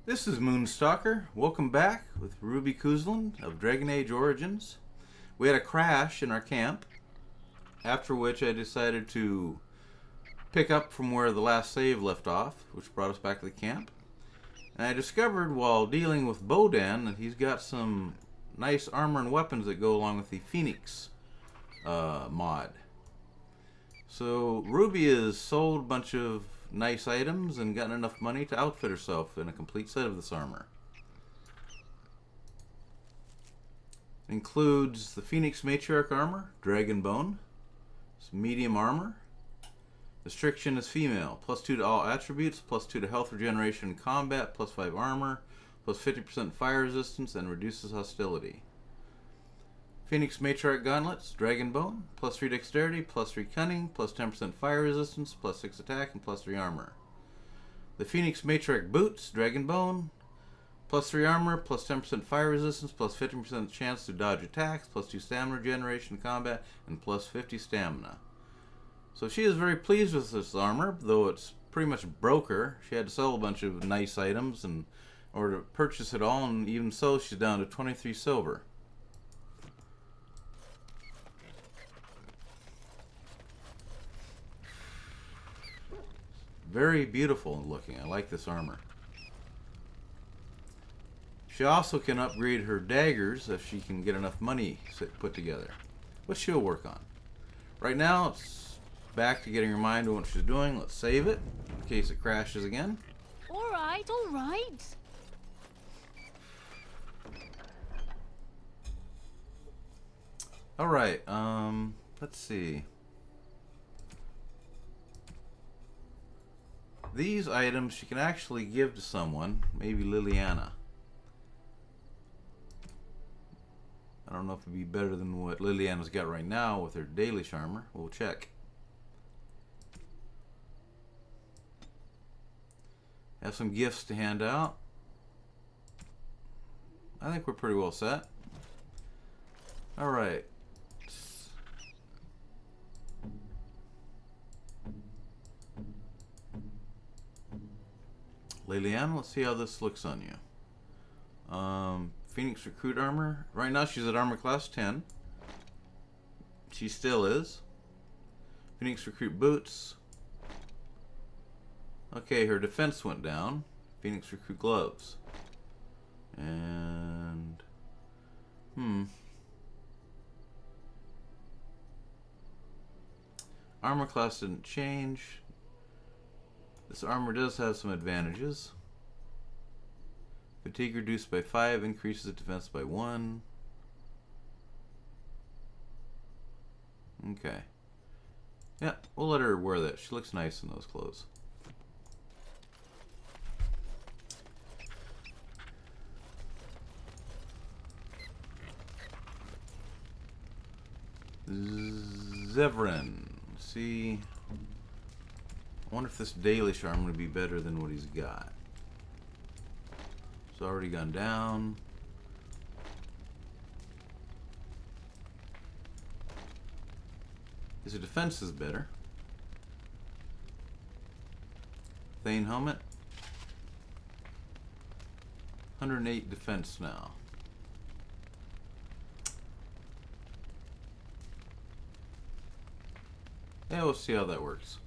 This is Moonstalker. Welcome back with Ruby Cousland of Dragon Age Origins. We had a crash in our camp, after which I decided to pick up from where the last save left off, which brought us back to the camp. And I discovered while dealing with Bodan that he's got some nice armor and weapons that go along with the Phoenix mod. So Ruby has sold a bunch of nice items and gotten enough money to outfit herself in a complete set of this armor. It includes the Phoenix Matriarch armor, Dragon Bone, it's medium armor. Restriction is female, +2 to all attributes, +2 to health regeneration in combat, +5 armor, +50% fire resistance, and reduces hostility. Phoenix Matriarch gauntlets, Dragon Bone, +3 dexterity, +3 cunning, +10% fire resistance, +6 attack, and +3 armor. The Phoenix Matriarch boots, Dragon Bone, +3 armor, +10% fire resistance, +50% chance to dodge attacks, +2 stamina regeneration in combat, and +50 stamina. So she is very pleased with this armor, though it's pretty much broke her. She had to sell a bunch of nice items in order to purchase it all, and even so, she's down to 23 silver. Very beautiful looking. I like this armor. She also can upgrade her daggers if she can get enough money put together, which she'll work on. Right now, it's back to getting her mind on what she's doing. Let's save it in case it crashes again. All right, all right. All right. Let's see. These items she can actually give to someone, maybe Liliana. I don't know if it'd be better than what Liliana's got right now with her Dalish armor. We'll check. Have some gifts to hand out. I think we're pretty well set. Alright. Liliana, let's see how this looks on you. Phoenix Recruit armor. Right now she's at armor class 10. She still is. Phoenix Recruit boots. Okay, her defense went down. Phoenix Recruit gloves. And... Armor class didn't change. This armor does have some advantages. Fatigue reduced by 5, increases the defense by 1. Okay. Yeah, we'll let her wear that. She looks nice in those clothes. Zevran. See... I wonder if this Dalish armor would be better than what he's got. It's already gone down. His defense is better. Thane helmet. 108 defense now. Yeah, we'll see how that works.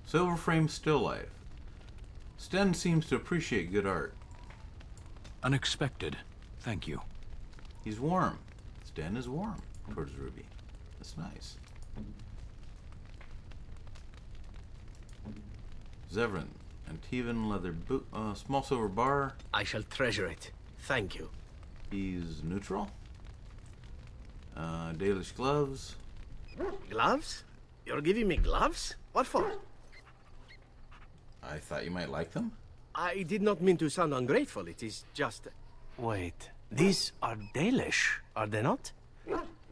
Silver frame still life. Sten seems to appreciate good art. Unexpected. Thank you. He's warm. Sten is warm towards Ruby. That's nice. Zevran. Antivan leather boot. Small silver bar. I shall treasure it. Thank you. He's neutral. Dalish gloves. Gloves? You're giving me gloves? What for? I thought you might like them. I did not mean to sound ungrateful. It is just... Wait, these are Dalish, are they not?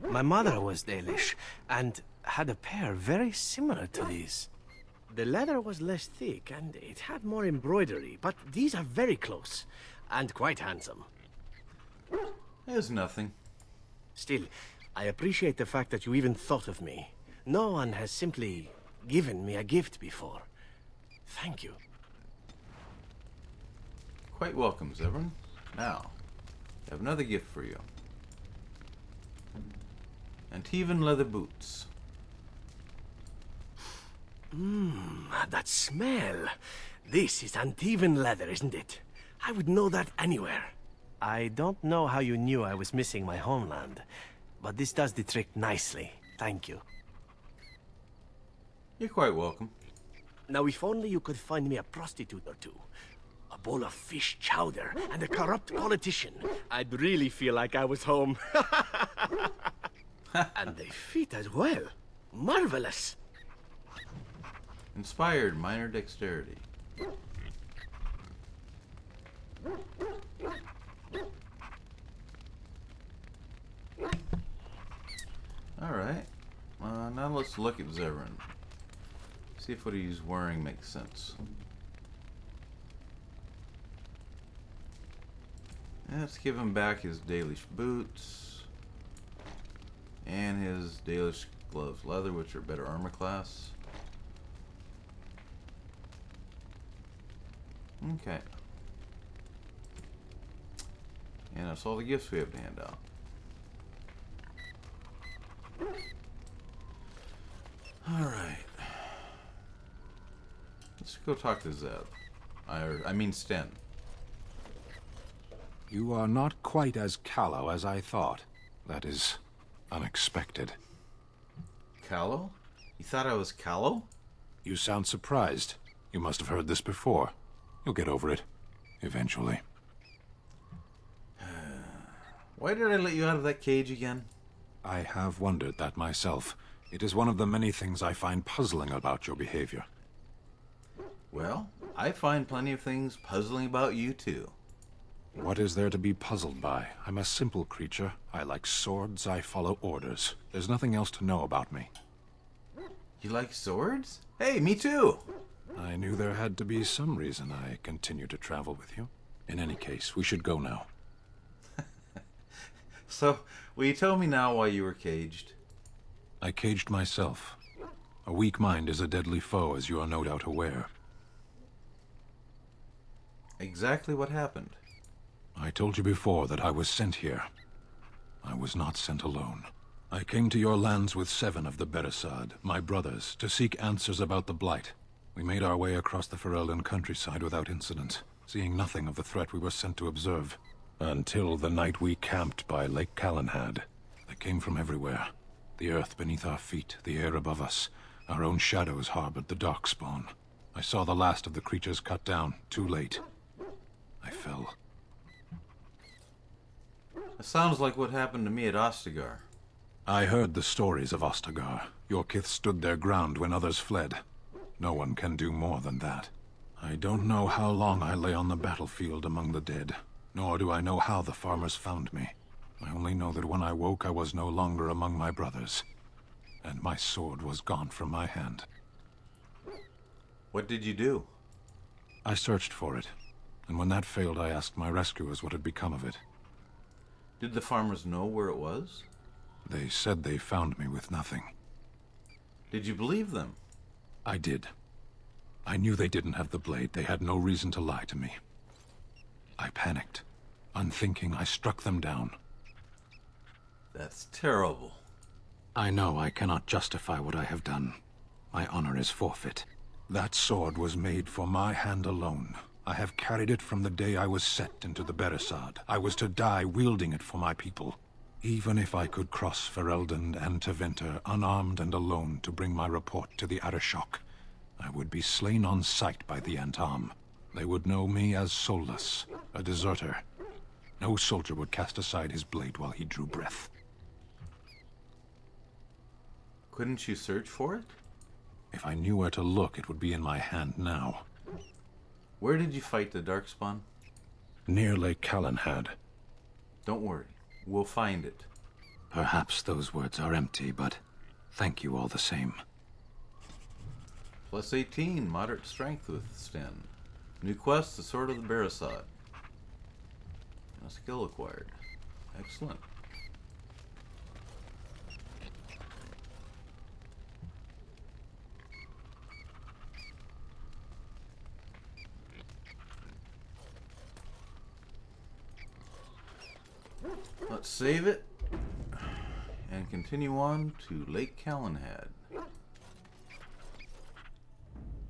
My mother was Dalish, and had a pair very similar to these. The leather was less thick and it had more embroidery, but these are very close and quite handsome. There's nothing. Still, I appreciate the fact that you even thought of me. No one has simply given me a gift before. Thank you. Quite welcome, Zevran. Now, I have another gift for you. Antivan leather boots. That smell. This is Antivan leather, isn't it? I would know that anywhere. I don't know how you knew I was missing my homeland, but this does the trick nicely. Thank you. You're quite welcome. Now, if only you could find me a prostitute or two, a bowl of fish chowder, and a corrupt politician, I'd really feel like I was home. And they fit as well. Marvelous. Inspired minor dexterity. Alright. Now let's look at Zevran. See if what he's wearing makes sense. Let's give him back his Dalish boots and his Dalish gloves leather, which are better armor class. Okay. And that's all the gifts we have to hand out. Alright. Let's go talk to Zeb. I mean Sten. You are not quite as callow as I thought. That is unexpected. Callow? You thought I was callow? You sound surprised. You must have heard this before. You'll get over it. Eventually. Why did I let you out of that cage again? I have wondered that myself. It is one of the many things I find puzzling about your behavior. Well, I find plenty of things puzzling about you too. What is there to be puzzled by? I'm a simple creature. I like swords, I follow orders. There's nothing else to know about me. You like swords? Hey, me too! I knew there had to be some reason I continued to travel with you. In any case, we should go now. So, will you tell me now why you were caged? I caged myself. A weak mind is a deadly foe, as you are no doubt aware. Exactly what happened. I told you before that I was sent here. I was not sent alone. I came to your lands with 7 of the Beresad, my brothers, to seek answers about the Blight. We made our way across the Ferelden countryside without incident, seeing nothing of the threat we were sent to observe. Until the night we camped by Lake Calenhad. They came from everywhere. The earth beneath our feet, the air above us. Our own shadows harbored the Darkspawn. I saw the last of the creatures cut down, too late. I fell. It sounds like what happened to me at Ostagar. I heard the stories of Ostagar. Your kith stood their ground when others fled. No one can do more than that. I don't know how long I lay on the battlefield among the dead, nor do I know how the farmers found me. I only know that when I woke, I was no longer among my brothers, and my sword was gone from my hand. What did you do? I searched for it, and when that failed, I asked my rescuers what had become of it. Did the farmers know where it was? They said they found me with nothing. Did you believe them? I did. I knew they didn't have the blade. They had no reason to lie to me. I panicked. Unthinking, I struck them down. That's terrible. I know I cannot justify what I have done. My honor is forfeit. That sword was made for my hand alone. I have carried it from the day I was set into the Beresad. I was to die wielding it for my people. Even if I could cross Ferelden and Tevinter unarmed and alone to bring my report to the Arishok, I would be slain on sight by the Antam. They would know me as soulless, a deserter. No soldier would cast aside his blade while he drew breath. Couldn't you search for it? If I knew where to look, it would be in my hand now. Where did you fight the Darkspawn? Near Lake Calenhad. Don't worry. We'll find it. Perhaps those words are empty, but thank you all the same. Plus 18, moderate strength with Sten. New quest, the Sword of the Barasad. And a skill acquired. Excellent. Let's save it and continue on to Lake Calenhad.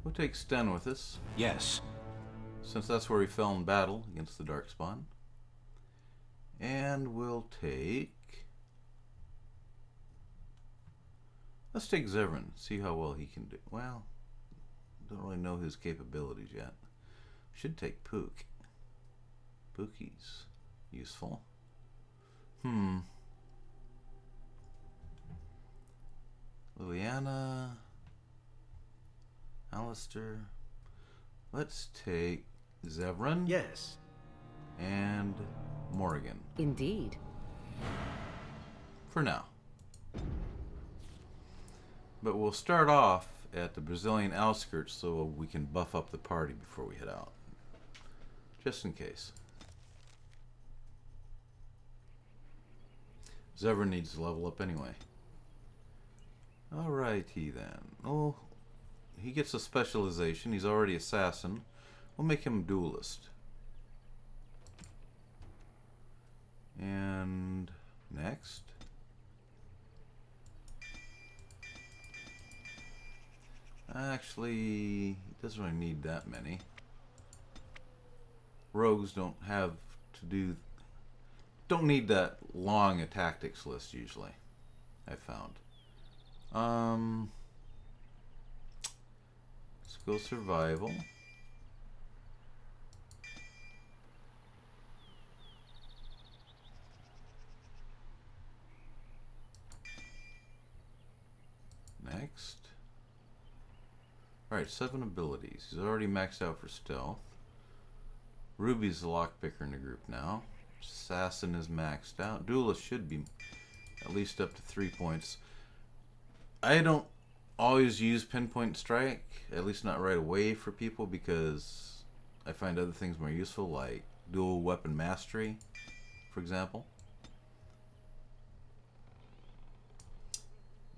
We'll take Sten with us, Yes. since that's where he fell in battle against the Darkspawn. And we'll take... Let's take Zevran, see how well he can do. Well, don't really know his capabilities yet. Should take Pook. Pookie's useful. Liliana... Alistair. Let's take Zevran. Yes. And Morrigan. Indeed. For now. But we'll start off at the Brazilian outskirts so we can buff up the party before we head out. Just in case. Zevran needs to level up anyway. Alrighty then. Oh, he gets a specialization. He's already assassin. We'll make him duelist. And next. Actually, he doesn't really need that many. Rogues don't need that long a tactics list usually, I've found. Let's go survival. Next. Alright, 7 abilities. He's already maxed out for stealth. Ruby's the lockpicker in the group now. Assassin is maxed out. Duelist should be at least up to 3 points. I don't always use pinpoint strike, at least not right away for people, because I find other things more useful, like dual weapon mastery, for example.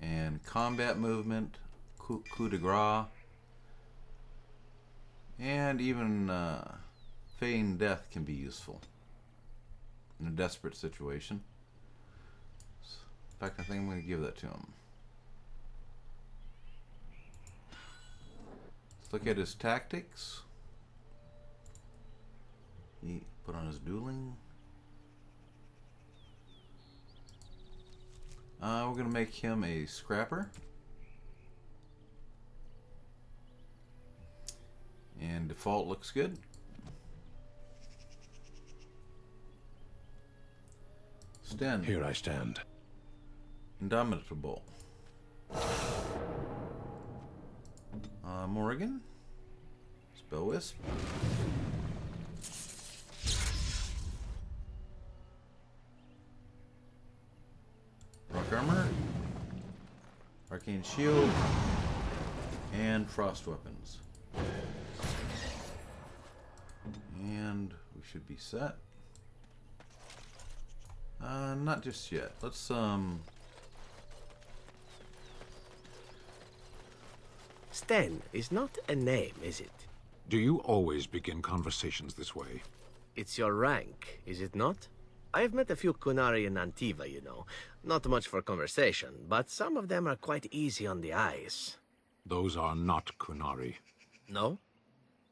And combat movement, coup de grace, and even feign death can be useful in a desperate situation. In fact, I think I'm going to give that to him. Let's look at his tactics. He put on his dueling. We're going to make him a scrapper. And default looks good. Sten. Here I stand. Indomitable. Morrigan. Spell Wisp. Rock Armor. Arcane Shield. And Frost Weapons. And we should be set. Not just yet. Let's Sten is not a name, is it? Do you always begin conversations this way? It's your rank, is it not? I've met a few Kunari in Antiva, you know. Not much for conversation, but some of them are quite easy on the eyes. Those are not Kunari. No?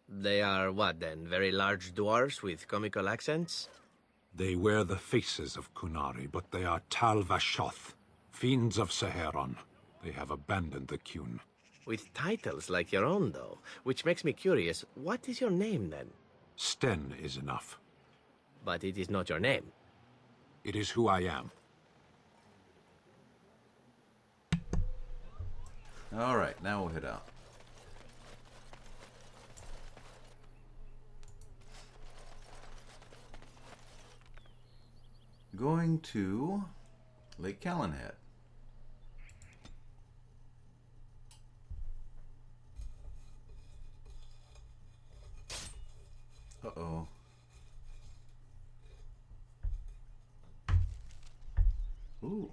They are what then? Very large dwarves with comical accents? They wear the faces of Kunari, but they are Tal Vashoth, fiends of Saharon. They have abandoned the Qun. With titles like your own, though. Which makes me curious, what is your name then? Sten is enough. But it is not your name. It is who I am. Alright, now we'll head out. Going to Lake Calenhad. Ooh,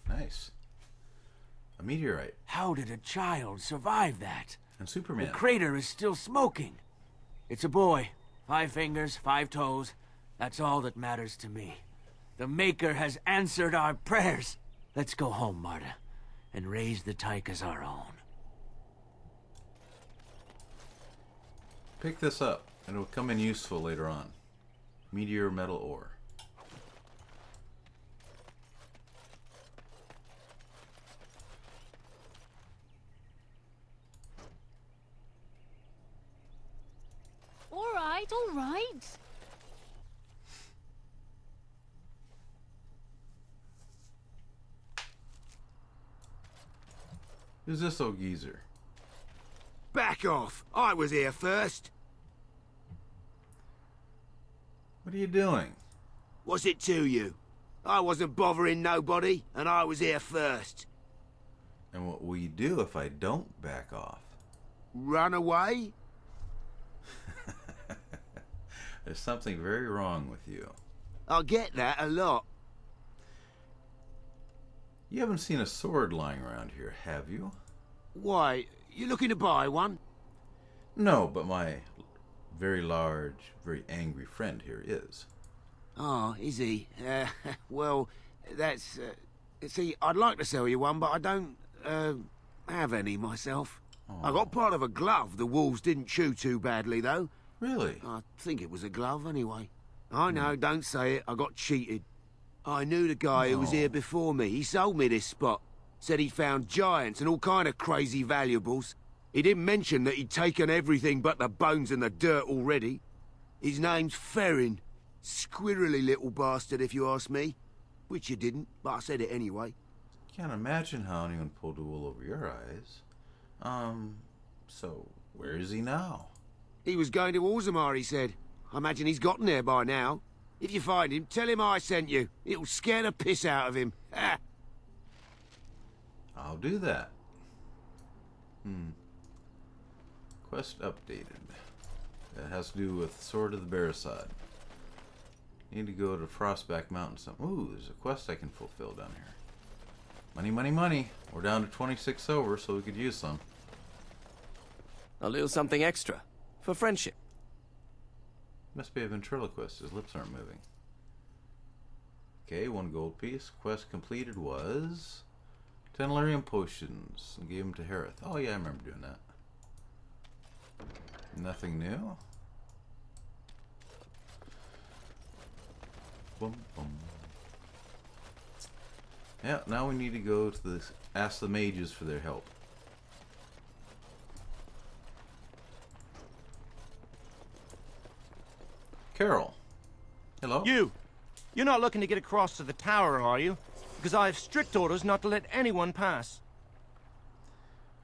nice. A meteorite. How did a child survive that? And The Superman. crater is still smoking. It's a boy. 5 fingers, 5 toes. That's all that matters to me. The Maker has answered our prayers. Let's go home, Marta, and raise the tyke as our own. Pick this up, and it'll come in useful later on. Meteor metal ore. All right. Who's this old geezer? Back off! I was here first. What are you doing? What's it to you? I wasn't bothering nobody, and I was here first. And what will you do if I don't back off? Run away? There's something very wrong with you. I get that a lot. You haven't seen a sword lying around here, have you? Why, you looking to buy one? No, but my very large, very angry friend here is. Oh, is he? Well, that's... see, I'd like to sell you one, but I don't, have any myself. I got part of a glove the wolves didn't chew too badly, though. Really? I think it was a glove, anyway. I know, don't say it. I got cheated. I knew the guy who was here before me. He sold me this spot. Said he found giants and all kind of crazy valuables. He didn't mention that he'd taken everything but the bones and the dirt already. His name's Ferrin. Squirrely little bastard, if you ask me. Which you didn't, but I said it anyway. Can't imagine how anyone pulled the wool over your eyes. So where is he now? He was going to Orzammar, he said. I imagine he's gotten there by now. If you find him, tell him I sent you. It'll scare the piss out of him. Ha! I'll do that. Quest updated. That has to do with Sword of the Barasad. Need to go to Frostback Mountain. Ooh, there's a quest I can fulfill down here. Money, money, money. We're down to 26 silver, so we could use some. A little something extra. For friendship. Must be a ventriloquist. His lips aren't moving. Okay, 1 gold piece. Quest completed was 10 Lyrium potions. And gave them to Harith. Oh yeah, I remember doing that. Nothing new. Boom, boom. Yeah, now we need to go to this. Ask the mages for their help. Carol. Hello. You're not looking to get across to the tower, are you? Because I have strict orders not to let anyone pass.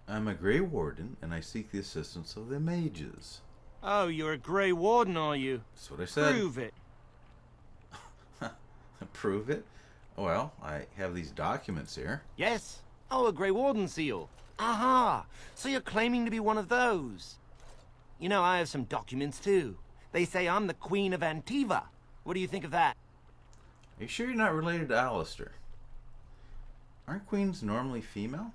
I'm a Grey Warden, and I seek the assistance of the mages. Oh, you're a Grey Warden, are you? That's what I said. Prove it. Prove it? Well, I have these documents here. Yes? Oh, a Grey Warden seal. Aha! So you're claiming to be one of those. You know, I have some documents, too. They say I'm the Queen of Antiva. What do you think of that? Are you sure you're not related to Alistair? Aren't queens normally female?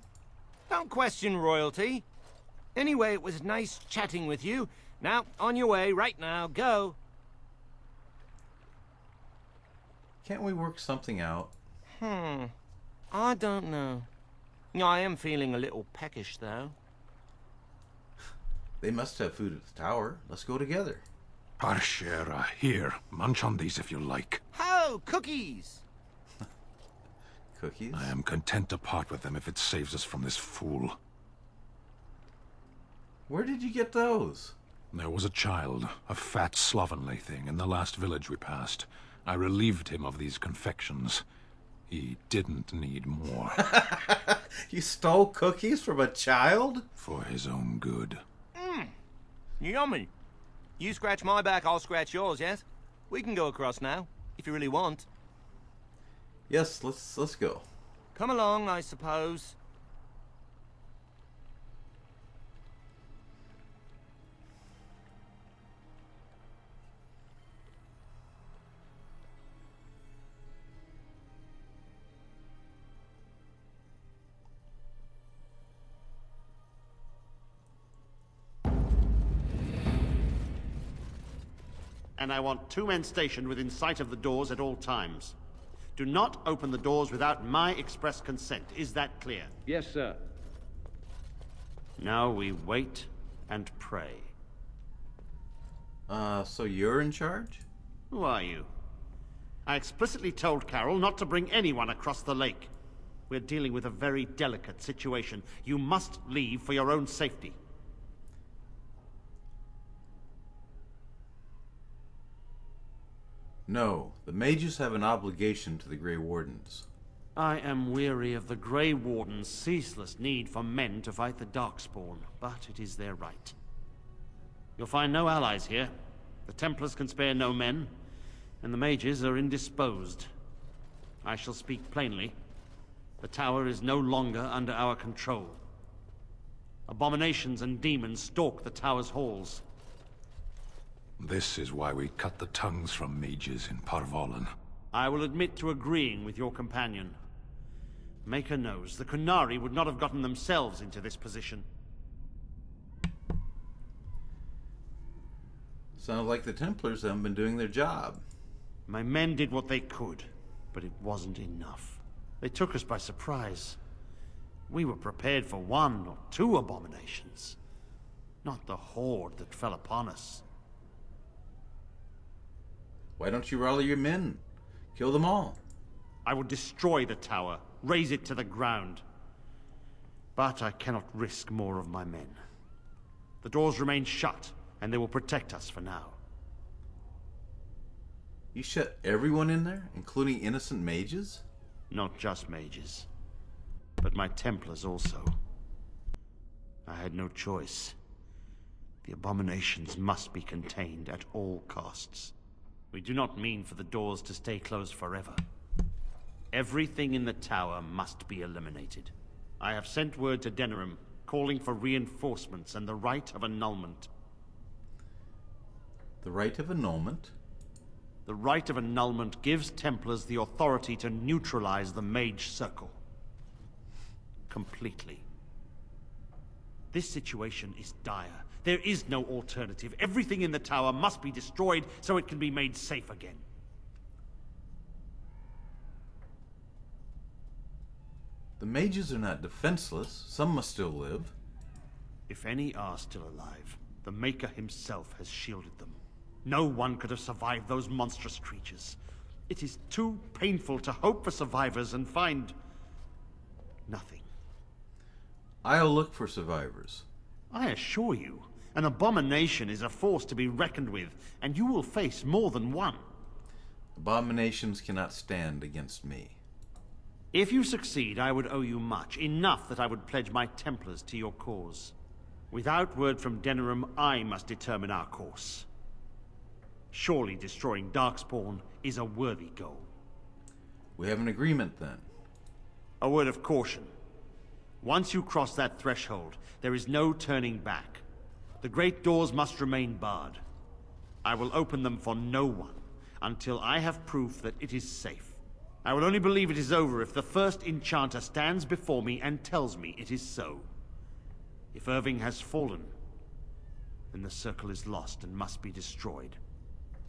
Don't question royalty. Anyway, it was nice chatting with you. Now, on your way, right now, go. Can't we work something out? I don't know. I am feeling a little peckish, though. They must have food at the tower. Let's go together. Parshera, here. Munch on these if you like. Oh, cookies! Cookies? I am content to part with them if it saves us from this fool. Where did you get those? There was a child, a fat, slovenly thing, in the last village we passed. I relieved him of these confections. He didn't need more. You stole cookies from a child? For his own good. Yummy. You scratch my back, I'll scratch yours, yes? We can go across now, if you really want. Yes, let's go. Come along, I suppose. and I want 2 men stationed within sight of the doors at all times. Do not open the doors without my express consent. Is that clear? Yes, sir. Now we wait and pray. So you're in charge? Who are you? I explicitly told Carol not to bring anyone across the lake. We're dealing with a very delicate situation. You must leave for your own safety. No, the mages have an obligation to the Grey Wardens. I am weary of the Grey Warden's ceaseless need for men to fight the Darkspawn, but it is their right. You'll find no allies here. The Templars can spare no men, and the mages are indisposed. I shall speak plainly. The tower is no longer under our control. Abominations and demons stalk the tower's halls. This is why we cut the tongues from mages in Parvolan. I will admit to agreeing with your companion. Maker knows the Kunari would not have gotten themselves into this position. Sounds like the Templars haven't been doing their job. My men did what they could, but it wasn't enough. They took us by surprise. We were prepared for 1 or 2 abominations, not the horde that fell upon us. Why don't you rally your men? Kill them all. I would destroy the tower, raze it to the ground. But I cannot risk more of my men. The doors remain shut, and they will protect us for now. You shut everyone in there, including innocent mages? Not just mages, but my Templars also. I had no choice. The abominations must be contained at all costs. We do not mean for the doors to stay closed forever. Everything in the tower must be eliminated. I have sent word to Denerim, calling for reinforcements and the right of annulment. The right of annulment? The right of annulment gives Templars the authority to neutralize the Mage Circle. Completely. This situation is dire. There is no alternative. Everything in the tower must be destroyed so it can be made safe again. The mages are not defenseless. Some must still live. If any are still alive, the Maker himself has shielded them. No one could have survived those monstrous creatures. It is too painful to hope for survivors and find nothing. I'll look for survivors. I assure you, an abomination is a force to be reckoned with, and you will face more than one. Abominations cannot stand against me. If you succeed, I would owe you much, enough that I would pledge my Templars to your cause. Without word from Denerim, I must determine our course. Surely destroying Darkspawn is a worthy goal. We have an agreement then. A word of caution. Once you cross that threshold, there is no turning back. The great doors must remain barred. I will open them for no one until I have proof that it is safe. I will only believe it is over if the first enchanter stands before me and tells me it is so. If Irving has fallen, then the circle is lost and must be destroyed.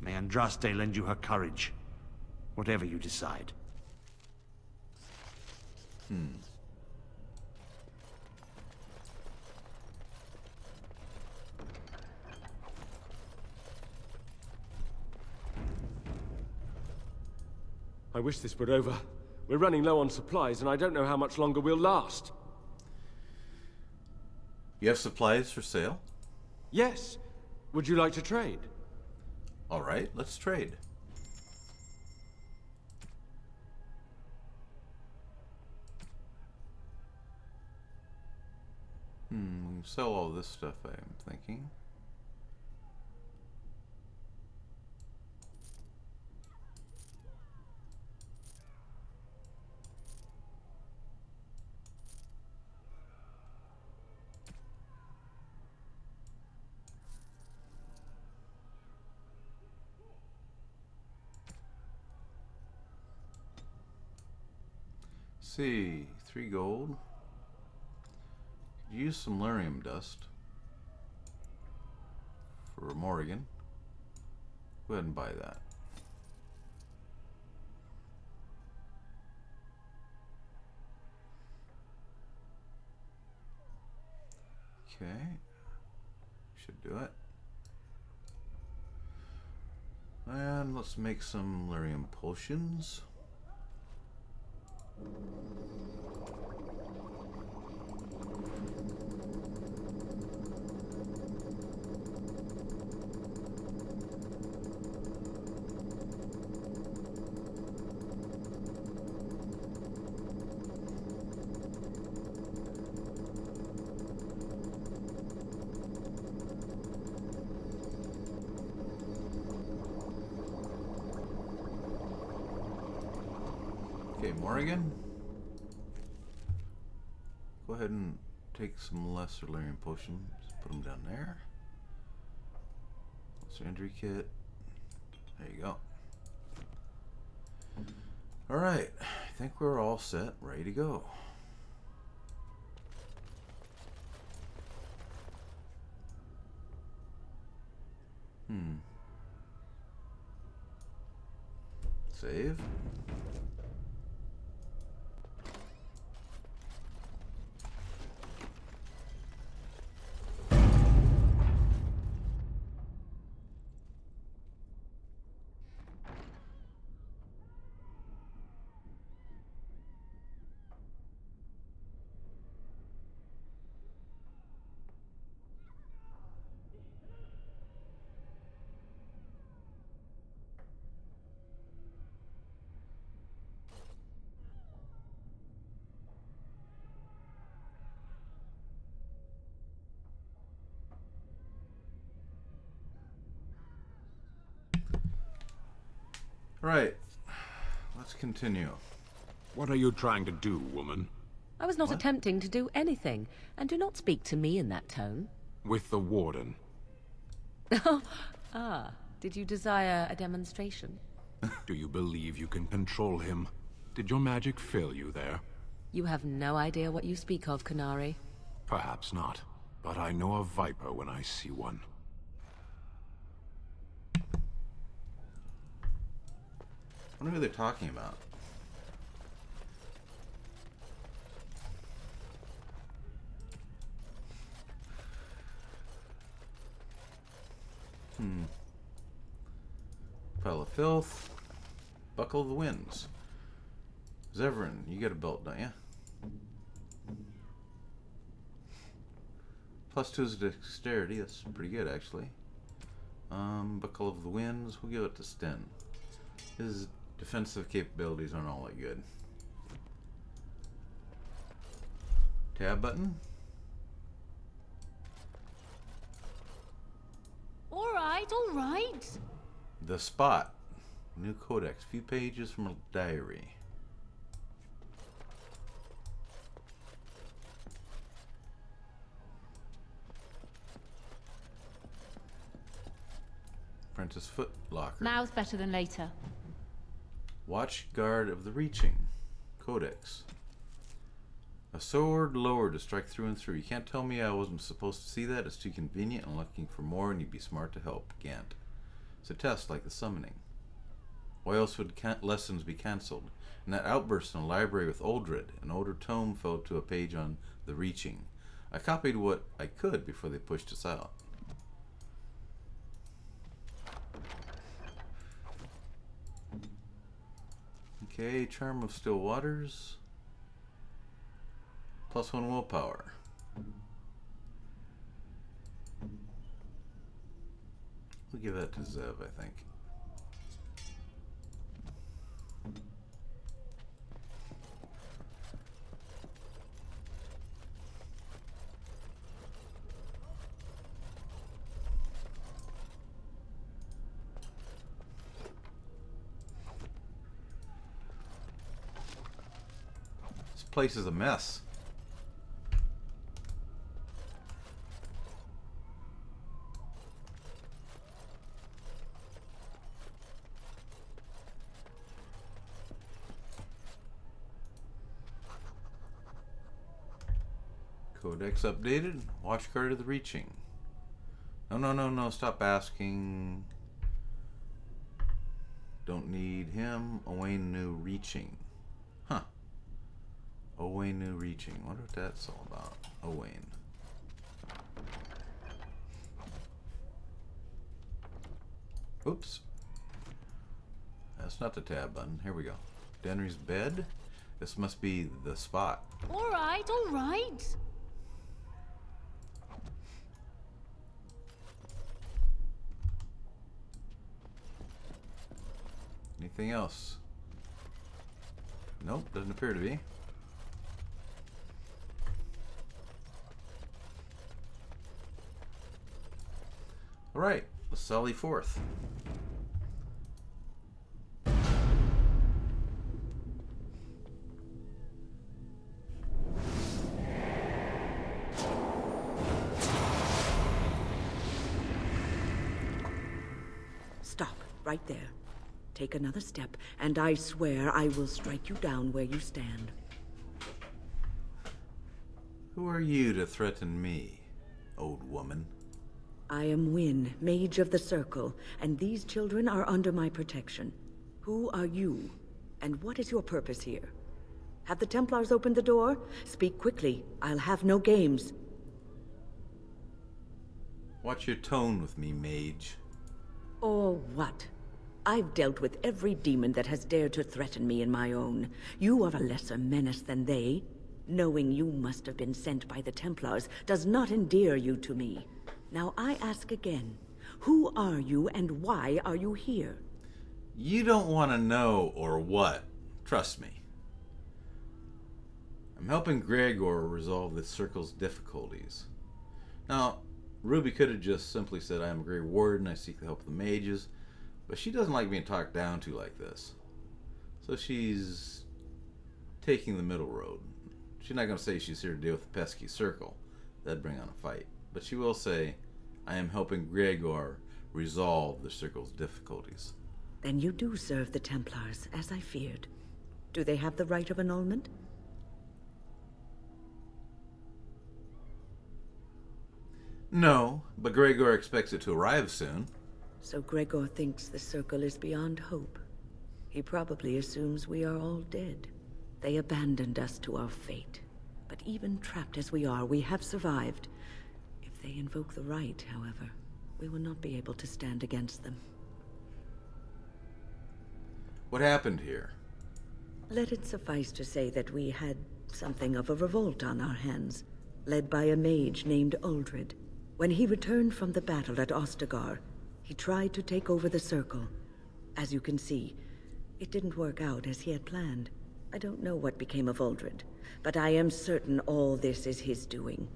May Andraste lend you her courage, whatever you decide. I wish this were over. We're running low on supplies, and I don't know how much longer we'll last. You have supplies for sale? Yes. Would you like to trade? All right, let's trade. Sell all this stuff, I'm thinking. See, 3 gold. Could use some lyrium dust for Morrigan. Go ahead and buy that. Okay. Should do it. And let's make some lyrium potions. Okay, Morrigan. Go ahead and take some lesser lyrium potions. Put them down there. Injury kit. There you go. Alright, I think we're all set, ready to go. Save. Right. Let's continue. What are you trying to do, woman? I was not attempting to do anything, and do not speak to me in that tone. With the warden. Ah, did you desire a demonstration? Do you believe you can control him? Did your magic fail you there? You have no idea what you speak of, Canary. Perhaps not, but I know a viper when I see one. I wonder who they're talking about. Pile of filth. Buckle of the winds. Zevran, you got a belt, don't you? +2 dexterity, that's pretty good actually. Buckle of the winds, we'll give it to Sten. His defensive capabilities aren't all that good. Tab button. Alright, alright. The Spot. New codex. Few pages from a diary. Apprentice Footlocker. Now's better than later. Watch Guard of the Reaching. Codex. A sword lowered to strike through and through. You can't tell me I wasn't supposed to see that. It's too convenient. I'm looking for more and you'd be smart to help. Gant. It's a test like the summoning. Why else would lessons be cancelled? And that outburst in the library with Uldred. An older tome fell to a page on the Reaching. I copied what I could before they pushed us out. Okay, Charm of Still Waters. +1 willpower. We'll give that to Zev, I think. This place is a mess. Codex updated. Watch Guard of the Reaching. No, stop asking. Don't need him. Owain New Reaching. Huh. Owain New Reaching. Wonder what that's all about. Owain. Oops. That's not the tab button. Here we go. Denry's bed. This must be the spot. All right, all right. Anything else? Nope, doesn't appear to be. All right, let's sally forth. Stop, right there. Take another step, and I swear I will strike you down where you stand. Who are you to threaten me, old woman? I am Wynne, Mage of the Circle, and these children are under my protection. Who are you, and what is your purpose here? Have the Templars opened the door? Speak quickly. I'll have no games. Watch your tone with me, mage. Or what? I've dealt with every demon that has dared to threaten me in my own. You are a lesser menace than they. Knowing you must have been sent by the Templars does not endear you to me. Now I ask again, who are you and why are you here? You don't want to know or what. Trust me. I'm helping Gregor resolve the Circle's difficulties. Now, Ruby could have just simply said, I am a Grey Warden, I seek the help of the mages, but she doesn't like being talked down to like this. So she's taking the middle road. She's not going to say she's here to deal with the pesky Circle. That'd bring on a fight. But she will say, I am helping Gregor resolve the Circle's difficulties. Then you do serve the Templars, as I feared. Do they have the right of annulment? No, but Gregor expects it to arrive soon. So Gregor thinks the Circle is beyond hope. He probably assumes we are all dead. They abandoned us to our fate. But even trapped as we are, we have survived. If they invoke the right, however, we will not be able to stand against them. What happened here? Let it suffice to say that we had something of a revolt on our hands, led by a mage named Uldred. When he returned from the battle at Ostagar, he tried to take over the Circle. As you can see, it didn't work out as he had planned. I don't know what became of Uldred, but I am certain all this is his doing.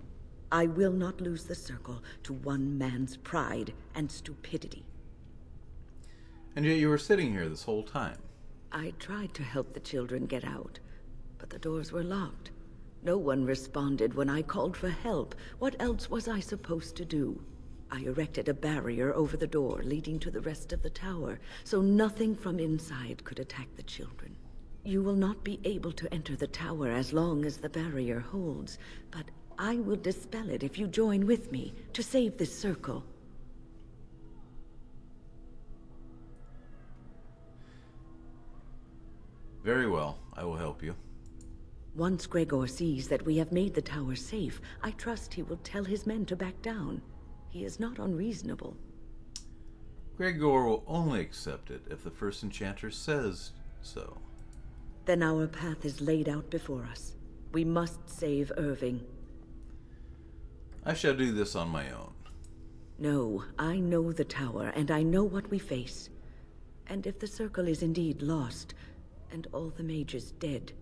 I will not lose the Circle to one man's pride and stupidity. And yet you were sitting here this whole time. I tried to help the children get out, but the doors were locked. No one responded when I called for help. What else was I supposed to do? I erected a barrier over the door leading to the rest of the tower, so nothing from inside could attack the children. You will not be able to enter the tower as long as the barrier holds, but I will dispel it if you join with me to save this Circle. Very well, I will help you. Once Gregor sees that we have made the tower safe, I trust he will tell his men to back down. He is not unreasonable. Gregor will only accept it if the first enchanter says so. Then our path is laid out before us. We must save Irving. I shall do this on my own. No, I know the tower, and I know what we face. And if the Circle is indeed lost, and all the mages dead,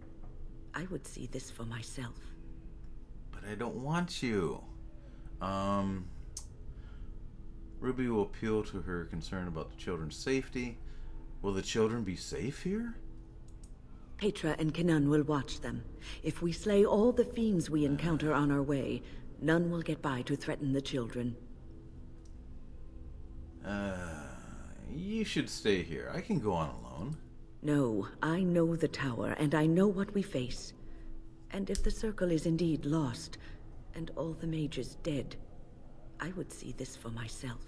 I would see this for myself. But I don't want you. Ruby will appeal to her concern about the children's safety. Will the children be safe here? Petra and Kenan will watch them. If we slay all the fiends we encounter on our way, none will get by to threaten the children. You should stay here. I can go on alone. No, I know the tower, and I know what we face. And if the Circle is indeed lost, and all the mages dead, I would see this for myself.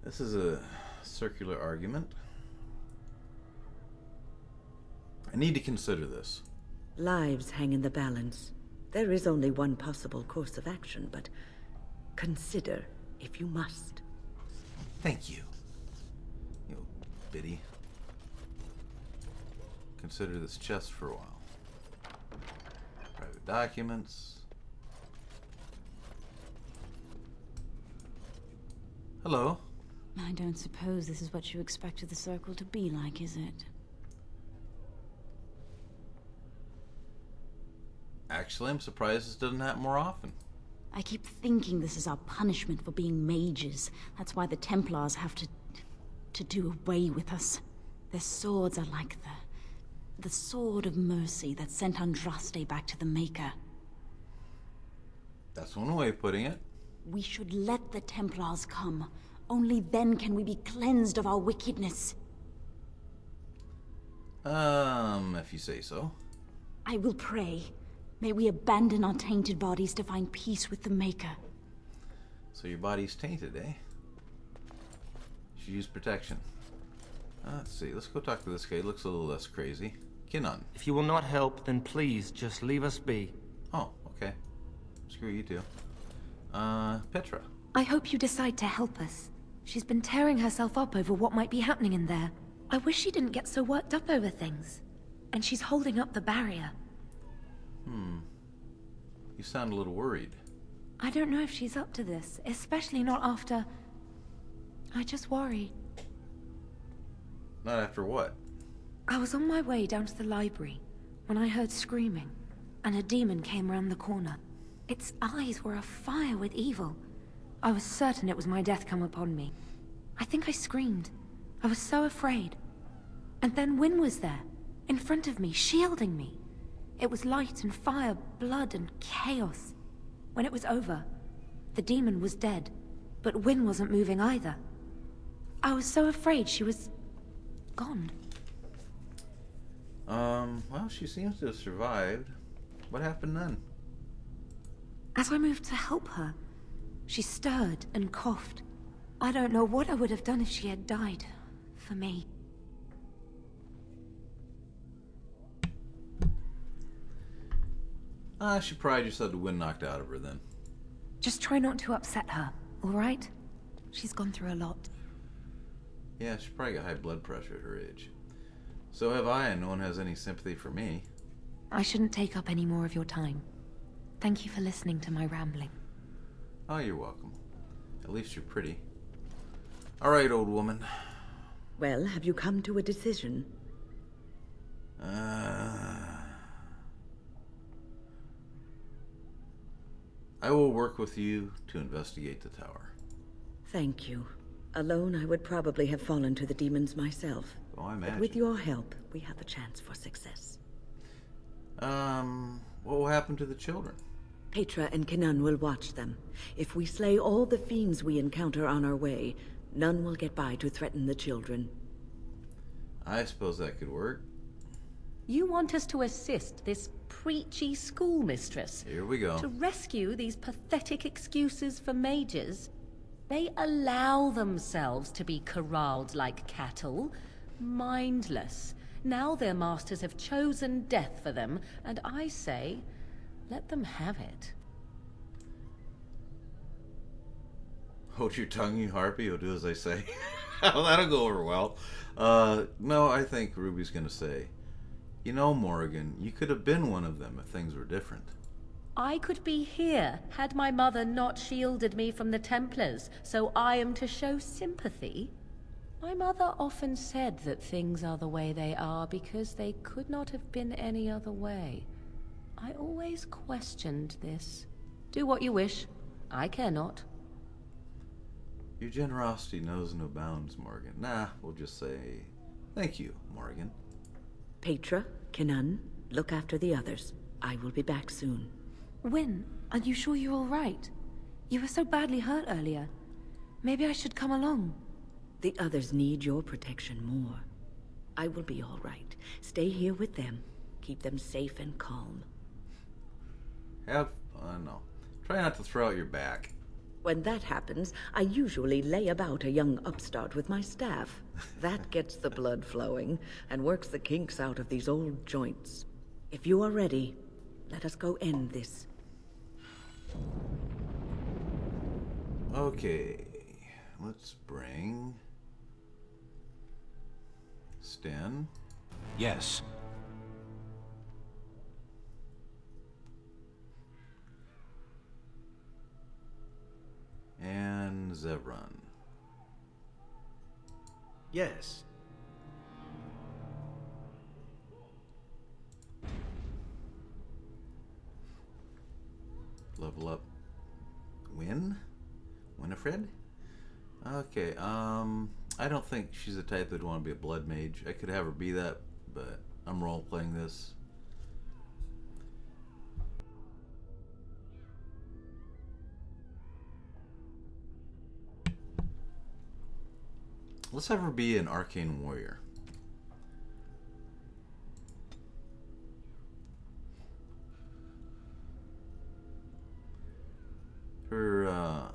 This is a circular argument. I need to consider this. Lives hang in the balance. There is only one possible course of action, but consider if you must. Thank you. You biddy. Consider this chest for a while. Private documents. Hello. I don't suppose this is what you expected the circle to be like, is it? Actually, I'm surprised this doesn't happen more often. I keep thinking this is our punishment for being mages. That's why the Templars have to do away with us. Their swords are like the sword of mercy that sent Andraste back to the Maker. That's one way of putting it. We should let the Templars come. Only then can we be cleansed of our wickedness. If you say so. I will pray. May we abandon our tainted bodies to find peace with the Maker. So your body's tainted, eh? You should use protection. Let's see, let's go talk to this guy. He looks a little less crazy. Kinnan. If you will not help, then please just leave us be. Oh, okay. Screw you too. Petra. I hope you decide to help us. She's been tearing herself up over what might be happening in there. I wish she didn't get so worked up over things. And she's holding up the barrier. You sound a little worried. I don't know if she's up to this, especially not after... I just worry. Not after what? I was on my way down to the library when I heard screaming, and a demon came around the corner. Its eyes were afire with evil. I was certain it was my death come upon me. I think I screamed. I was so afraid. And then Wynne was there, in front of me, shielding me. It was light and fire, blood and chaos. When it was over, the demon was dead, but Wynne wasn't moving either. I was so afraid she was... gone. Well, she seems to have survived. What happened then? As I moved to help her, she stirred and coughed. I don't know what I would have done if she had died. For me. She probably just had the wind knocked out of her then. Just try not to upset her, all right? She's gone through a lot. Yeah, she probably got high blood pressure at her age. So have I, and no one has any sympathy for me. I shouldn't take up any more of your time. Thank you for listening to my rambling. Oh, you're welcome. At least you're pretty. All right, old woman. Well, have you come to a decision? I will work with you to investigate the tower. Thank you. Alone, I would probably have fallen to the demons myself. Oh, I imagine. But with your help, we have a chance for success. What will happen to the children? Petra and Kinnan will watch them. If we slay all the fiends we encounter on our way, none will get by to threaten the children. I suppose that could work. You want us to assist this preachy schoolmistress? Here we go. To rescue these pathetic excuses for mages? They allow themselves to be corralled like cattle, mindless. Now their masters have chosen death for them, and I say, let them have it. Hold your tongue, you harpy. You'll do as I say. That'll go over well. No, I think Ruby's gonna say, you know, Morrigan, you could have been one of them if things were different. I could be here had my mother not shielded me from the Templars, so I am to show sympathy. My mother often said that things are the way they are because they could not have been any other way. I always questioned this. Do what you wish. I care not. Your generosity knows no bounds, Morgan. Nah, we'll just say, thank you, Morgan. Petra, Kinnan, look after the others. I will be back soon. Wynne, are you sure you're all right? You were so badly hurt earlier. Maybe I should come along. The others need your protection more. I will be all right. Stay here with them. Keep them safe and calm. No. Try not to throw out your back. When that happens, I usually lay about a young upstart with my staff. That gets the blood flowing and works the kinks out of these old joints. If you are ready, let us go end this. Okay, let's bring Sten. Yes. And Zevran. Yes. Level up. Winifred? Okay, I don't think she's the type that'd want to be a blood mage. I could have her be that, but I'm role-playing this. Let's have her be an arcane warrior. Her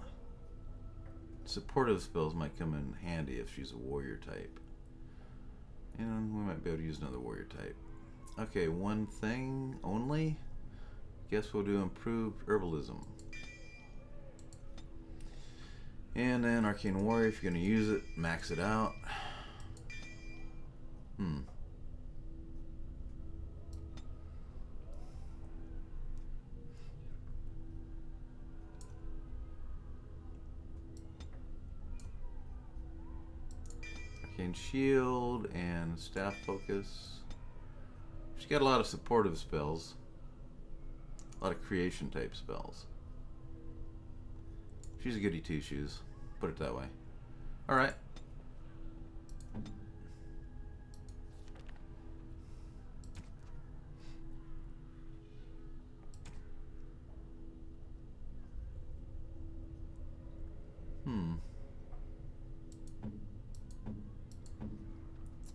supportive spells might come in handy if she's a warrior type. And we might be able to use another warrior type. Okay, one thing only. Guess we'll do improved herbalism. And then arcane warrior, if you're going to use it, max it out. Arcane shield and staff focus. She's got a lot of supportive spells. A lot of creation type spells. She's a goody two-shoes. Put it that way. Alright.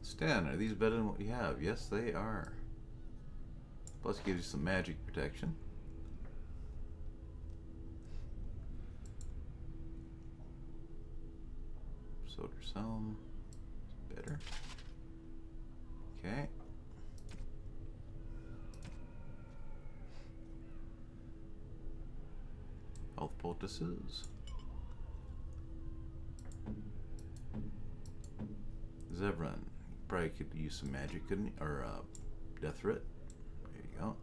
Stan, are these better than what you have? Yes, they are. Plus gives you some magic protection. Soldier's Helm is better. Okay. Health poultices. Zevran. Probably could use some magic, couldn't you? Or death threat. There you go.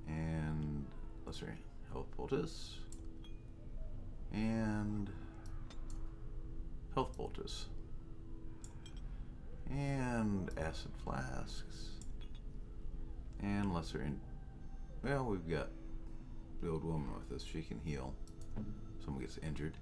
And let's see. Health poultice. And health poultice. And acid flasks. And lesser in. Well, we've got the old woman with us. She can heal. Someone gets injured.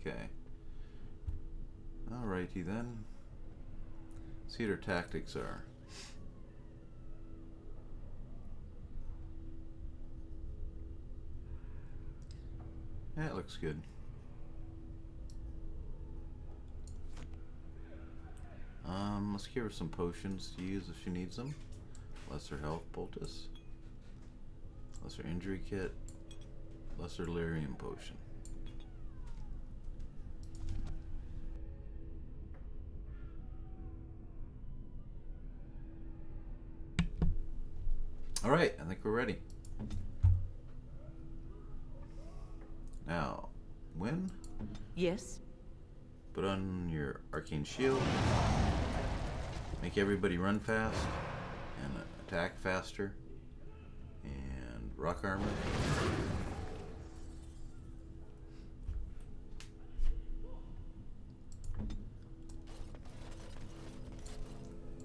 Okay. Alrighty then. See what her tactics are. That looks good. Let's give her some potions to use if she needs them. Lesser health poultice. Lesser injury kit. Lesser lyrium potion. Alright, I think we're ready. Now, Win? Yes? Put on your arcane shield. Make everybody run fast and attack faster. And rock armor.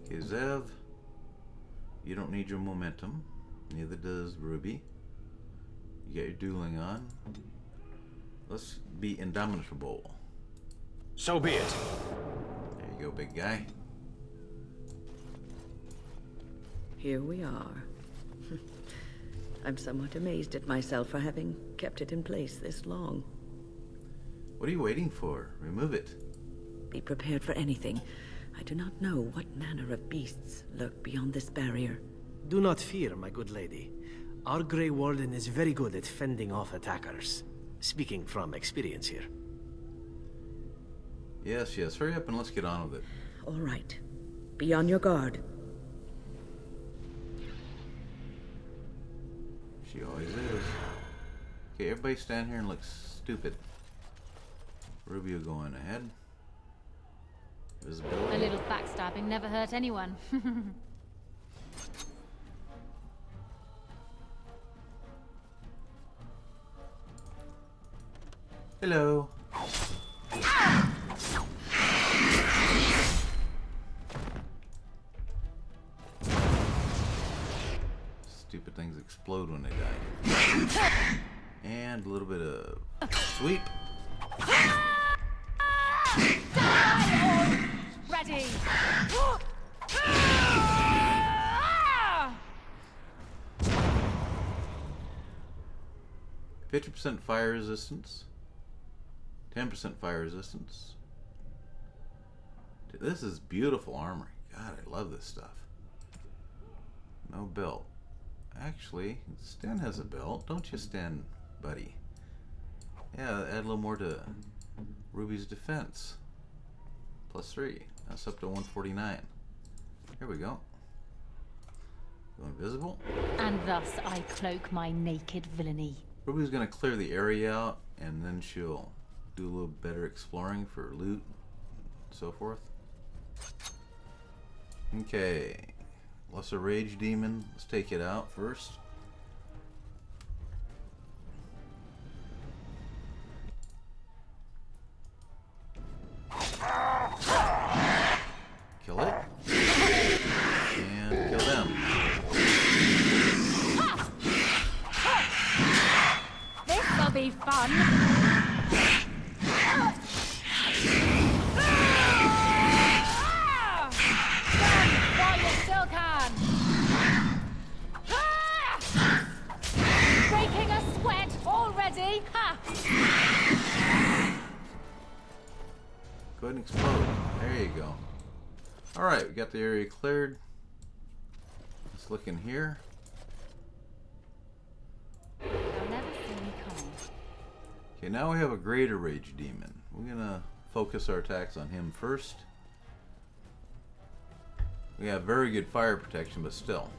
Okay, Zev. You don't need your momentum. Neither does Ruby. You got your dueling on. Let's be indomitable. So be it. There you go, big guy. Here we are. I'm somewhat amazed at myself for having kept it in place this long. What are you waiting for? Remove it. Be prepared for anything. I do not know what manner of beasts lurk beyond this barrier. Do not fear, my good lady. Our Grey Warden is very good at fending off attackers. Speaking from experience here. Yes, yes. Hurry up and let's get on with it. All right. Be on your guard. She always is. Okay, everybody stand here and look stupid. Rubio going ahead. Visibility. A little backstabbing never hurt anyone. Hello. Stupid things explode when they die. And a little bit of sweep. Ready. 50% fire resistance. 10% fire resistance. Dude, this is beautiful armor. God, I love this stuff. No belt. Actually, Sten has a belt. Don't you, Sten, buddy? Yeah, add a little more to Ruby's defense. +3. That's up to 149. Here we go. Go invisible. And thus I cloak my naked villainy. Ruby's gonna clear the area out, and then she'll do a little better exploring for loot and so forth. Okay. Lesser Rage Demon. Let's take it out first. Kill it. And kill them. This'll be fun. While you still can. Breaking a sweat already. Ha! Go ahead and explode. There you go. Alright, we got the area cleared. Let's look in here. They'll never see me coming. Okay, now we have a Greater Rage Demon. We're gonna focus our attacks on him first. We have very good fire protection, but still.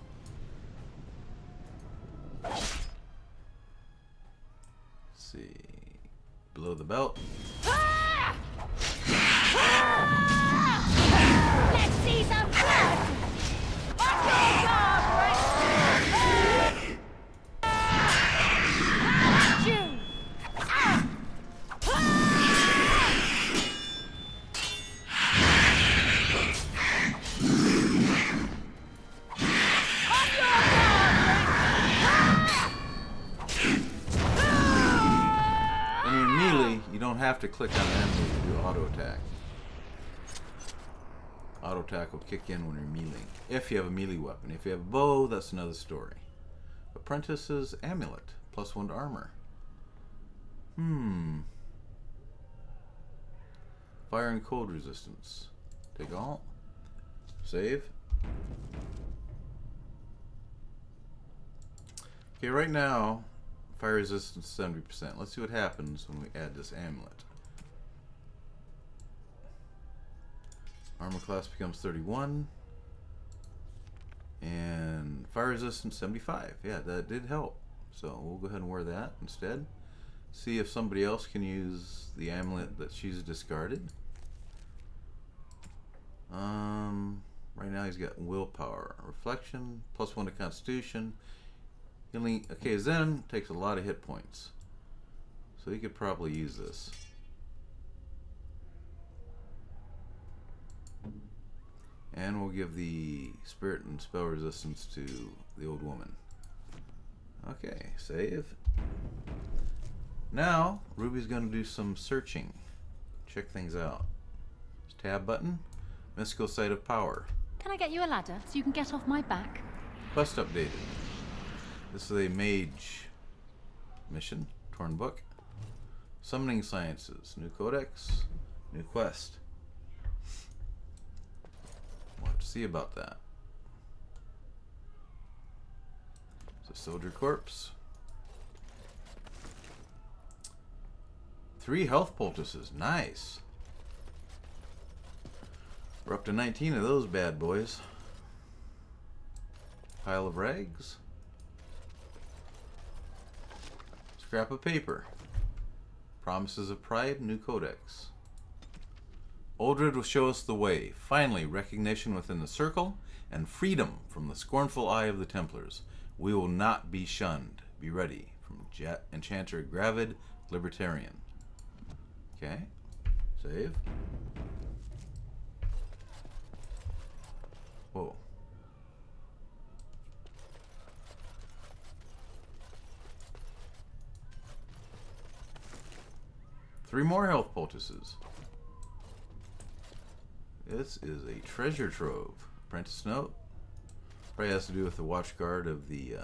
Let's see. Below the belt. Let's see some blood! On your guard, right? You! On your guard, When you're in melee, you don't have to click on the enemy to do auto attack. Auto attack will kick in when you're meleeing. If you have a melee weapon. If you have a bow, that's another story. Apprentice's Amulet. +1 to armor. Fire and cold resistance. Take all. Save. Okay, right now, fire resistance 70%. Let's see what happens when we add this amulet. Armor class becomes 31. And fire resistance 75. Yeah, that did help. So we'll go ahead and wear that instead. See if somebody else can use the amulet that she's discarded. Right now he's got willpower, reflection, +1 to constitution. Healing. Okay, Zen takes a lot of hit points, so he could probably use this. And we'll give the spirit and spell resistance to the old woman. Okay, save. Now, Ruby's going to do some searching. Check things out. Tab button. Mystical Site of Power. Can I get you a ladder so you can get off my back? Quest updated. This is a mage mission. Torn book. Summoning sciences. New codex. New quest. We'll have to see about that. It's a soldier corpse. 3 health poultices. Nice. We're up to 19 of those bad boys. Pile of rags. Scrap of paper. Promises of pride. New codex. Uldred will show us the way. Finally, recognition within the circle and freedom from the scornful eye of the Templars. We will not be shunned. Be ready. From Enchanter Gravid, Libertarian. Okay. Save. Whoa. Three more health poultices. This is a treasure trove. Apprentice note. Probably has to do with the watchguard of the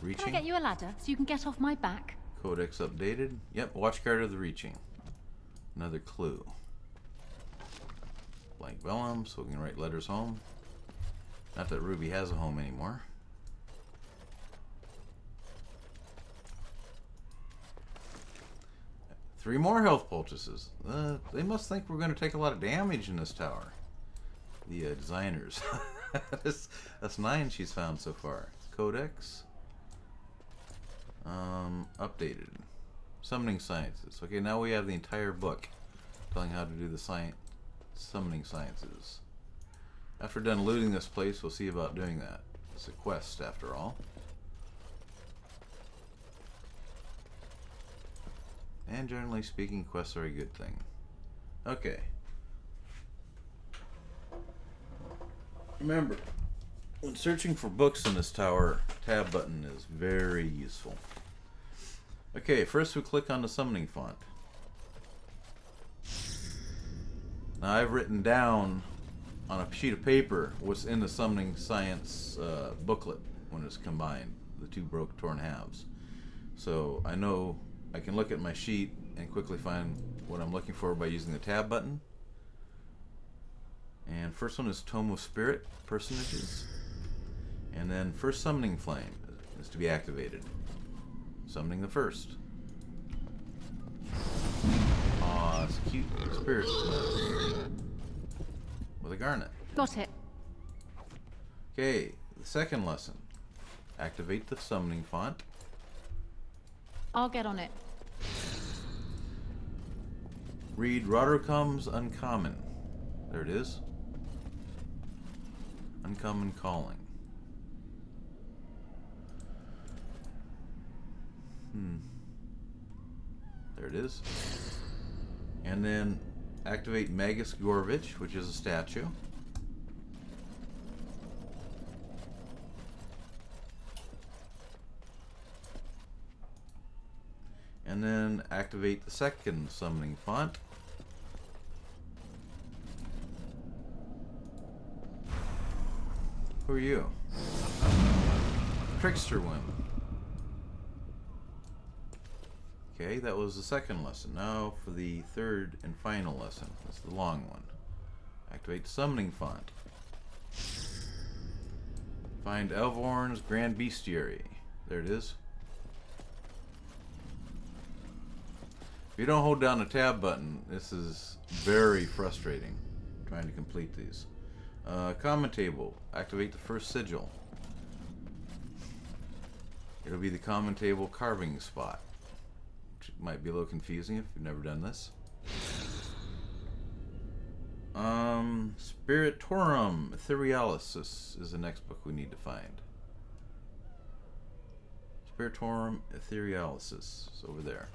reaching. Can I get you a ladder so you can get off my back? Codex updated. Yep, watchguard of the reaching. Another clue. Blank vellum, so we can write letters home. Not that Ruby has a home anymore. Three more health poultices. They must think we're going to take a lot of damage in this tower. The designers. That's 9 she's found so far. Codex. Updated. Summoning sciences. Okay, now we have the entire book telling how to do the summoning sciences. After done looting this place, we'll see about doing that. It's a quest, after all. And generally speaking, quests are a good thing. Okay. Remember, when searching for books in this tower, tab button is very useful. Okay, first we click on the summoning font. Now I've written down on a sheet of paper what's in the summoning science booklet when it's combined, the two broke torn halves. So I know I can look at my sheet and quickly find what I'm looking for by using the tab button. And first one is Tome of Spirit, personages. And then first summoning flame is to be activated. Summoning the first. Aw, it's a cute spirit with a garnet. Got it. Okay, the second lesson. Activate the summoning font. I'll get on it. Read Rodercom's Uncommon. There it is. Uncommon Calling. There it is. And then activate Magus Gorvich, which is a statue. And then activate the second summoning font. Who are you? Trickster Whim. Okay, that was the second lesson. Now for the third and final lesson. That's the long one. Activate the summoning font. Find Elvorn's Grand Bestiary. There it is. If you don't hold down the tab button, this is very frustrating trying to complete these. Common table. Activate the first sigil. It'll be the common table carving spot, which might be a little confusing if you've never done this. Spiritorum Etherealis is the next book we need to find. Spiritorum Etherealis is over there.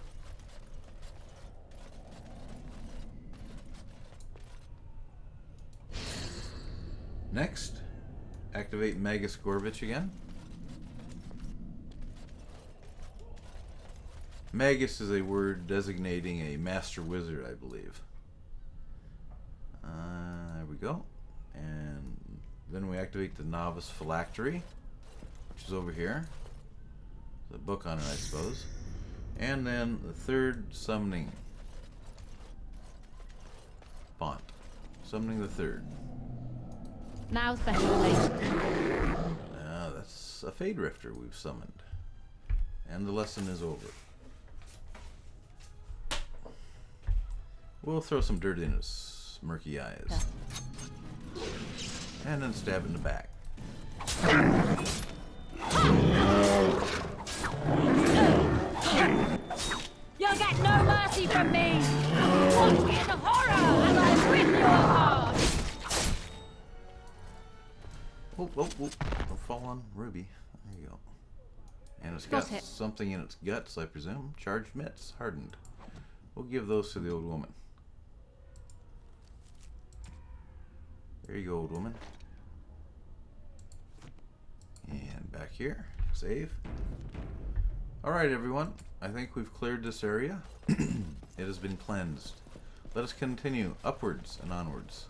Next, activate Magus Gorvich again. Magus is a word designating a master wizard, I believe. There we go. And then we activate the novice phylactery, which is over here. The book on it, I suppose. And then the third summoning font. Summoning the third. Now's better than later. That's a Fade Rifter we've summoned. And the lesson is over. We'll throw some dirt in his murky eyes. And then stab in the back. You'll get no mercy from me! Watch me in horror as I rip your heart! Oh, don't fall on Ruby. There you go. And it's got something in its guts, I presume. Charged mitts, hardened. We'll give those to the old woman. There you go, old woman. And back here, save. Alright, everyone. I think we've cleared this area. It has been cleansed. Let us continue upwards and onwards.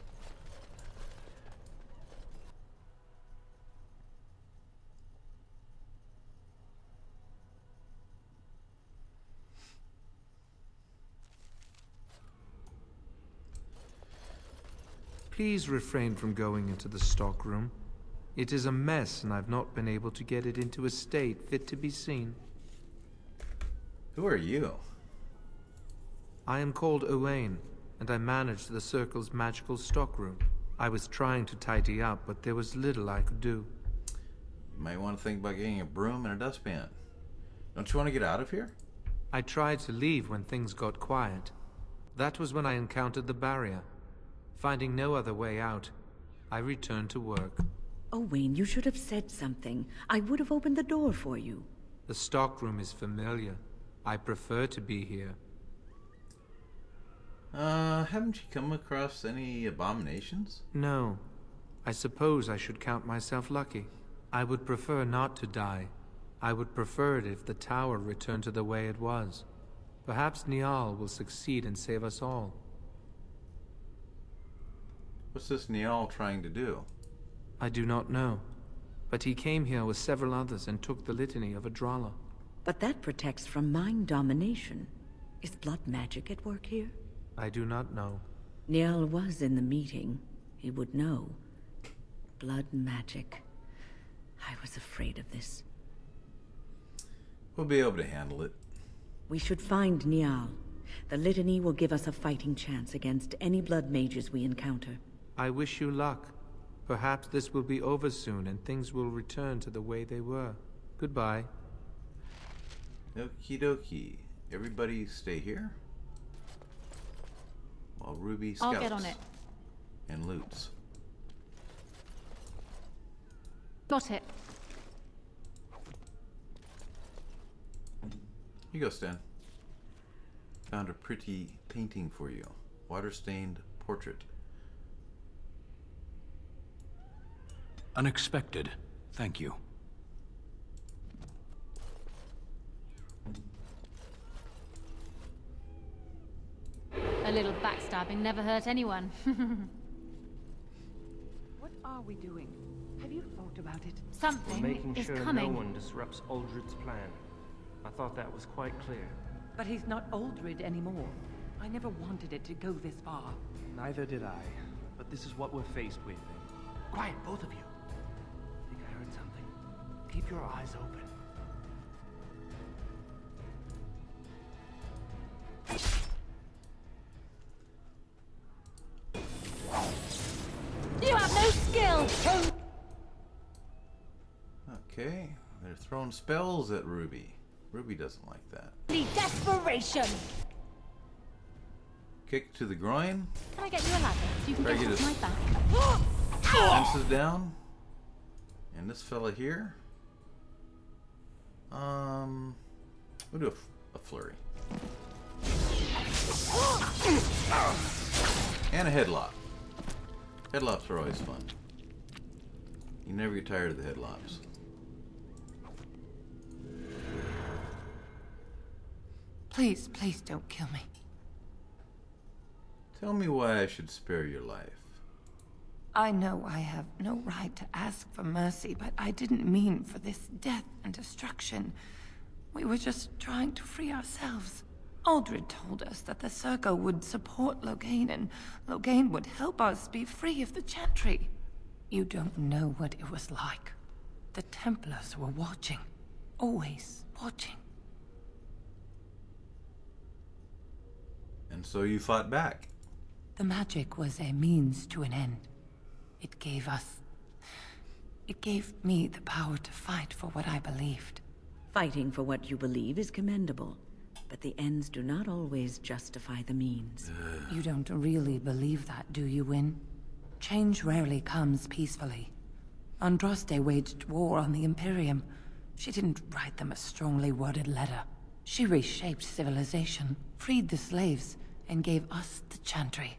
Please refrain from going into the stockroom. It is a mess, and I've not been able to get it into a state fit to be seen. Who are you? I am called Owain, and I manage the Circle's magical stockroom. I was trying to tidy up, but there was little I could do. You might want to think about getting a broom and a dustpan. Don't you want to get out of here? I tried to leave when things got quiet. That was when I encountered the barrier. Finding no other way out, I returned to work. Owain, you should have said something. I would have opened the door for you. The stockroom is familiar. I prefer to be here. Haven't you come across any abominations? No. I suppose I should count myself lucky. I would prefer not to die. I would prefer it if the tower returned to the way it was. Perhaps Niall will succeed and save us all. What's this Niall trying to do? I do not know. But he came here with several others and took the litany of Adralla. But that protects from mind domination. Is blood magic at work here? I do not know. Niall was in the meeting. He would know. Blood magic. I was afraid of this. We'll be able to handle it. We should find Niall. The litany will give us a fighting chance against any blood mages we encounter. I wish you luck. Perhaps this will be over soon and things will return to the way they were. Goodbye. Okie dokie. Everybody stay here. While Ruby scouts. I'll get on it. And loots. Got it. You go, Stan. Found a pretty painting for you. Water-stained portrait. Unexpected. Thank you. A little backstabbing never hurt anyone. What are we doing? Have you thought about it? Something Making is sure coming. no one disrupts Uldred's plan. I thought that was quite clear. But he's not Uldred anymore. I never wanted it to go this far. Neither did I. But this is what we're faced with. Quiet, both of you. Think I heard something. Keep your eyes open. You have no skill! Okay, they're throwing spells at Ruby. Ruby doesn't like that. The desperation! Kick to the groin. Can I get you a ladder so you can get Prejudice. off my back? Fences down. And this fella here. We'll do a flurry. And a headlock. Headlocks are always fun. You never get tired of the headlocks. Please, please don't kill me. Tell me why I should spare your life. I know I have no right to ask for mercy, but I didn't mean for this death and destruction. We were just trying to free ourselves. Aldred told us that the Circle would support Loghain, and Loghain would help us be free of the Chantry. You don't know what it was like. The Templars were watching. Always watching. And so you fought back. The magic was a means to an end. It gave me the power to fight for what I believed. Fighting for what you believe is commendable, but the ends do not always justify the means. You don't really believe that, do you, Wynne? Change rarely comes peacefully. Andraste waged war on the Imperium. She didn't write them a strongly worded letter. She reshaped civilization, freed the slaves, and gave us the Chantry.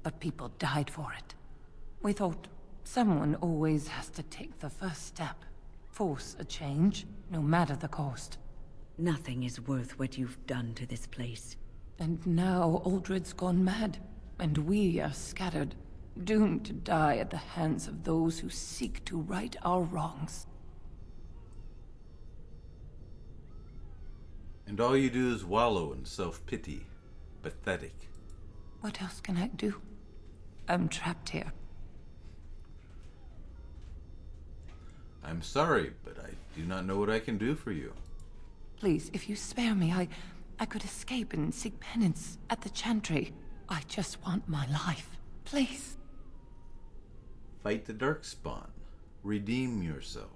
But people died for it. We thought someone always has to take the first step. Force a change, no matter the cost. Nothing is worth what you've done to this place. And now Aldred's gone mad, and we are scattered, doomed to die at the hands of those who seek to right our wrongs. And all you do is wallow in self-pity. Pathetic. What else can I do? I'm trapped here. I'm sorry, but I do not know what I can do for you. Please, if you spare me, I could escape and seek penance at the Chantry. I just want my life. Please. Fight the Darkspawn. Redeem yourself.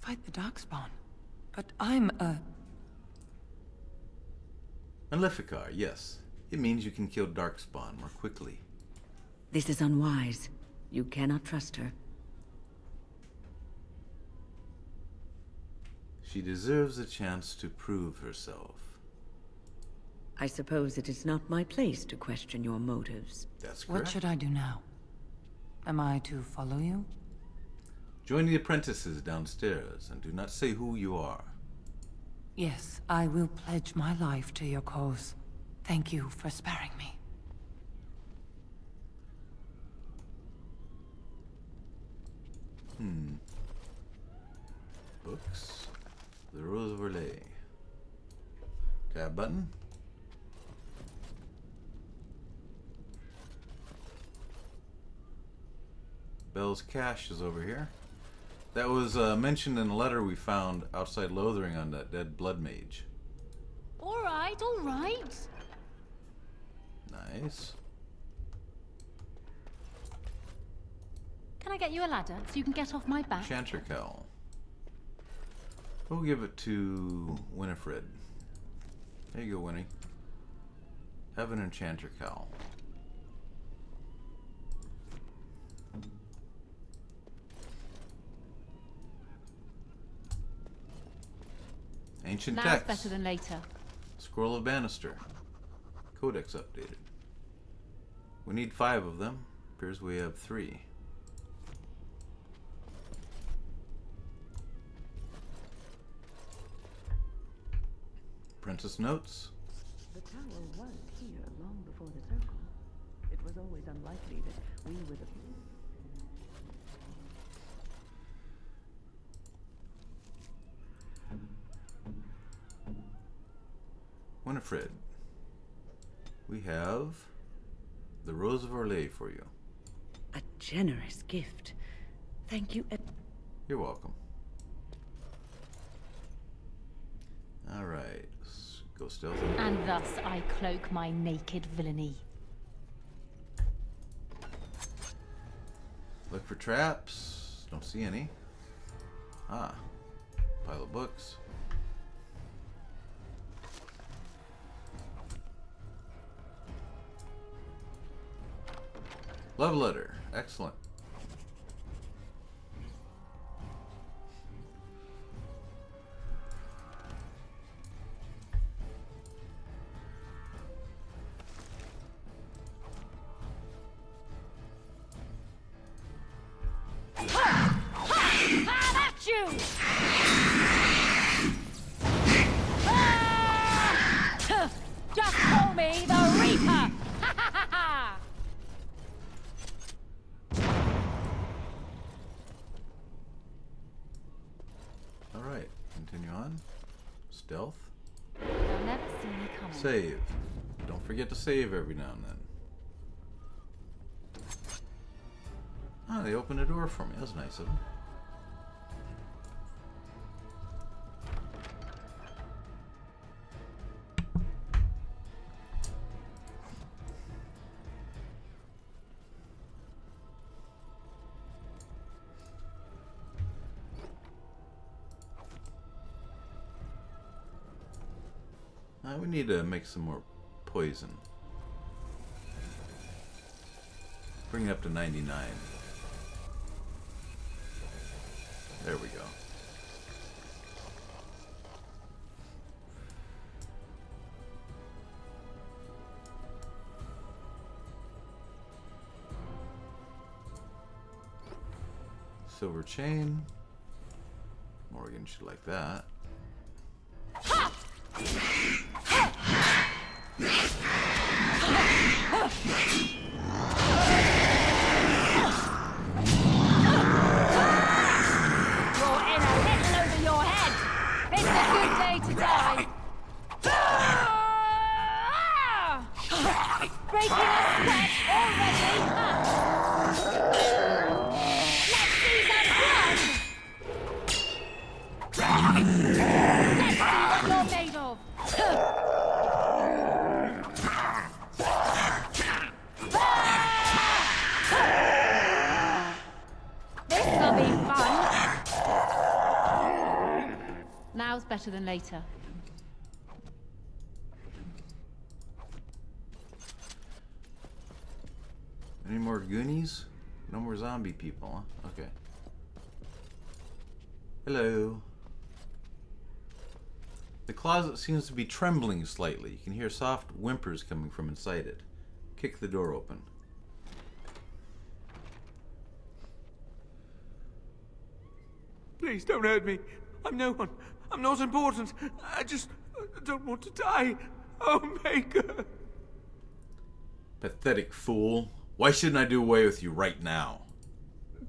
Fight the Darkspawn? But I'm a... Maleficar, yes. It means you can kill Darkspawn more quickly. This is unwise. You cannot trust her. She deserves a chance to prove herself. I suppose it is not my place to question your motives. That's correct. What should I do now? Am I to follow you? Join the apprentices downstairs, and do not say who you are. Yes, I will pledge my life to your cause. Thank you for sparing me. Books. The Rose of Orlais. Tab button. Bell's cache is over here. That was mentioned in a letter we found outside Lothering on that dead blood mage. All right, all right. Nice. Can I get you a ladder so you can get off my back? Chanter Cowl. We'll give it to Winifred. There you go, Winnie. Have an enchanter cowl. Ancient Now's text. better than later. Scroll of Bannister. Codex updated. We need 5 of them. Appears we have 3. Princess notes. The tower was here long before the Circle. It was always unlikely that we were the... Winifred. We have the Rose of Orlais for you. A generous gift. Thank you. You're welcome. Alright, let's go stealthy. And thus I cloak my naked villainy. Look for traps. Don't see any. Ah, pile of books. Love letter. Excellent. At you! Ah! Just call me the Reaper! Alright, continue on. Stealth. They'll never see me coming. Save. Don't forget to save every now and then. Ah, they opened a door for me. That was nice of them. We need to make some more poison. Bring it up to 99. There we go. Silver chain. Morgan should like that. Now's better than later. Any more Goonies? No more zombie people, huh? Okay. Hello. The closet seems to be trembling slightly. You can hear soft whimpers coming from inside it. Kick the door open. Please don't hurt me. I'm no one. I'm not important. I just don't want to die. Oh, Maker. Pathetic fool. Why shouldn't I do away with you right now?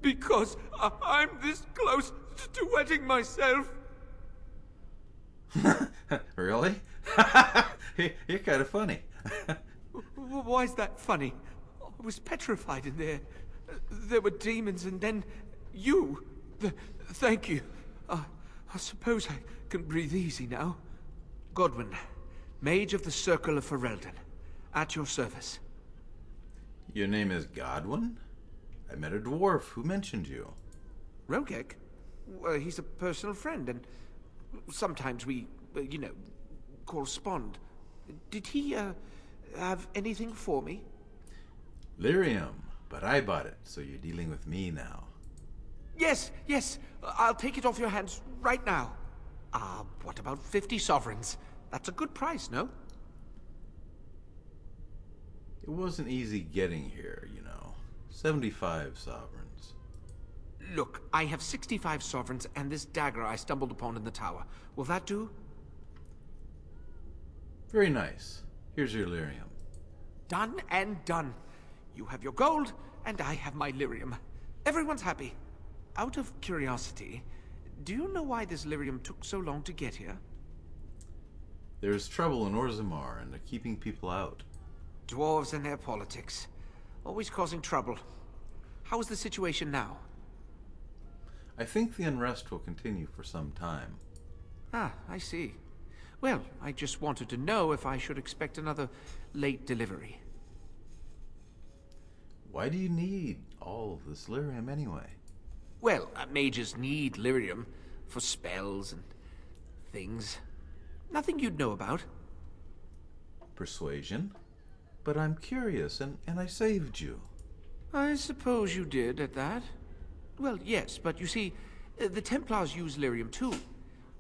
Because I'm this close to wedding myself. Really? You're kind of funny. Why is that funny? I was petrified in there. There were demons and then you. Thank you. I suppose I can breathe easy now. Godwin, Mage of the Circle of Ferelden, at your service. Your name is Godwin? I met a dwarf who mentioned you. Rogek? Well, he's a personal friend, and sometimes we, correspond. Did he, have anything for me? Lyrium, but I bought it, so you're dealing with me now. Yes, I'll take it off your hands right now. What about 50 sovereigns? That's a good price, no? It wasn't easy getting here, 75 sovereigns. Look, I have 65 sovereigns and this dagger I stumbled upon in the tower. Will that do? Very nice. Here's your lyrium. Done and done. You have your gold, and I have my lyrium. Everyone's happy. Out of curiosity, do you know why this lyrium took so long to get here? There's trouble in Orzammar, and they're keeping people out. Dwarves and their politics. Always causing trouble. How is the situation now? I think the unrest will continue for some time. Ah, I see. Well, I just wanted to know if I should expect another late delivery. Why do you need all of this lyrium anyway? Well, mages need lyrium for spells and things. Nothing you'd know about. Persuasion? But I'm curious, and I saved you. I suppose you did at that. Well, yes, but you see, the Templars use lyrium too.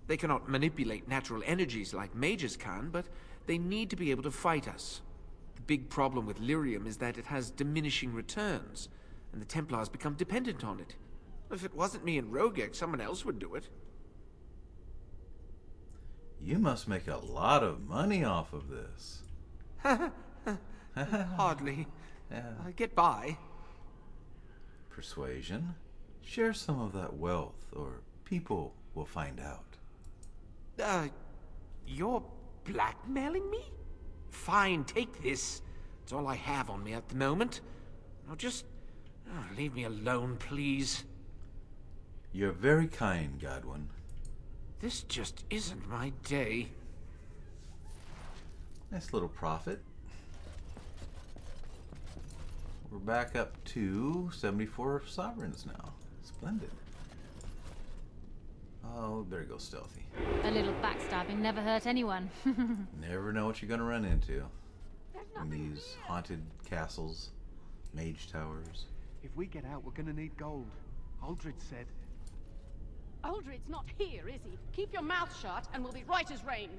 They cannot manipulate natural energies like mages can, but they need to be able to fight us. The big problem with lyrium is that it has diminishing returns, and the Templars become dependent on it. If it wasn't me and Rogek, someone else would do it. You must make a lot of money off of this. Hardly. Yeah. I get by. Persuasion? Share some of that wealth, or people will find out. You're blackmailing me? Fine, take this. It's all I have on me at the moment. Now just leave me alone, please. You're very kind, Godwin. This just isn't my day. Nice little profit. We're back up to 74 sovereigns now. Splendid. Oh, we better go stealthy. A little backstabbing never hurt anyone. Never know what you're gonna run into in these haunted castles, mage towers. If we get out, we're gonna need gold. Aldred said. Aldred's not here, is he? Keep your mouth shut, and we'll be right as rain.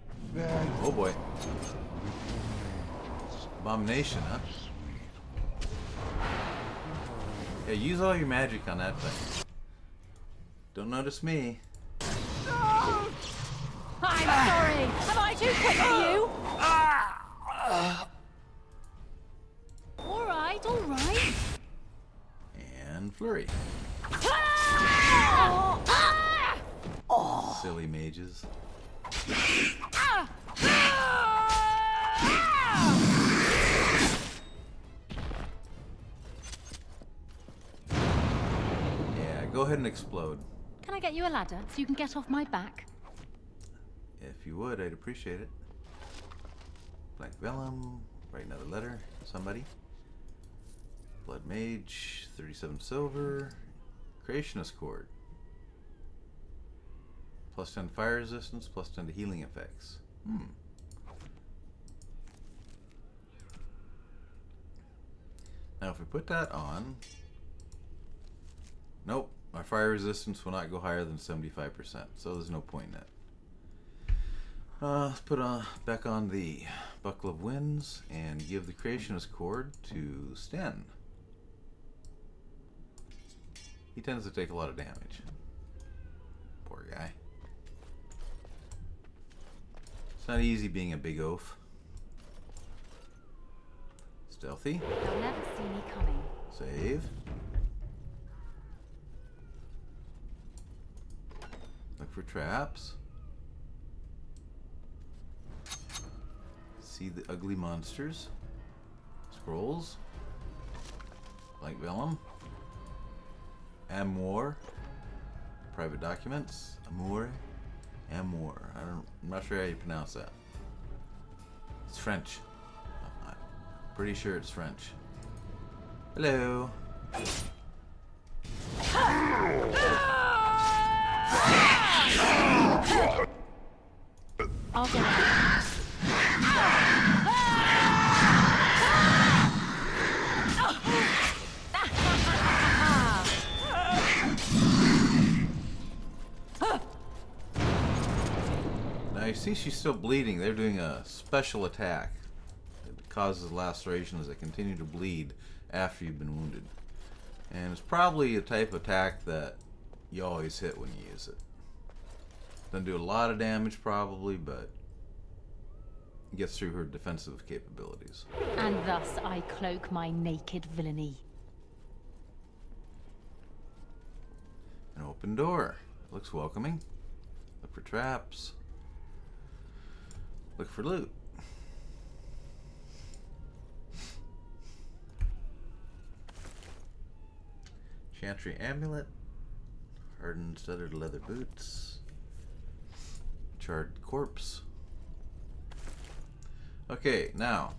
Oh boy. Abomination, huh? Yeah, use all your magic on that thing. Don't notice me. I'm sorry. Am I too quick for you? All right, all right. And flurry. Silly mages. Yeah, go ahead and explode. Can I get you a ladder so you can get off my back? If you would, I'd appreciate it. Blank vellum. Write another letter. Somebody. Blood mage. 37 silver. Creationist cord. Plus 10 fire resistance. Plus 10 to healing effects. Now if we put that on. Nope. My fire resistance will not go higher than 75%. So there's no point in it. Let's put back on the Buckle of Winds and give the Creationist Cord to Sten. He tends to take a lot of damage. Poor guy. It's not easy being a big oaf. Stealthy. They'll never see me coming. Save. Look for traps. See the ugly monsters. Scrolls. Blank vellum. Amour. Private documents. Amour. Amour. I'm not sure how you pronounce that. It's French. I'm pretty sure it's French. Hello. I'll get it. Now you see she's still bleeding. They're doing a special attack. It causes lacerations that continue to bleed after you've been wounded. And it's probably a type of attack that you always hit when you use it. Doesn't do a lot of damage probably, but it gets through her defensive capabilities. And thus I cloak my naked villainy. An open door. Looks welcoming. Look for traps. Look for loot. Chantry amulet. Hardened studded leather boots. Charred corpse. Okay, now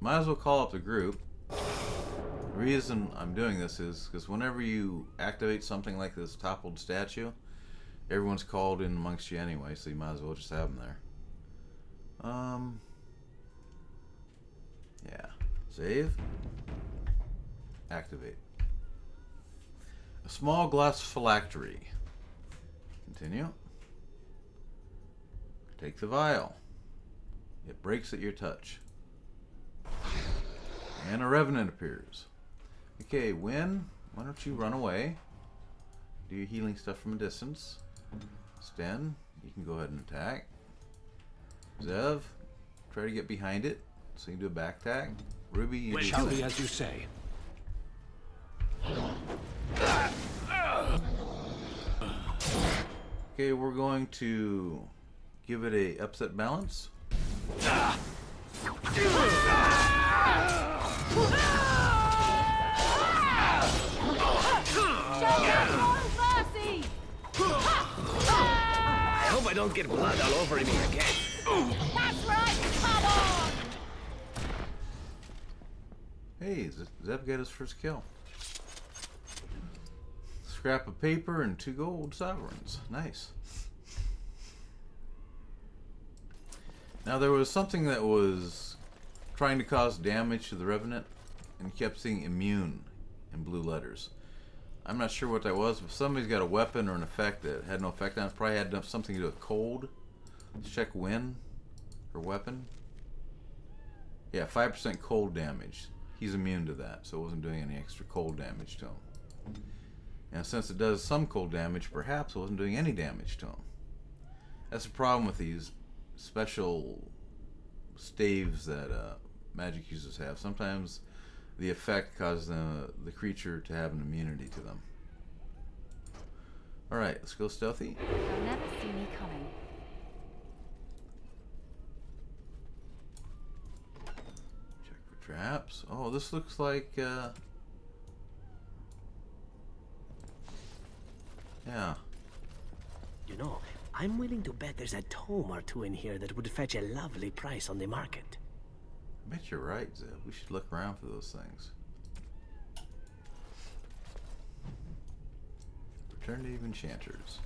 might as well call up the group. The reason I'm doing this is because whenever you activate something like this toppled statue, everyone's called in amongst you anyway, so you might as well just have them there. Yeah. Save. Activate. A small glass phylactery. Continue. Take the vial. It breaks at your touch. And a revenant appears. Okay, Wynn, why don't you run away? Do your healing stuff from a distance. Sten, you can go ahead and attack. Zev, try to get behind it so you can do a back attack. Ruby, you It do shall the be same. as you say. Okay, we're going to give it a upset balance. I hope I don't get blood all over me again. That's right, come on! Hey, Zeb got his first kill. Scrap of paper and 2 gold sovereigns. Nice. Now there was something that was trying to cause damage to the Revenant and kept saying immune in blue letters. I'm not sure what that was, but somebody's got a weapon or an effect that had no effect on it. Probably had something to do with cold. Let's check win or weapon. Yeah, 5% cold damage. He's immune to that, so it wasn't doing any extra cold damage to him. And since it does some cold damage, perhaps it wasn't doing any damage to him. That's the problem with these special staves that magic users have. Sometimes the effect causes the creature to have an immunity to them. Alright, let's go stealthy. They'll never see me coming. Check for traps. Oh, this looks like... yeah. You know, I'm willing to bet there's a tome or two in here that would fetch a lovely price on the market. I bet you're right, Zeb. We should look around for those things. Fraternity of Enchanters.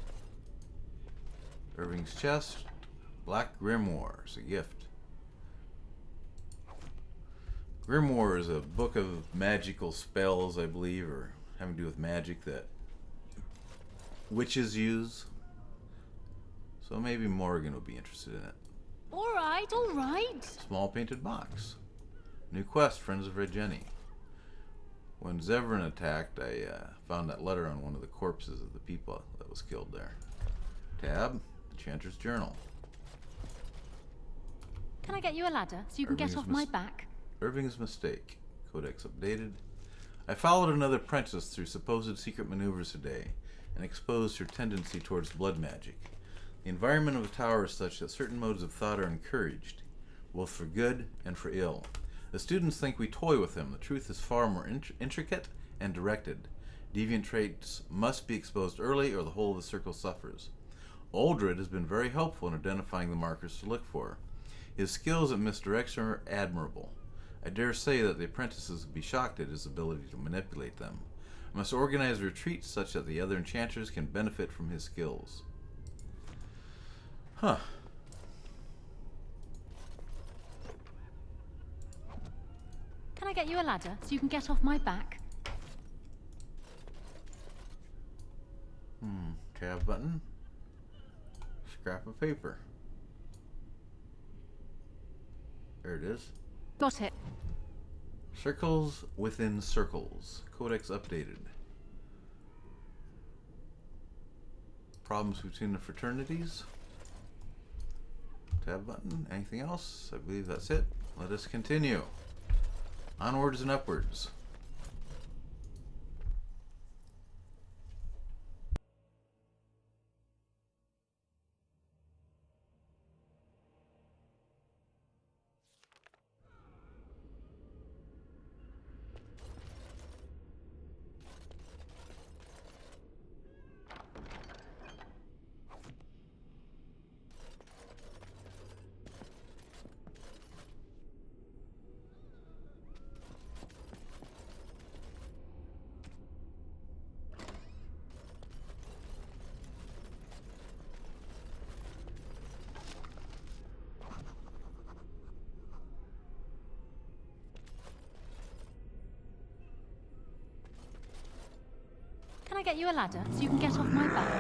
Irving's Chest. Black Grimoire is a gift. Grimoire is a book of magical spells, I believe, or having to do with magic that witches use. So maybe Morgan will be interested in it. All right, all right. Small painted box. New quest, Friends of Red Jenny. When Zevran attacked, I found that letter on one of the corpses of the people that was killed there. Tab, Enchanter's Journal. Can I get you a ladder so you can get off my back? Irving's Mistake. Codex updated. I followed another apprentice through supposed secret maneuvers today and exposed her tendency towards blood magic. The environment of the tower is such that certain modes of thought are encouraged, both for good and for ill. The students think we toy with them. The truth is far more intricate and directed. Deviant traits must be exposed early or the whole of the circle suffers. Uldred has been very helpful in identifying the markers to look for. His skills at misdirection are admirable. I dare say that the apprentices would be shocked at his ability to manipulate them. I must organize retreats such that the other enchanters can benefit from his skills. Huh. Can I get you a ladder so you can get off my back? Tab button. Scrap of paper. There it is. Got it. Circles within circles. Codex updated. Problems between the fraternities. Tab button. Anything else? I believe that's it. Let us continue. Onwards and upwards. Can I get you a ladder so you can get off my back?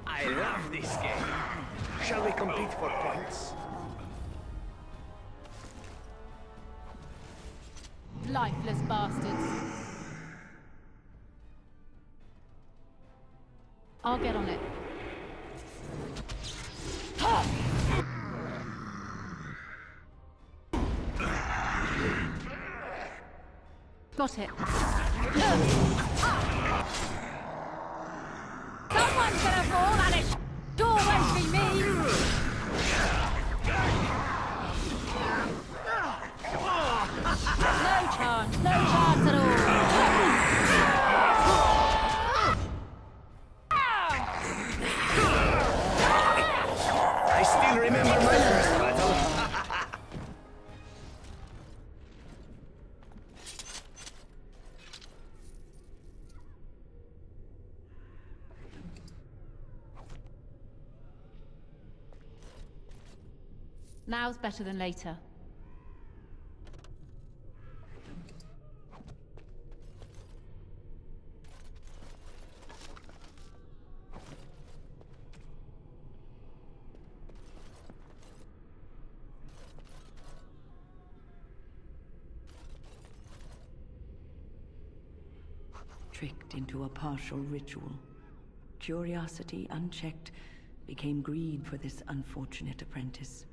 I love this game. Shall we compete for points? Lifeless bastards. I'll get on it. Got it. Someone's gonna fall and it sure won't be me! No chance at all. I still remember my first battle. Now's better than later. Tricked into a partial ritual. Curiosity unchecked became greed for this unfortunate apprentice.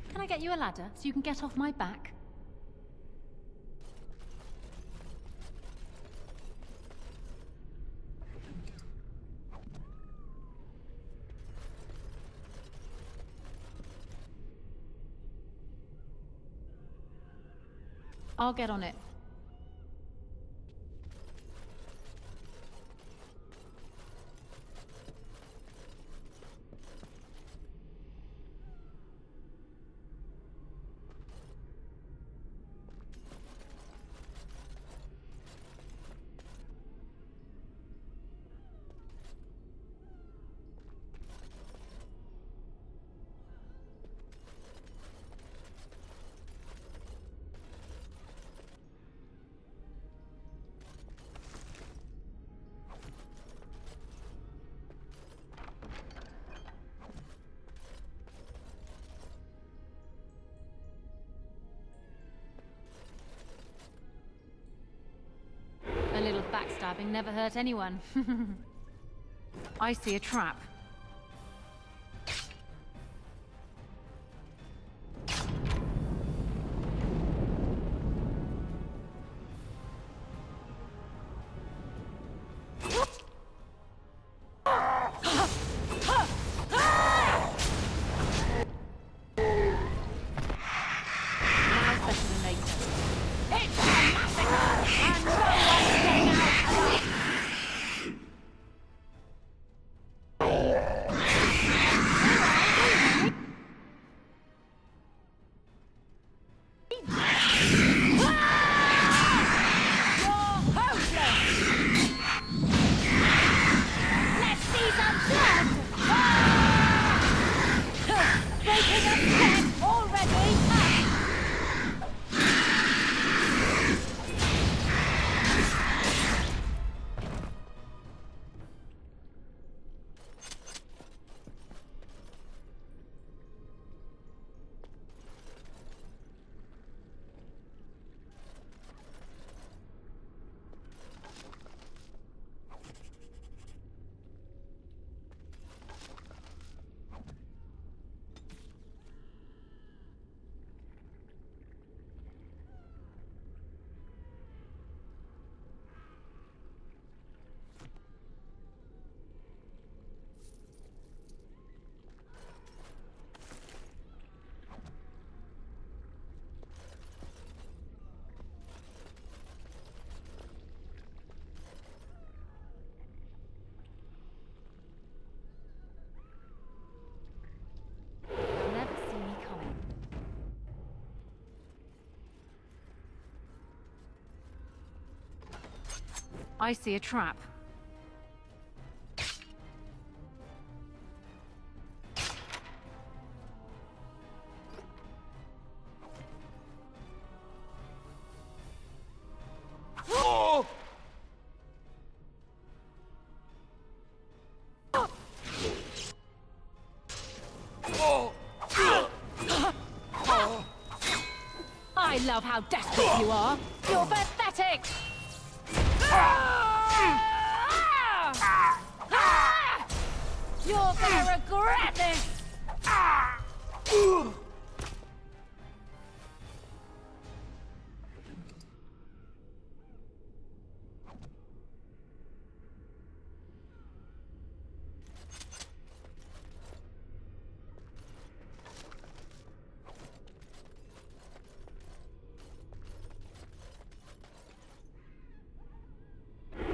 Can I get you a ladder so you can get off my back? I'll get on it. A little backstabbing never hurt anyone. I see a trap. I see a trap. I love how desperate you are. You're pathetic. You're gonna regret this!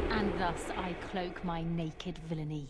And thus I cloak my naked villainy.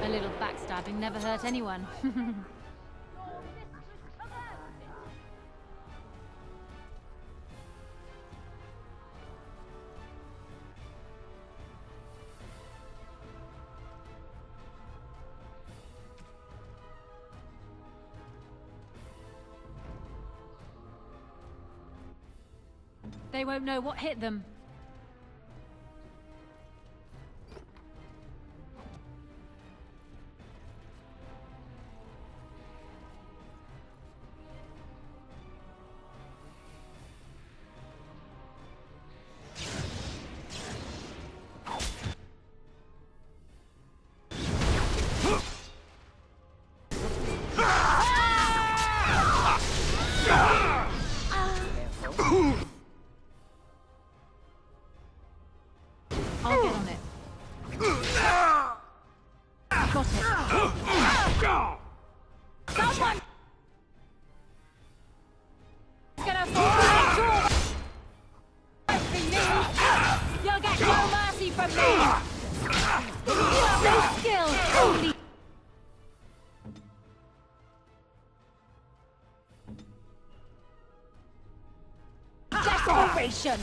A little backstabbing never hurt anyone. They won't know what hit them. I'll get on it. Got it. Someone! It's gonna fall You'll get no mercy from me! You have no skill, only... Desperation!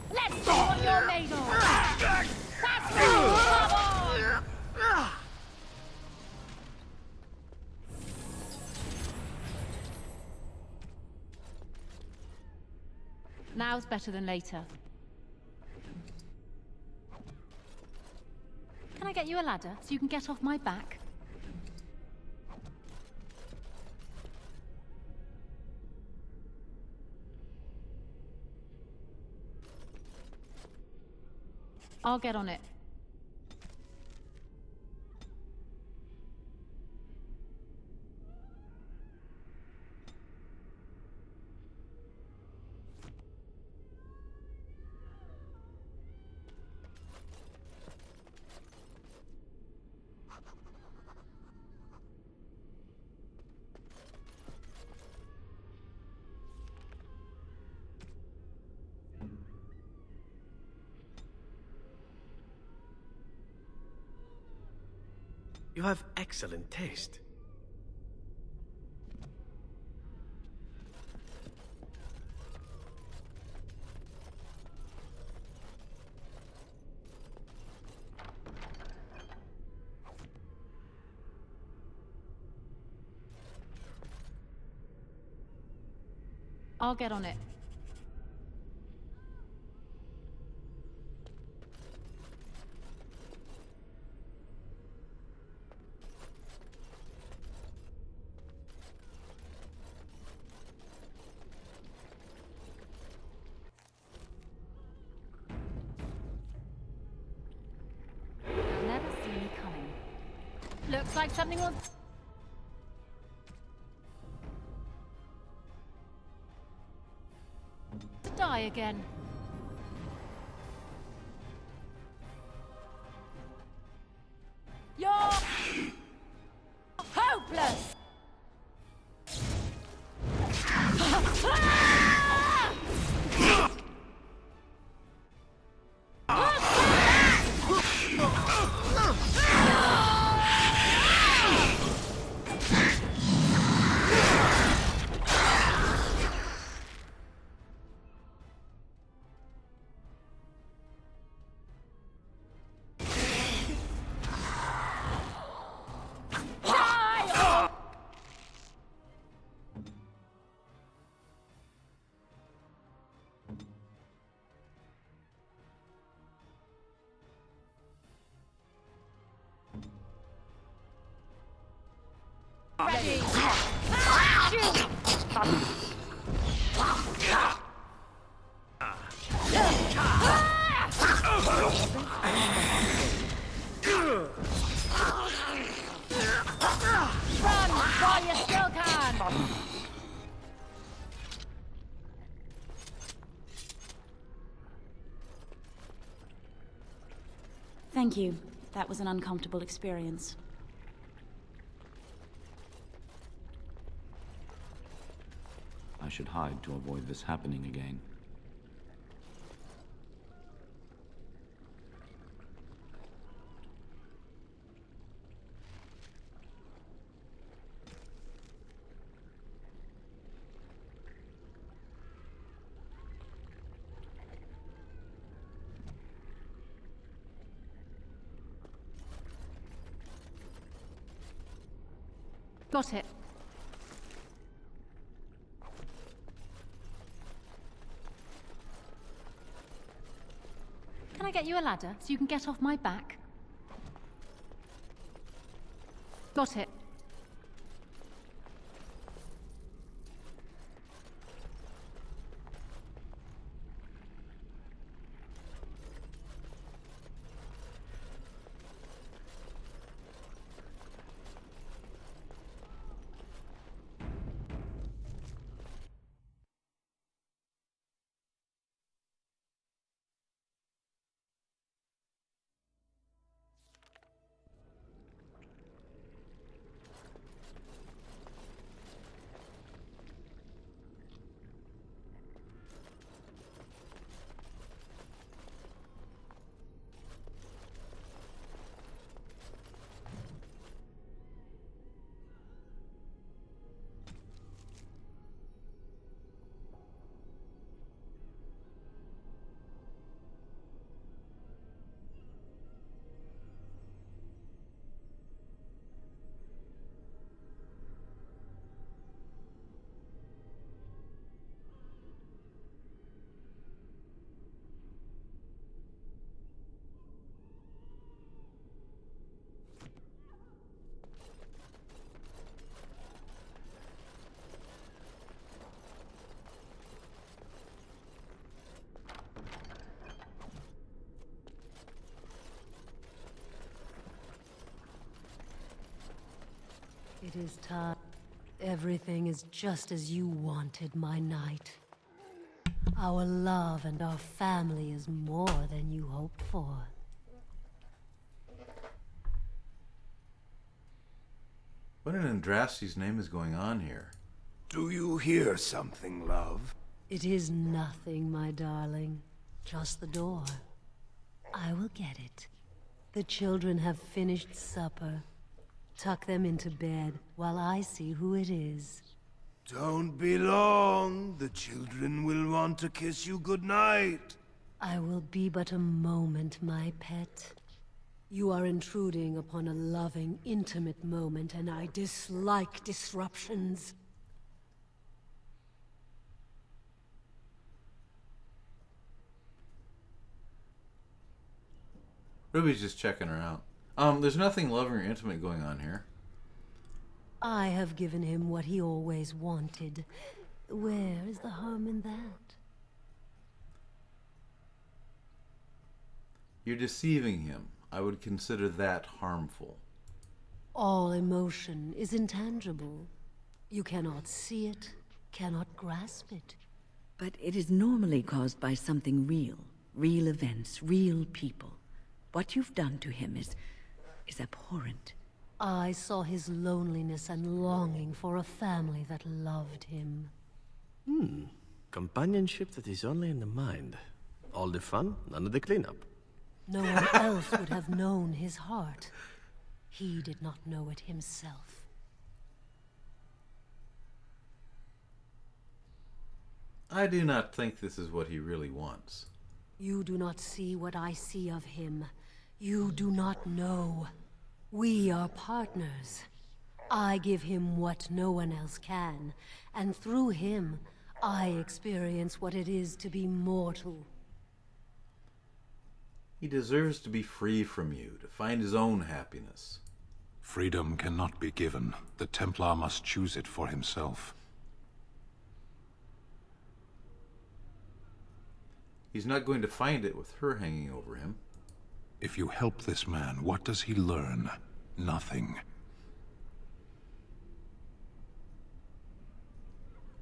Let's see what you're made of! That's me! Come on! Now's better than later. Can I get you a ladder so you can get off my back? I'll get on it. You have excellent taste. I'll get on it. They'll never see me coming. Looks like something will... die again. You're hopeless. Ready. Run while you still can. Thank you. That was an uncomfortable experience. I should hide to avoid this happening again. Got it. Can I get you a ladder so you can get off my back? Got it. It is time. Everything is just as you wanted, my knight. Our love and our family is more than you hoped for. What in Andraste's name is going on here? Do you hear something, love? It is nothing, my darling. Just the door. I will get it. The children have finished supper. Tuck them into bed while I see who it is. Don't be long. The children will want to kiss you goodnight. I will be but a moment, my pet. You are intruding upon a loving, intimate moment, and I dislike disruptions. Ruby's just checking her out. There's nothing loving or intimate going on here. I have given him what he always wanted. Where is the harm in that? You're deceiving him. I would consider that harmful. All emotion is intangible. You cannot see it, cannot grasp it. But it is normally caused by something real. Real events, real people. What you've done to him is abhorrent. I saw his loneliness and longing for a family that loved him. Companionship that is only in the mind. All the fun, none of the cleanup. No one else would have known his heart. He did not know it himself. I do not think this is what he really wants. You do not see what I see of him. You do not know. We are partners. I give him what no one else can, and through him, I experience what it is to be mortal. He deserves to be free from you, to find his own happiness. Freedom cannot be given. The Templar must choose it for himself. He's not going to find it with her hanging over him. If you help this man, what does he learn? Nothing.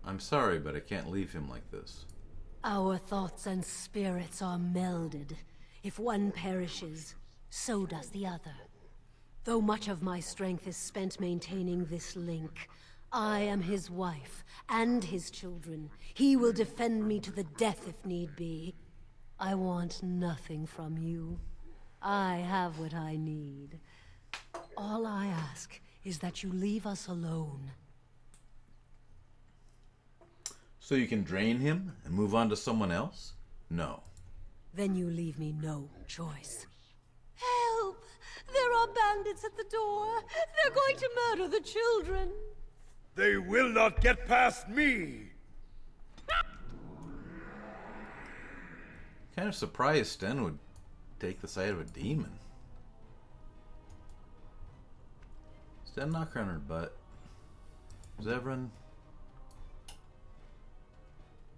I'm sorry, but I can't leave him like this. Our thoughts and spirits are melded. If one perishes, so does the other. Though much of my strength is spent maintaining this link, I am his wife and his children. He will defend me to the death if need be. I want nothing from you. I have what I need. All I ask is that you leave us alone. So you can drain him and move on to someone else? No. Then you leave me no choice. Help! There are bandits at the door. They're going to murder the children. They will not get past me! Kind of surprised Sten would take the side of a demon. Sten knock her on her butt. Zevran.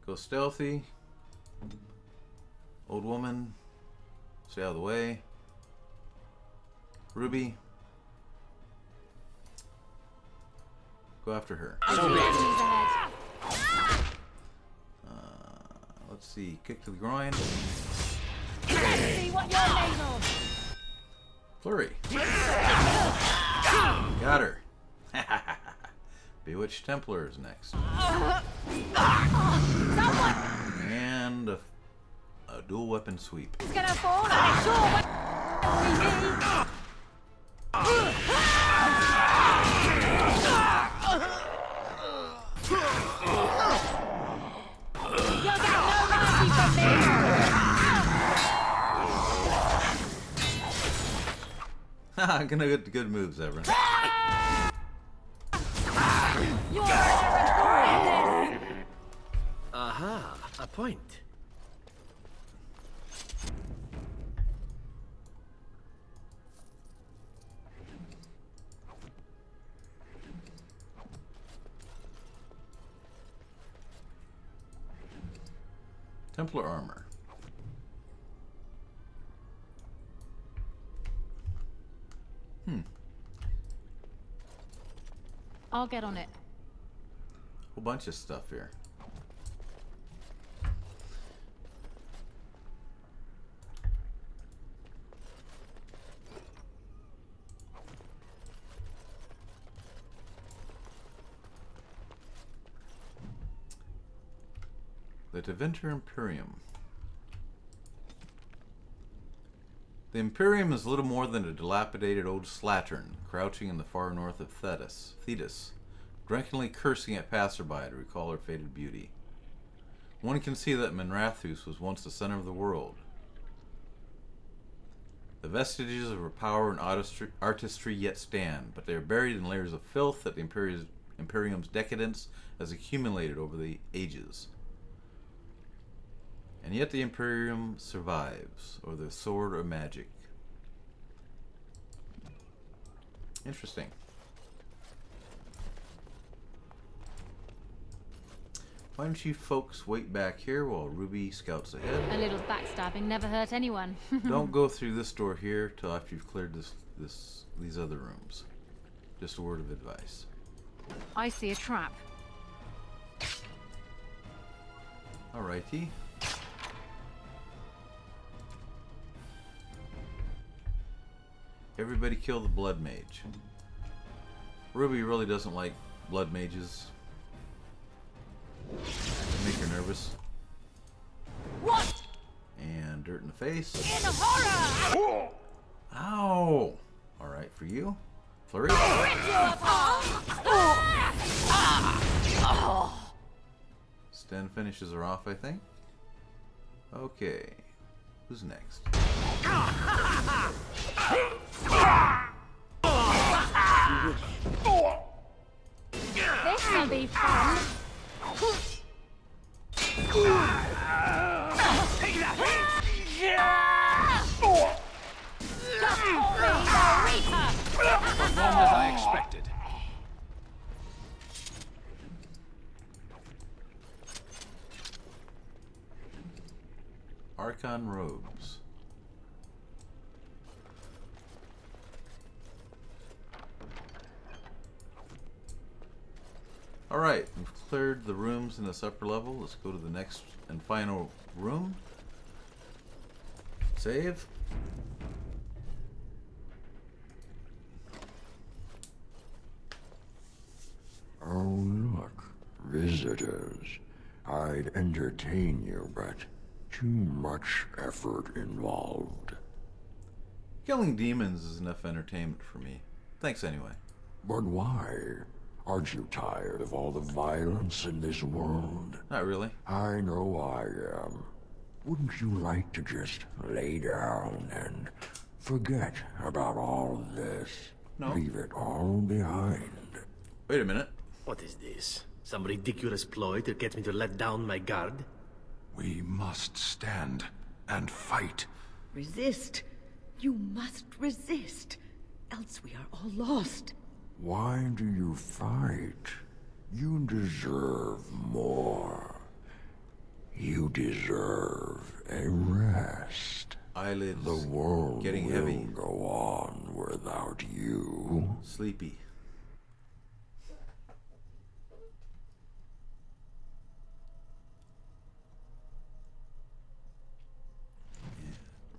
Go stealthy. Old woman. Stay out of the way. Ruby. Go after her. Let's see. Kick to the groin. See what you're made of. Flurry. Got her. Bewitched Templar is next. And a dual weapon sweep. He's gonna fall and I sure You'll get no mercy from me! Haha, gonna get good moves, Everett. Aha, a point. Templar armor. I'll get on it. Whole bunch of stuff here. The Deventer Imperium. The Imperium is little more than a dilapidated old slattern, crouching in the far north of Thetis, drunkenly cursing at passerby to recall her faded beauty. One can see that Minrathous was once the center of the world. The vestiges of her power and artistry yet stand, but they are buried in layers of filth that the Imperium's decadence has accumulated over the ages. And yet the Imperium survives, or the sword of magic. Interesting. Why don't you folks wait back here while Ruby scouts ahead? A little backstabbing never hurt anyone. Don't go through this door here till after you've cleared these other rooms. Just a word of advice. I see a trap. Alrighty. Everybody kill the blood mage. Ruby really doesn't like blood mages. Make her nervous. What? And dirt in the face. In horror! Ow! Alright, for you. Flurry. Sten finishes her off, I think. Okay. Who's next? This'll be fun. Just call me the Reaper. As long as I expected. Archon robes. Alright, we've cleared the rooms in this upper level. Let's go to the next and final room. Save. Oh, look. Visitors. I'd entertain you, but too much effort involved. Killing demons is enough entertainment for me. Thanks anyway. But why? Aren't you tired of all the violence in this world? Not really. I know I am. Wouldn't you like to just lay down and forget about all of this? No. Leave it all behind. Wait a minute. What is this? Some ridiculous ploy to get me to let down my guard? We must stand and fight. Resist. You must resist. Else we are all lost. Why do you fight? You deserve more. You deserve a rest. Eyelids The world getting will heavy. go on without you. Sleepy.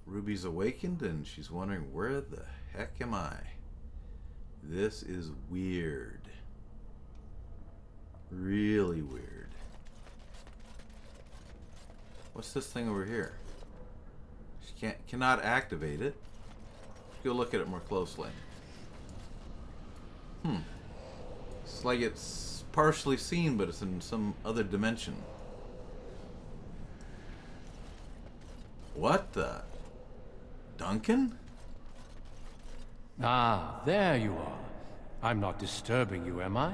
Ruby's awakened and she's wondering, where the heck am I? This is weird. Really weird. What's this thing over here? She cannot activate it. Let's go look at it more closely. It's like it's partially seen, but it's in some other dimension. What the? Duncan? Ah, there you are. I'm not disturbing you, am I?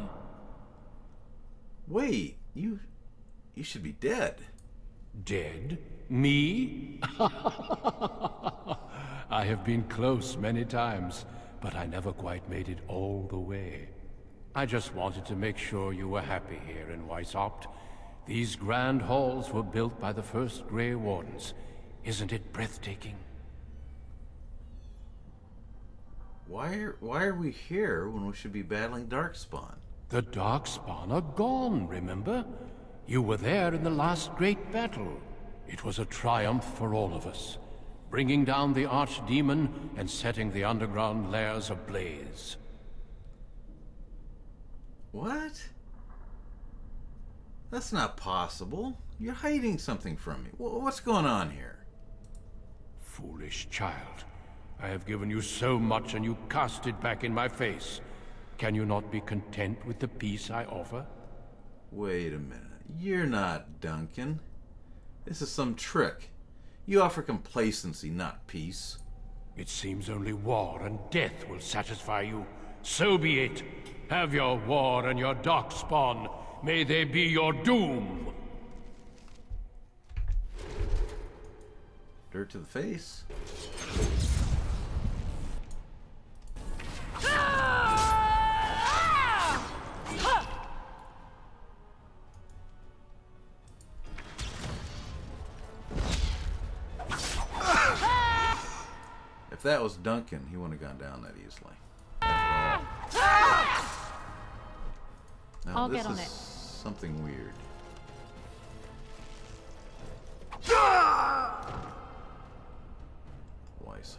Wait, you should be dead. Dead? Me? I have been close many times, but I never quite made it all the way. I just wanted to make sure you were happy here in Weishaupt. These grand halls were built by the first Grey Wardens. Isn't it breathtaking? Why are we here when we should be battling Darkspawn? The Darkspawn are gone, remember? You were there in the last great battle. It was a triumph for all of us, bringing down the archdemon and setting the underground lairs ablaze. What? That's not possible. You're hiding something from me. What's going on here? Foolish child. I have given you so much and you cast it back in my face. Can you not be content with the peace I offer? Wait a minute. You're not Duncan. This is some trick. You offer complacency, not peace. It seems only war and death will satisfy you. So be it. Have your war and your Darkspawn. May they be your doom. Dirt to the face. that was Duncan, he wouldn't have gone down that easily. Now, I'll this get on is it. something weird. Weishaupt.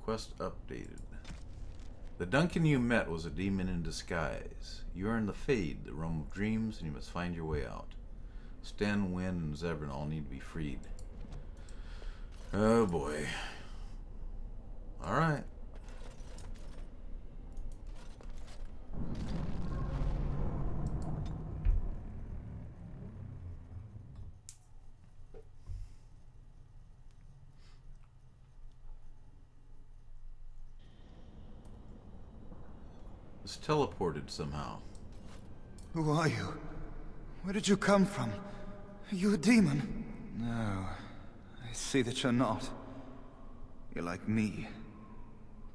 Quest updated. The Duncan you met was a demon in disguise. You are in the Fade, the realm of dreams, and you must find your way out. Stan, Wynn, and Zebrin all need to be freed. Oh boy. Alright. It's teleported somehow. Who are you? Where did you come from? Are you a demon? No, I see that you're not. You're like me.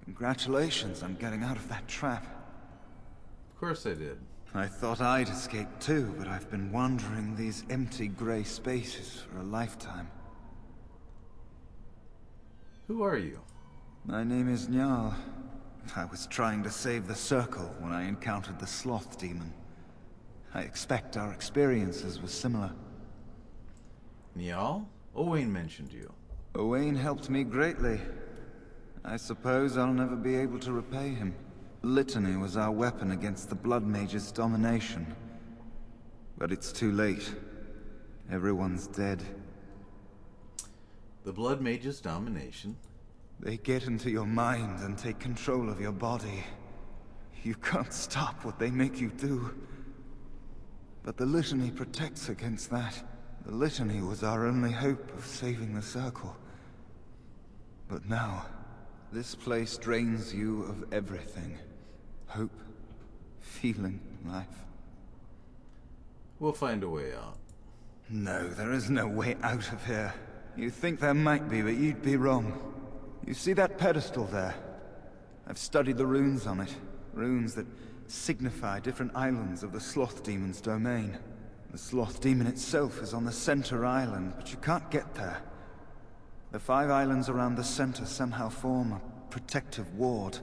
Congratulations on getting out of that trap. Of course I did. I thought I'd escaped too, but I've been wandering these empty gray spaces for a lifetime. Who are you? My name is Njal. I was trying to save the Circle when I encountered the Sloth Demon. I expect our experiences were similar. Njal? Owain mentioned you. Owain helped me greatly. I suppose I'll never be able to repay him. Litany was our weapon against the Blood Mage's domination. But it's too late. Everyone's dead. The Blood Mage's domination? They get into your mind and take control of your body. You can't stop what they make you do. But the Litany protects against that. The Litany was our only hope of saving the Circle. But now, this place drains you of everything. Hope, feeling, life. We'll find a way out. No, there is no way out of here. You think there might be, but you'd be wrong. You see that pedestal there? I've studied the runes on it. Runes that signify different islands of the Sloth Demon's domain. The Sloth Demon itself is on the center island, but you can't get there. The 5 islands around the center somehow form a protective ward.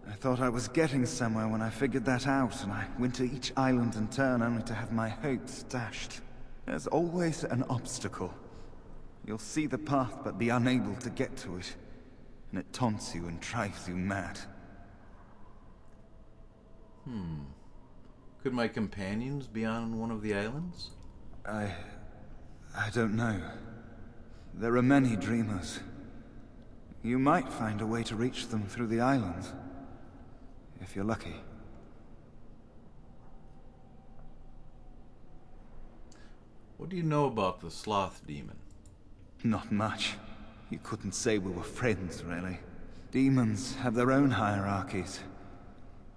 I thought I was getting somewhere when I figured that out, and I went to each island in turn only to have my hopes dashed. There's always an obstacle. You'll see the path but be unable to get to it. And it taunts you and drives you mad. Could my companions be on one of the islands? I don't know. There are many dreamers. You might find a way to reach them through the islands. If you're lucky. What do you know about the Sloth Demon? Not much. You couldn't say we were friends, really. Demons have their own hierarchies.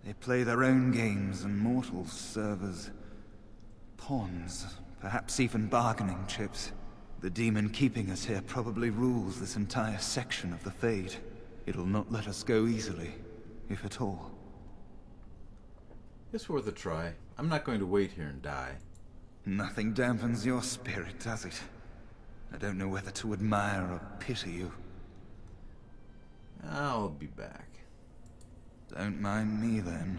They play their own games, and mortals serve as pawns, perhaps even bargaining chips. The demon keeping us here probably rules this entire section of the Fade. It'll not let us go easily, if at all. It's worth a try. I'm not going to wait here and die. Nothing dampens your spirit, does it? I don't know whether to admire or pity you. I'll be back. Don't mind me, then.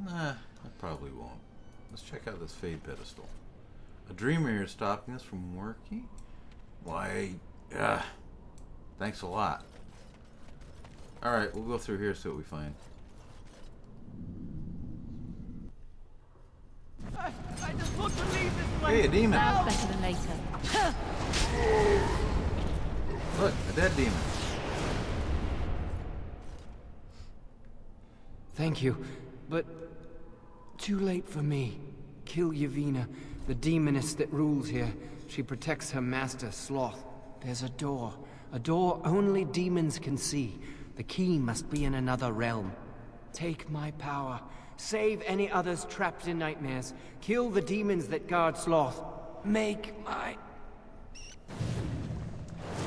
Nah, I probably won't. Let's check out this Fade pedestal. A dreamer here stopping us from working? Why, thanks a lot. Alright, we'll go through here, see what we find. I just want to leave this place. Hey, a demon! Now's better than later. Look, a dead demon. Thank you, but too late for me. Kill Yevina, the demoness that rules here. She protects her master, Sloth. There's a door only demons can see. The key must be in another realm. Take my power. Save any others trapped in nightmares. Kill the demons that guard Sloth. Make my...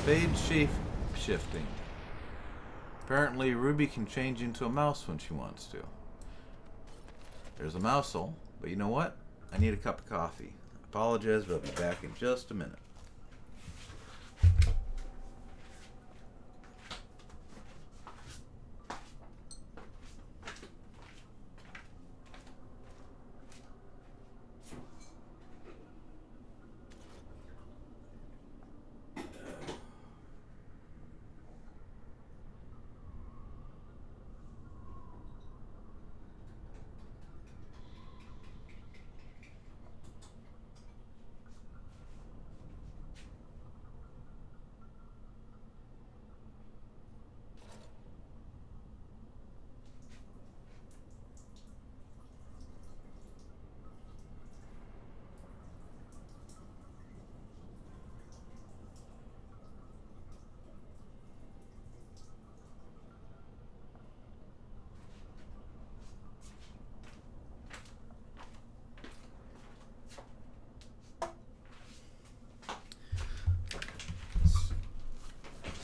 Fade shape-shifting. Apparently, Ruby can change into a mouse when she wants to. There's a mousehole, but you know what? I need a cup of coffee. I apologize, but I'll be back in just a minute.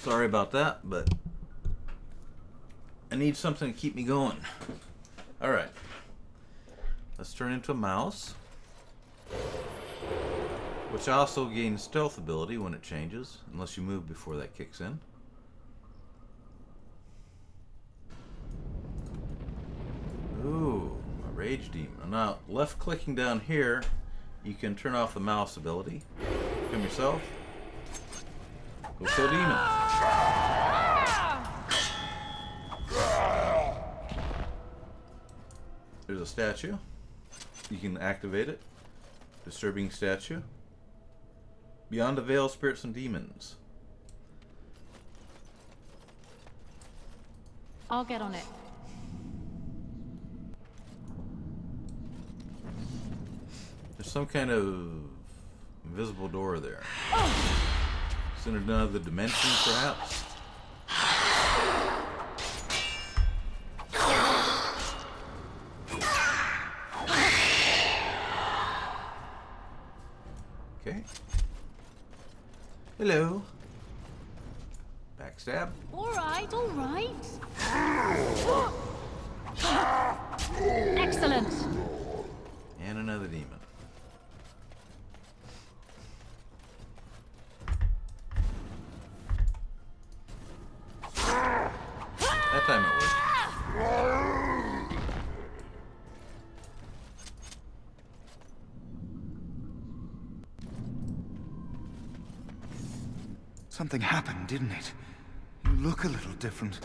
Sorry about that, but I need something to keep me going. Alright. Let's turn into a mouse. Which also gains stealth ability when it changes, unless you move before that kicks in. Ooh, a rage demon. Now, left clicking down here, you can turn off the mouse ability. Become yourself. Go kill demon. There's a statue. You can activate it. Disturbing statue. Beyond the veil, spirits and demons. I'll get on it. There's some kind of invisible door there. It's in another dimension, perhaps? Okay. Hello. Backstab. All right, all right. Excellent. And another demon. That time it worked. Something happened, didn't it? You look a little different.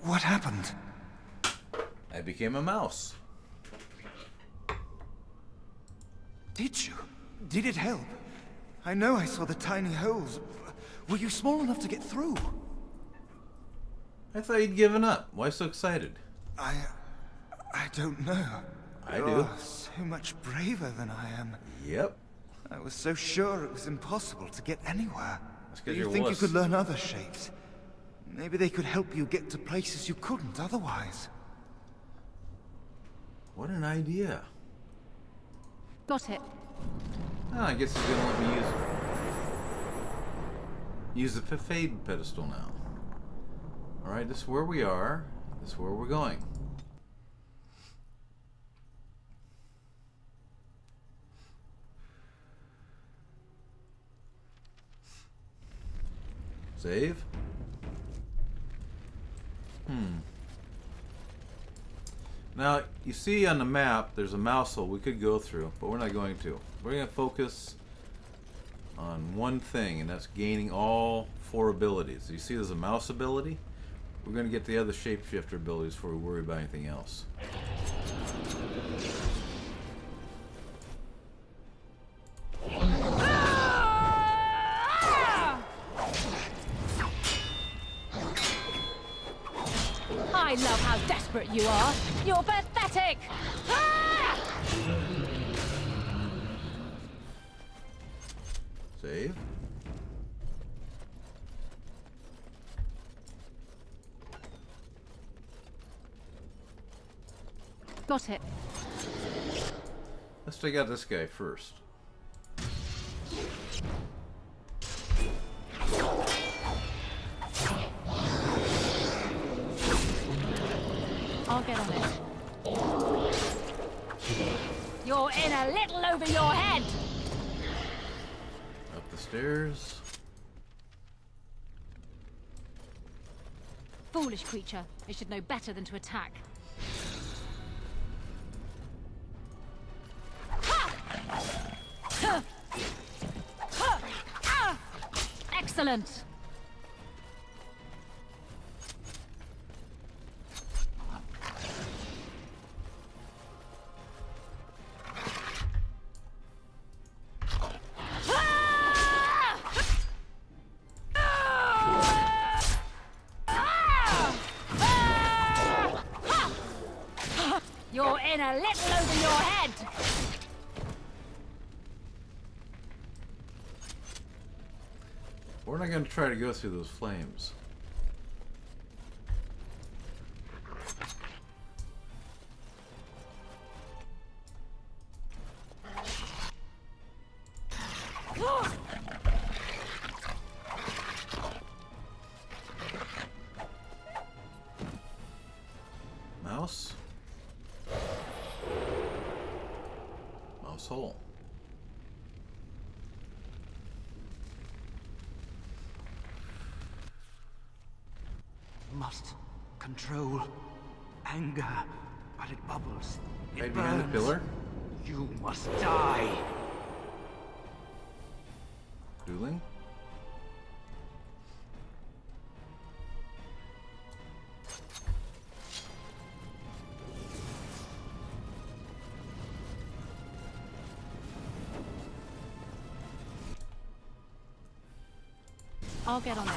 What happened? I became a mouse. Did you? Did it help? I know I saw the tiny holes. Were you small enough to get through? I thought you'd given up. Why so excited? I don't know. I You're do. so much braver than I am. Yep. I was so sure it was impossible to get anywhere. That's 'cause Do you you're think wuss. you could learn other shapes? Maybe they could help you get to places you couldn't otherwise. What an idea. Got it. Oh, I guess he's gonna let me use the fade pedestal now. Alright, this is where we are. This is where we're going. Save. Now, you see on the map, there's a mouse hole we could go through, but we're not going to. We're going to focus on one thing, and that's gaining all 4 abilities. You see there's a mouse ability? We're going to get the other shapeshifter abilities before we worry about anything else. I love how desperate you are. You're pathetic. Save. Got it. Let's take out this guy first. I'll get on it. You're in a little over your head. Up the stairs. Foolish creature. It should know better than to attack. Excellent. You're in a little over your head. We're not going to try to go through those flames. hole. Must control anger, but it bubbles. It Right behind the burns. pillar. You must die. Dueling. I'll get on it.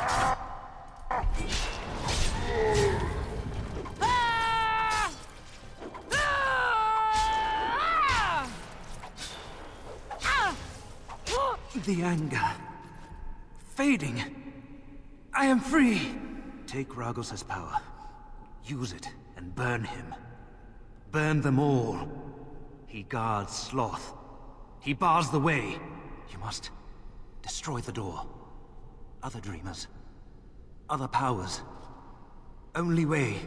The anger. Fading. I am free. Take Ragos' power. Use it and burn him. Burn them all. He guards Sloth. He bars the way. You must destroy the door. Other dreamers. Other powers. Only way.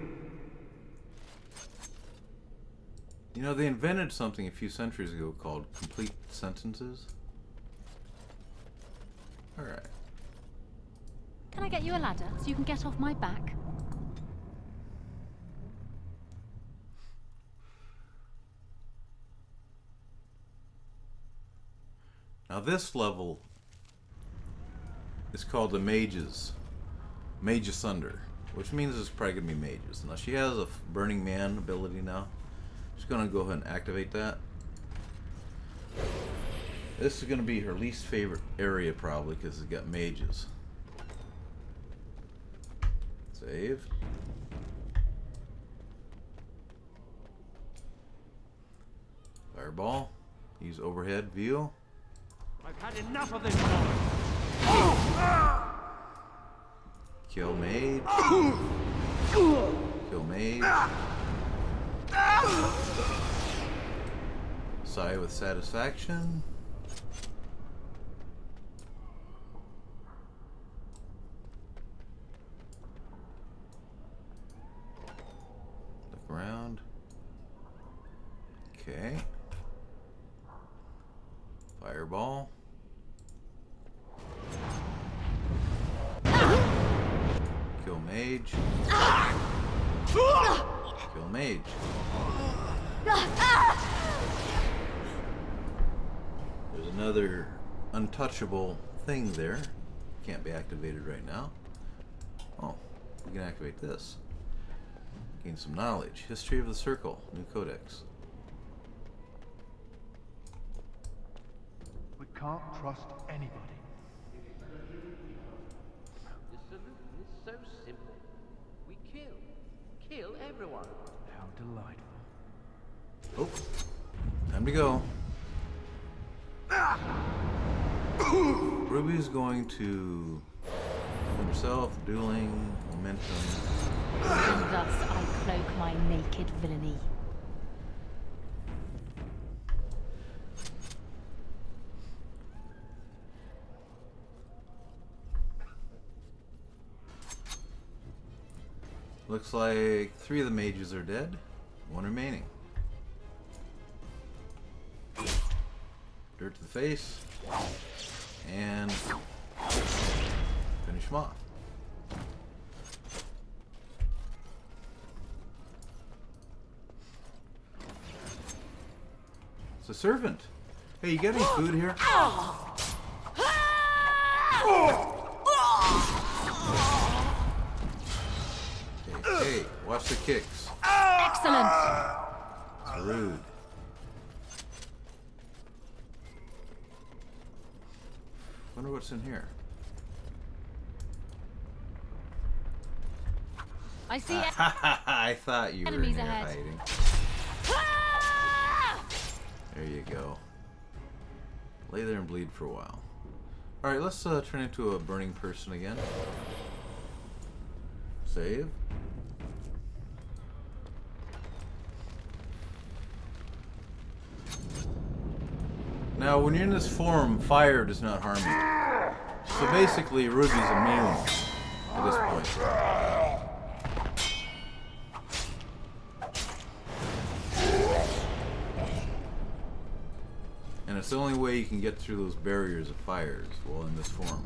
You know, they invented something a few centuries ago called complete sentences. Alright. Can I get you a ladder so you can get off my back? Now this level is called the Mages. Mage Asunder. Which means it's probably going to be mages. Now she has a Burning Man ability now. Just going to go ahead and activate that. This is going to be her least favorite area probably because it's got mages. Save. Fireball. Use overhead view. I've had enough of this. Kill mage. Kill mage. Sigh with satisfaction. Look around. Okay. Fireball. Kill mage. Kill mage. There's another untouchable thing there. Can't be activated right now. Oh, we can activate this. Gain some knowledge. History of the Circle. New codex. We can't trust anybody. The solution is so simple. We kill. Kill everyone. How delightful. Oh, time to go. Ruby's going to himself, dueling, momentum. And thus I cloak my naked villainy. Looks like 3 of the mages are dead, 1 remaining. Dirt to the face, and finish him off. It's a servant. Hey, you got any food here? Hey, watch the kicks. Excellent. It's rude. Wonder what's in here. I see I thought you were in enemies here ahead. hiding. There you go. Lay there and bleed for a while. Alright, let's turn into a burning person again. Save. Now, when you're in this form, fire does not harm you. So basically, Ruby's immune at this point. And it's the only way you can get through those barriers of fires while in this form.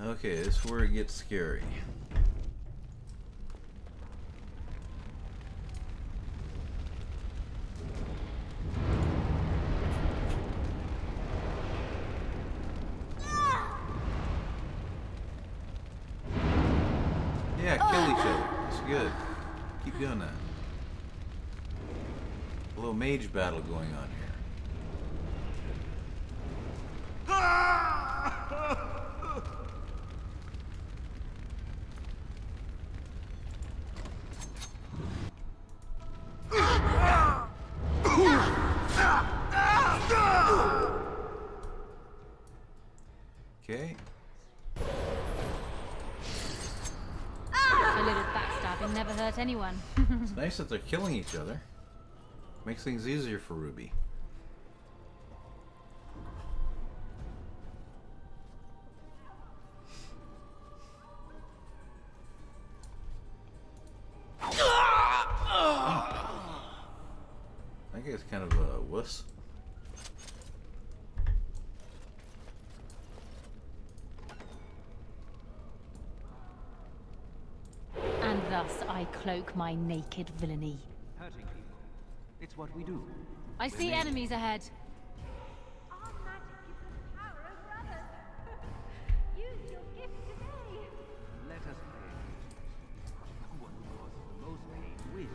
Okay, this is where it gets scary. Yeah, kill each other. That's good. Keep doing that. A little mage battle going on here. Okay. A little backstabbing never hurt anyone. It's nice that they're killing each other. Makes things easier for Ruby. I guess kind of a wuss. And thus I cloak my naked villainy. Hurting people. It's what we do. I see enemies ahead. Let us play. The one who causes the most pain wins.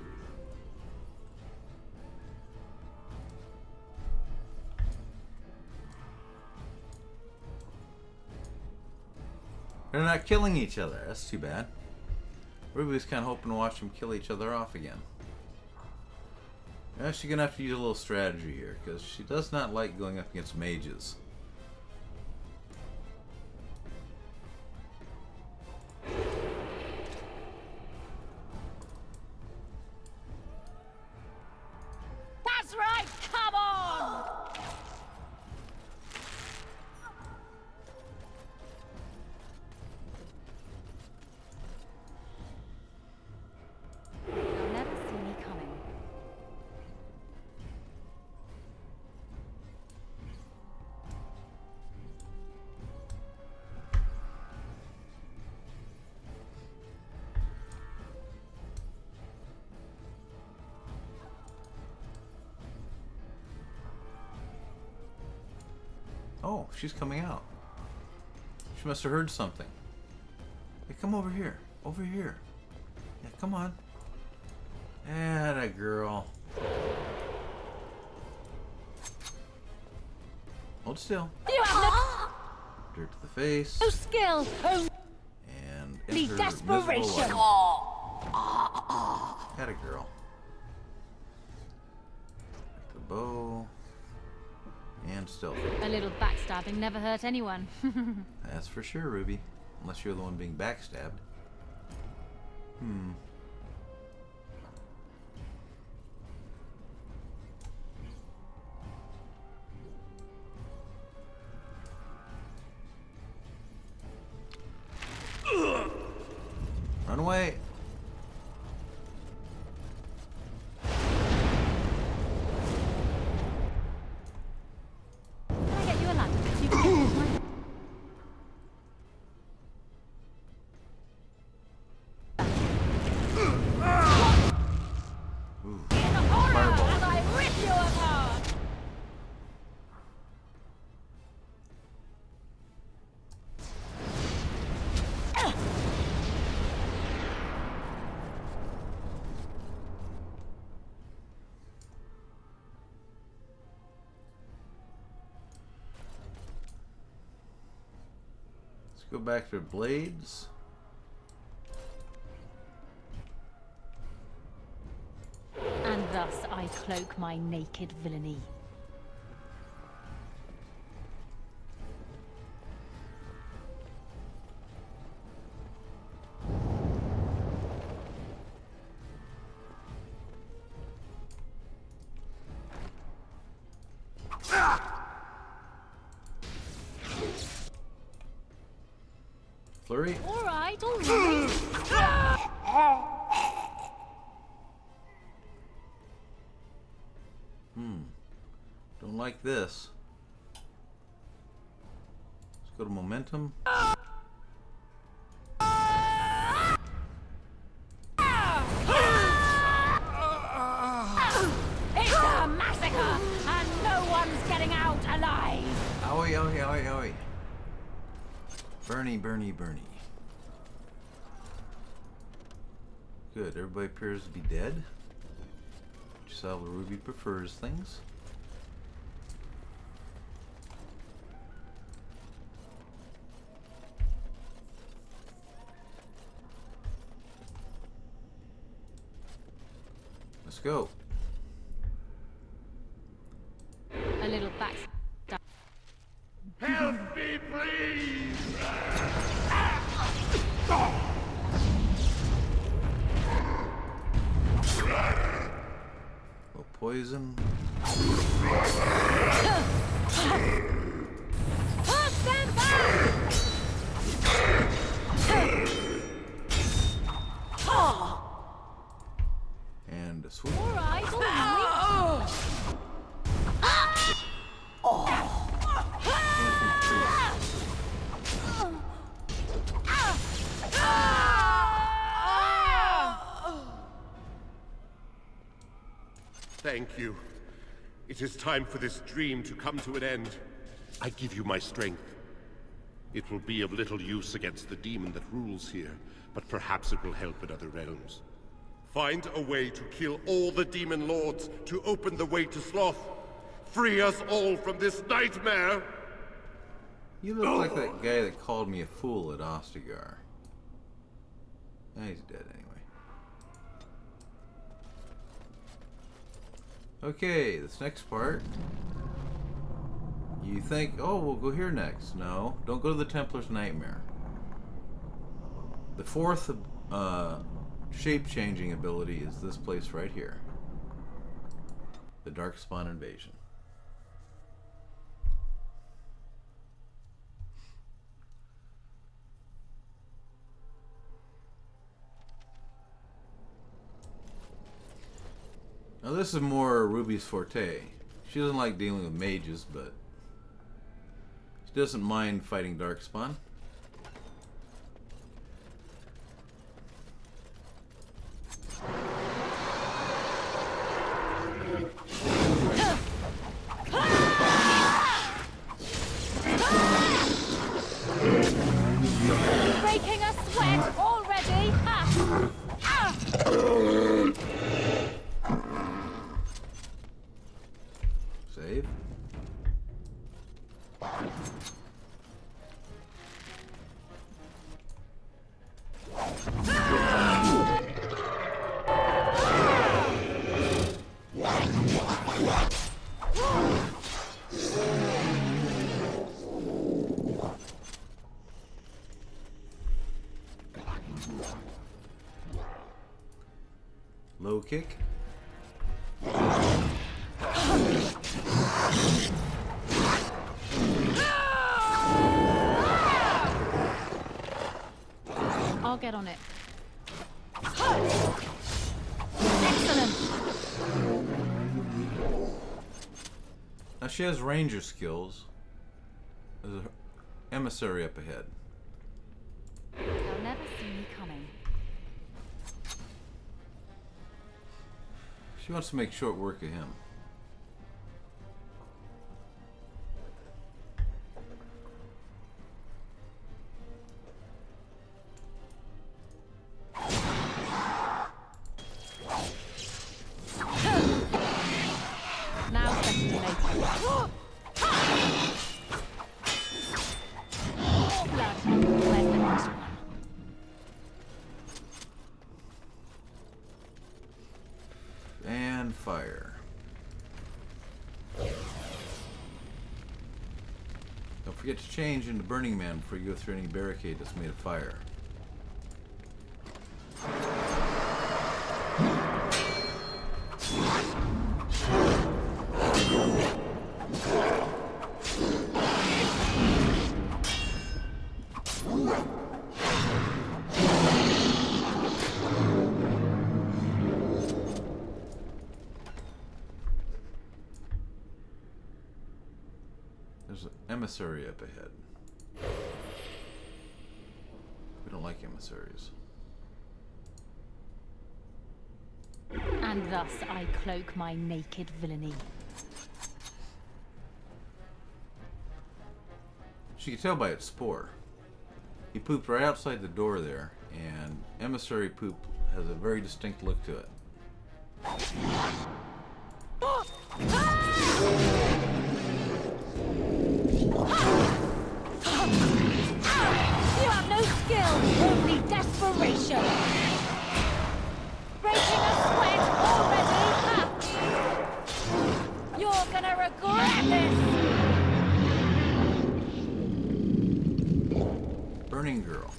They're not killing each other. That's too bad. Ruby's kind of hoping to watch them kill each other off again. She's gonna have to use a little strategy here because she does not like going up against mages. That's right, come on! They'll never see me coming. Oh, she's coming out. She must have heard something. Hey, come over here. Over here. Yeah, come on. Atta girl. Hold still. You have Dirt to the face. no skill, And only enter desperation. invisible light. Atta girl. The bow. And stealth. A little backstabbing never hurt anyone. That's for sure, Ruby. Unless you're the one being backstabbed. Run away. Can I get you a ladder so you can get into my... In horror as I rip you apart! Let's go back to blades. And thus I cloak my naked villainy. Flurry. All right, all right. Don't like this. Let's go to momentum. It's a massacre, and no one's getting out alive. Owie, owie, owie, owie. Bernie, Bernie, Bernie. Good, everybody appears to be dead. Just how Ruby prefers things. Let's go. A little back. Help me, please! Little poison. Stand back! And a swoop. All right, all right. Thank you. It is time for this dream to come to an end. I give you my strength. It will be of little use against the demon that rules here, but perhaps it will help in other realms. Find a way to kill all the demon lords to open the way to Sloth. Free us all from this nightmare! You look like that guy that called me a fool at Ostagar. He's dead anyway. Okay, this next part. You think, oh, we'll go here next. No, don't go to the Templar's Nightmare. The fourth shape-changing ability is this place right here. The Darkspawn Invasion. Now this is more Ruby's forte. She doesn't like dealing with mages, but she doesn't mind fighting Darkspawn. Breaking a sweat already. Ha! Ah! Save. Low kick. I'll get on it. Excellent. Now she has ranger skills. There's an emissary up ahead. They'll never see me coming. She wants to make short work of him. Now second later. More blood. Where's the next one? And fire. Don't forget to change into Burning Man before you go through any barricade that's made of fire. There's an emissary up ahead. We don't like emissaries. And thus I cloak my naked villainy. She can tell by its spoor. He pooped right outside the door there, and emissary poop has a very distinct look to it. You have no skill, only desperation. Breaking a sweat already? Ha! You're gonna regret this! Burning Girl.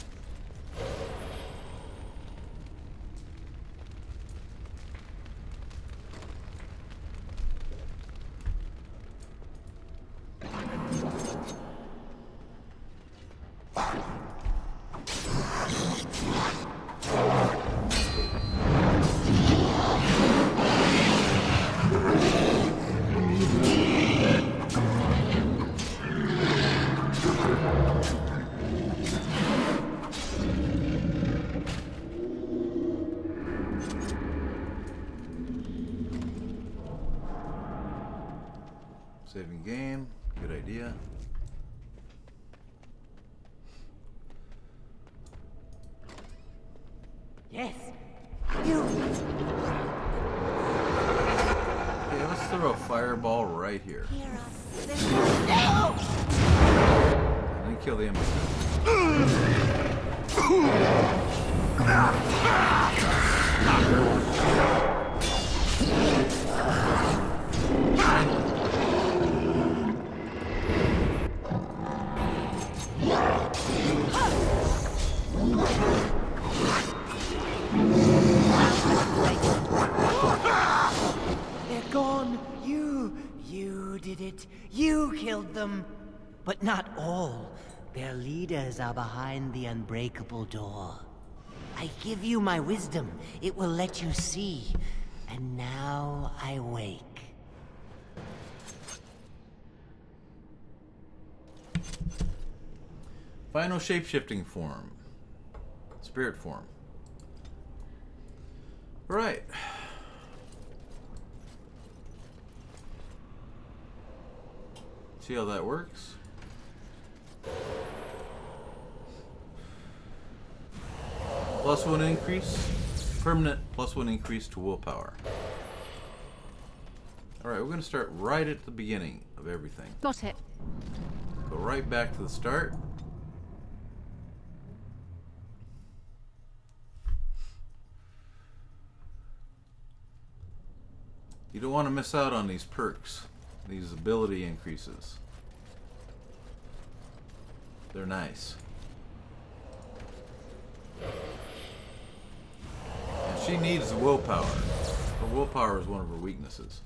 Saving game, good idea. Yes. Okay, let's throw a fireball right here. No! And then kill the emissary. They're gone. You did it. You killed them. But not all. Their leaders are behind the unbreakable door. I give you my wisdom. It will let you see. And now I wake. Final shape-shifting form. Spirit form. Right. See how that works? +1 increase. Permanent +1 increase to willpower. Alright, we're going to start right at the beginning of everything. Got it. Go right back to the start. You don't want to miss out on these perks, these ability increases. They're nice. And she needs the willpower. Her willpower is one of her weaknesses.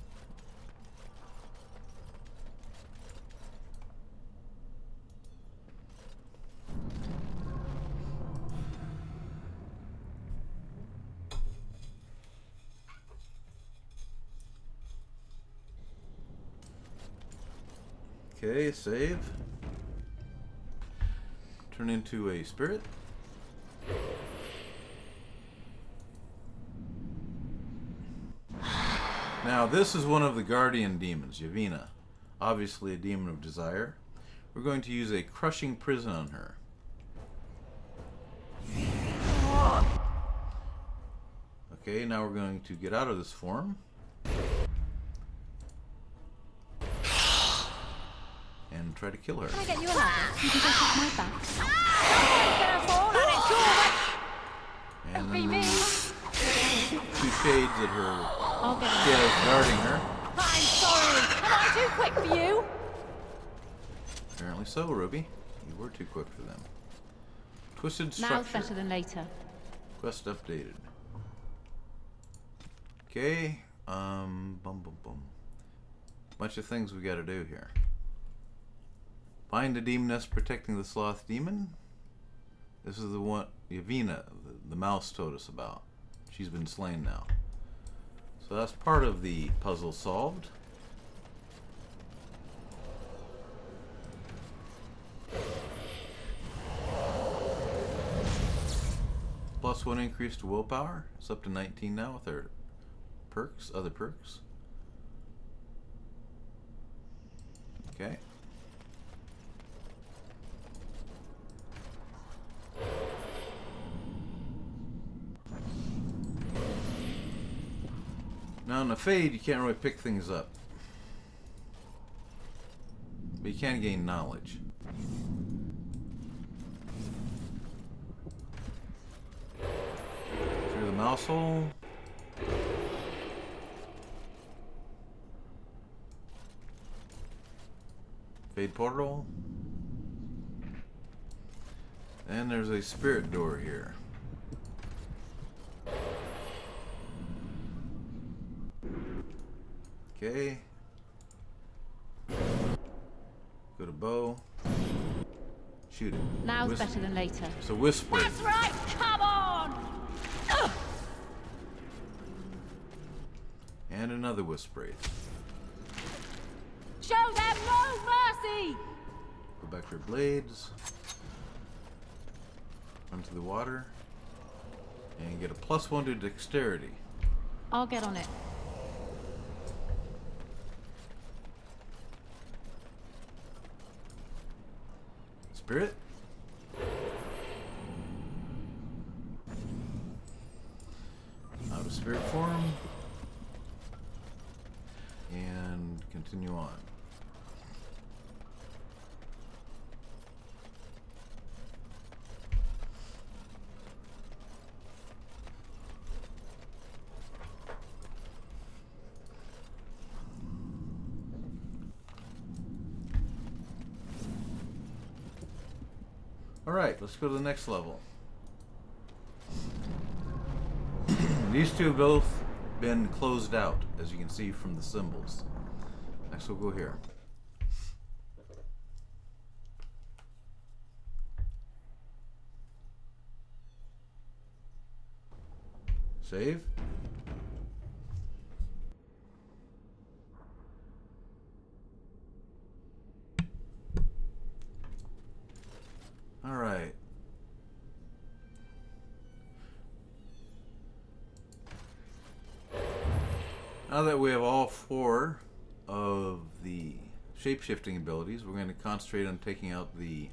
Okay, save. Turn into a spirit. Now, this is one of the guardian demons, Yavina. Obviously a demon of desire. We're going to use a crushing prison on her. Okay, now we're going to get out of this form. And try to kill her. Can I get you a ladder? You can take off my back. Someone's gonna fall and it's your way. And Be me. 2 shades at her. I'll get her. Yeah, guarding her. I'm sorry. Am I too quick for you? Apparently so, Ruby. You were too quick for them. Twisted structure. Now's better than later. Quest updated. Okay. Bunch of things we gotta do here. Find the demoness protecting the sloth demon. This is the one Yavina, the mouse, told us about. She's been slain now. So that's part of the puzzle solved. +1 increase to willpower. It's up to 19 now with our perks, other perks. Okay. Now in the Fade, you can't really pick things up. But you can gain knowledge. Through the mouse hole. Fade portal. And there's a spirit door here. Okay. Go to bow. Shoot it. Now's better than later. It's a whisper. That's right, come on! Ugh. And another whisper. Show them no mercy! Go back to your blades. Run to the water. And get a +1 to dexterity. I'll get on it. Spirit. Out of spirit form. And continue on. Alright, let's go to the next level. These two have both been closed out, as you can see from the symbols. Next we'll go here. Save. All right. Now that we have all 4 of the shape-shifting abilities, we're going to concentrate on taking out the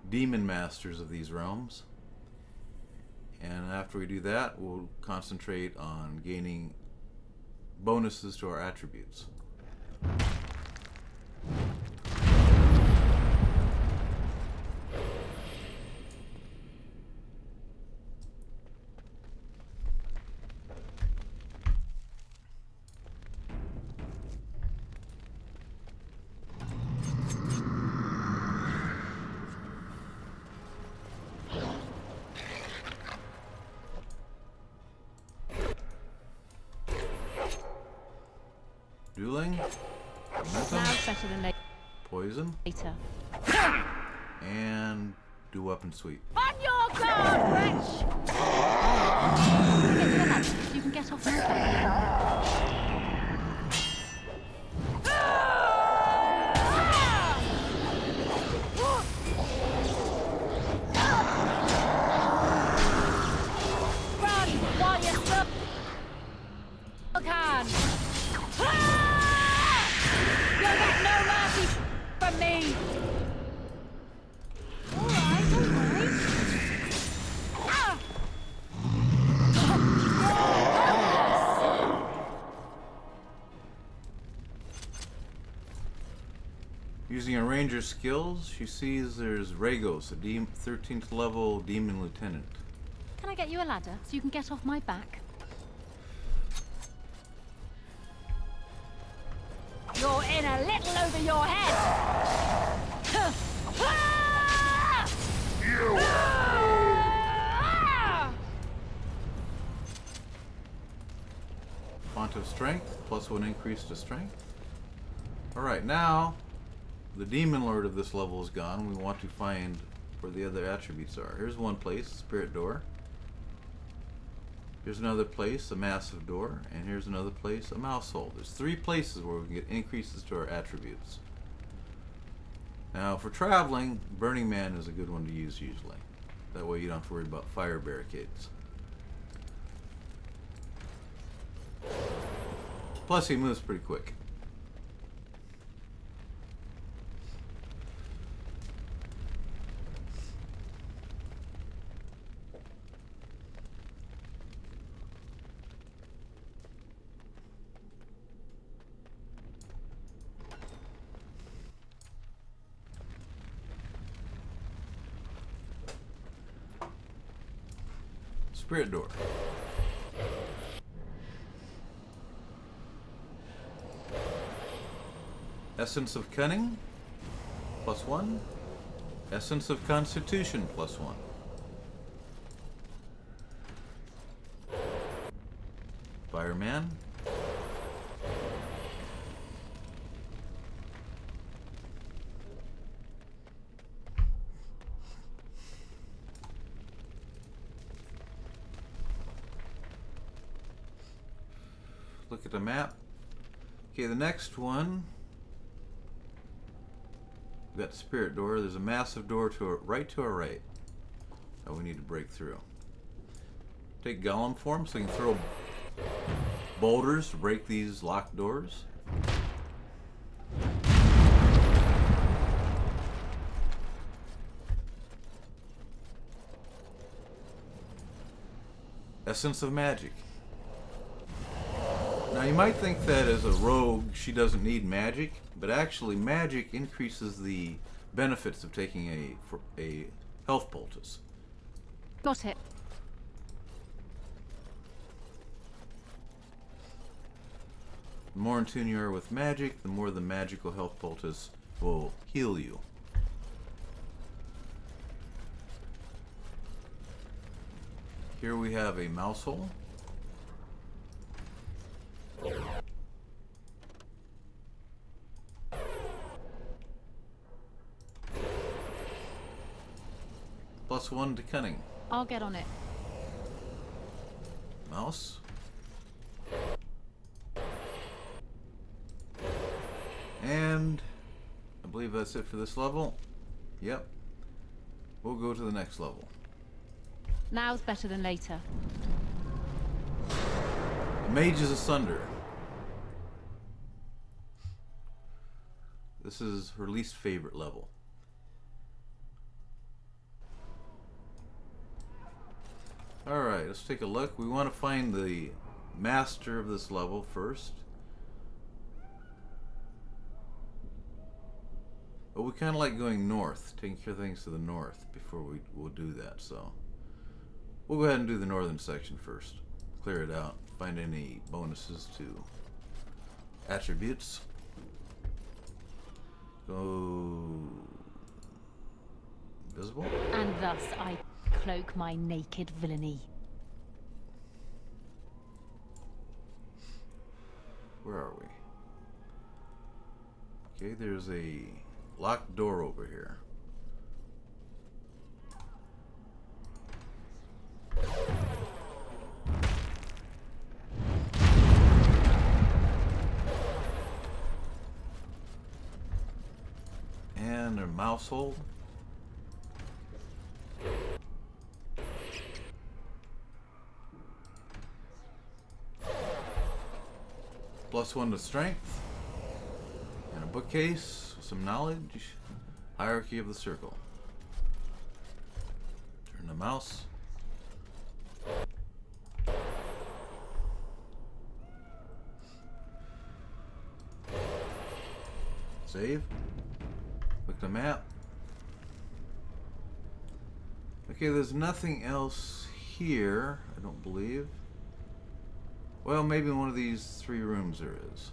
demon masters of these realms. And after we do that, we'll concentrate on gaining bonuses to our attributes. Dueling. Now's better than Poison. later. And do weapon sweep. On your guard, wretch! Get to the left so you can get off the step. Run while you still can. You'll get no mercy from me. Alright, alright. Ah! Using a ranger's skills, she sees there's Ragos, a 13th level demon lieutenant. Can I get you a ladder so you can get off my back? You're in a little over your head! Font of strength, +1 increase to strength. Alright, now the demon lord of this level is gone. We want to find where the other attributes are. Here's one place, spirit door. Here's another place, a massive door, and here's another place, a mouse hole. There's 3 places where we can get increases to our attributes. Now, for traveling, Burning Man is a good one to use usually. That way you don't have to worry about fire barricades. Plus he moves pretty quick. Spirit door. Essence of Cunning, +1. Essence of Constitution, +1. Fireman. Look at the map. Okay, the next one. We've got the spirit door. There's a massive door to our right that we need to break through. Take golem form so you can throw boulders to break these locked doors. Essence of Magic. Now you might think that as a rogue she doesn't need magic, but actually magic increases the benefits of taking a health poultice. Got it. The more in tune you are with magic, the more the magical health poultice will heal you. Here we have a mouse hole. +1 to cunning. I'll get on it. Mouse. And I believe that's it for this level. Yep. We'll go to the next level. Now's better than later. The Mage is Asunder. This is her least favorite level. Alright, let's take a look. We want to find the master of this level first. But we kind of like going north, taking care of things to the north before we'll do that. So we'll go ahead and do the northern section first. Clear it out. Find any bonuses to attributes. Go visible. And thus I cloak my naked villainy. Where are we? Okay, there's a locked door over here. And a mouse hole. +1 to strength. And a bookcase with some knowledge. Hierarchy of the circle. Turn the mouse. Save. Look at the map. Okay, there's nothing else here, I don't believe. Well, maybe in one of these 3 rooms there is.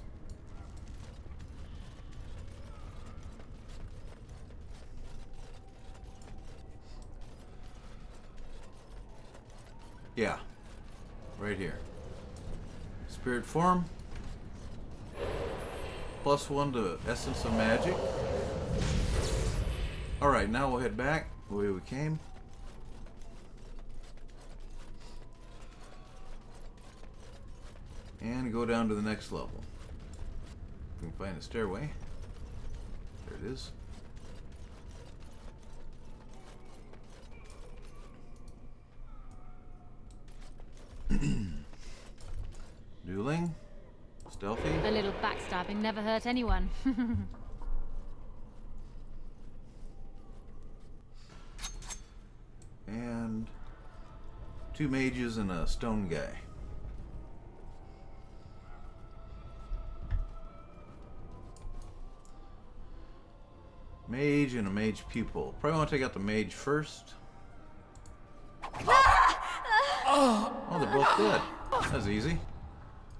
Yeah, right here. Spirit form. +1 to essence of magic. Alright, now we'll head back the way we came. And go down to the next level. We can find a stairway. There it is. Dueling. Stealthy. backstabbing never hurt anyone. And 2 mages and a stone guy. Mage and a mage pupil. Probably want to take out the mage first. Oh, they're both dead. That's easy.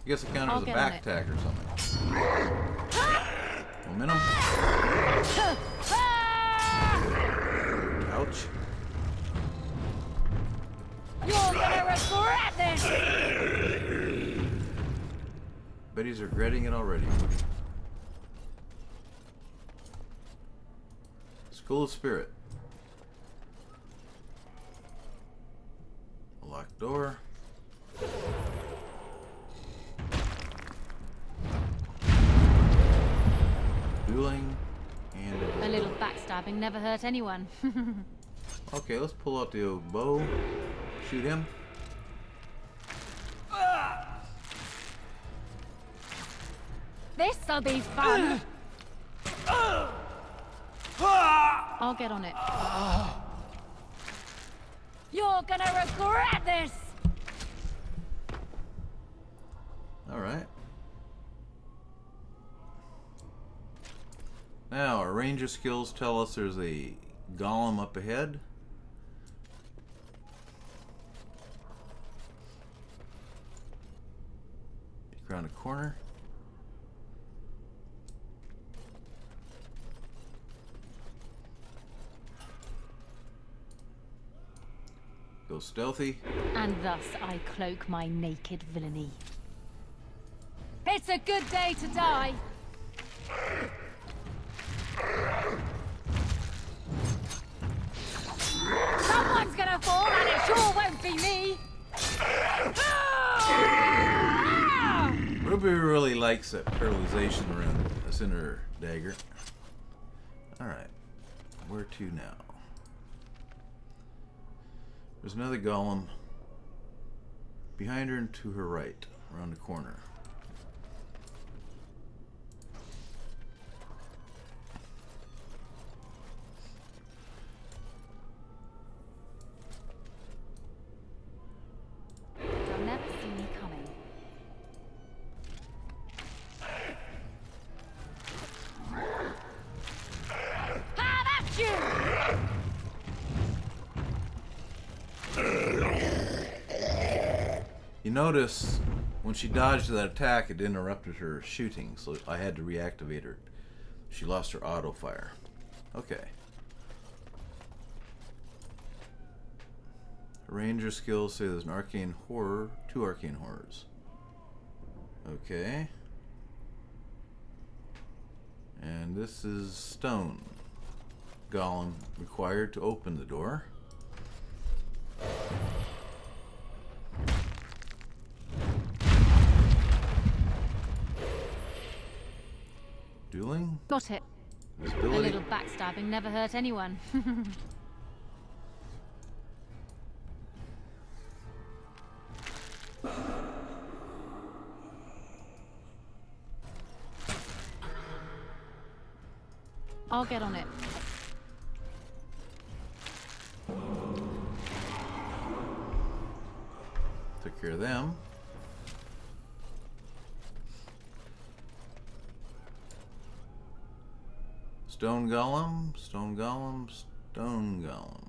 I guess it counted as a back attack or something. Momentum. Ouch. You're gonna regret this! Bet he's regretting it already. School of Spirit. A locked door. Dueling. And a little backstabbing never hurt anyone. Okay, let's pull out the old bow. Shoot him. This'll be fun. I'll get on it. You're gonna regret this! Alright. Now, our ranger skills tell us there's a golem up ahead. Around a corner. Go stealthy. And thus I cloak my naked villainy. It's a good day to die. Someone's gonna fall and it sure won't be me. Ruby really likes that paralyzation around the center dagger. Alright. Where to now? There's another golem behind her and to her right, around the corner. They'll never see me coming. Ah, that's you! You notice when she dodged that attack, it interrupted her shooting, so I had to reactivate her. She lost her auto fire. Okay. Ranger skills say there's an arcane horror, 2 arcane horrors. Okay. And this is stone. Golem required to open the door. Dueling? Got it. Visibility. A little backstabbing never hurt anyone. I'll get on it. Took care of them. Stone golem, stone golem, stone golem.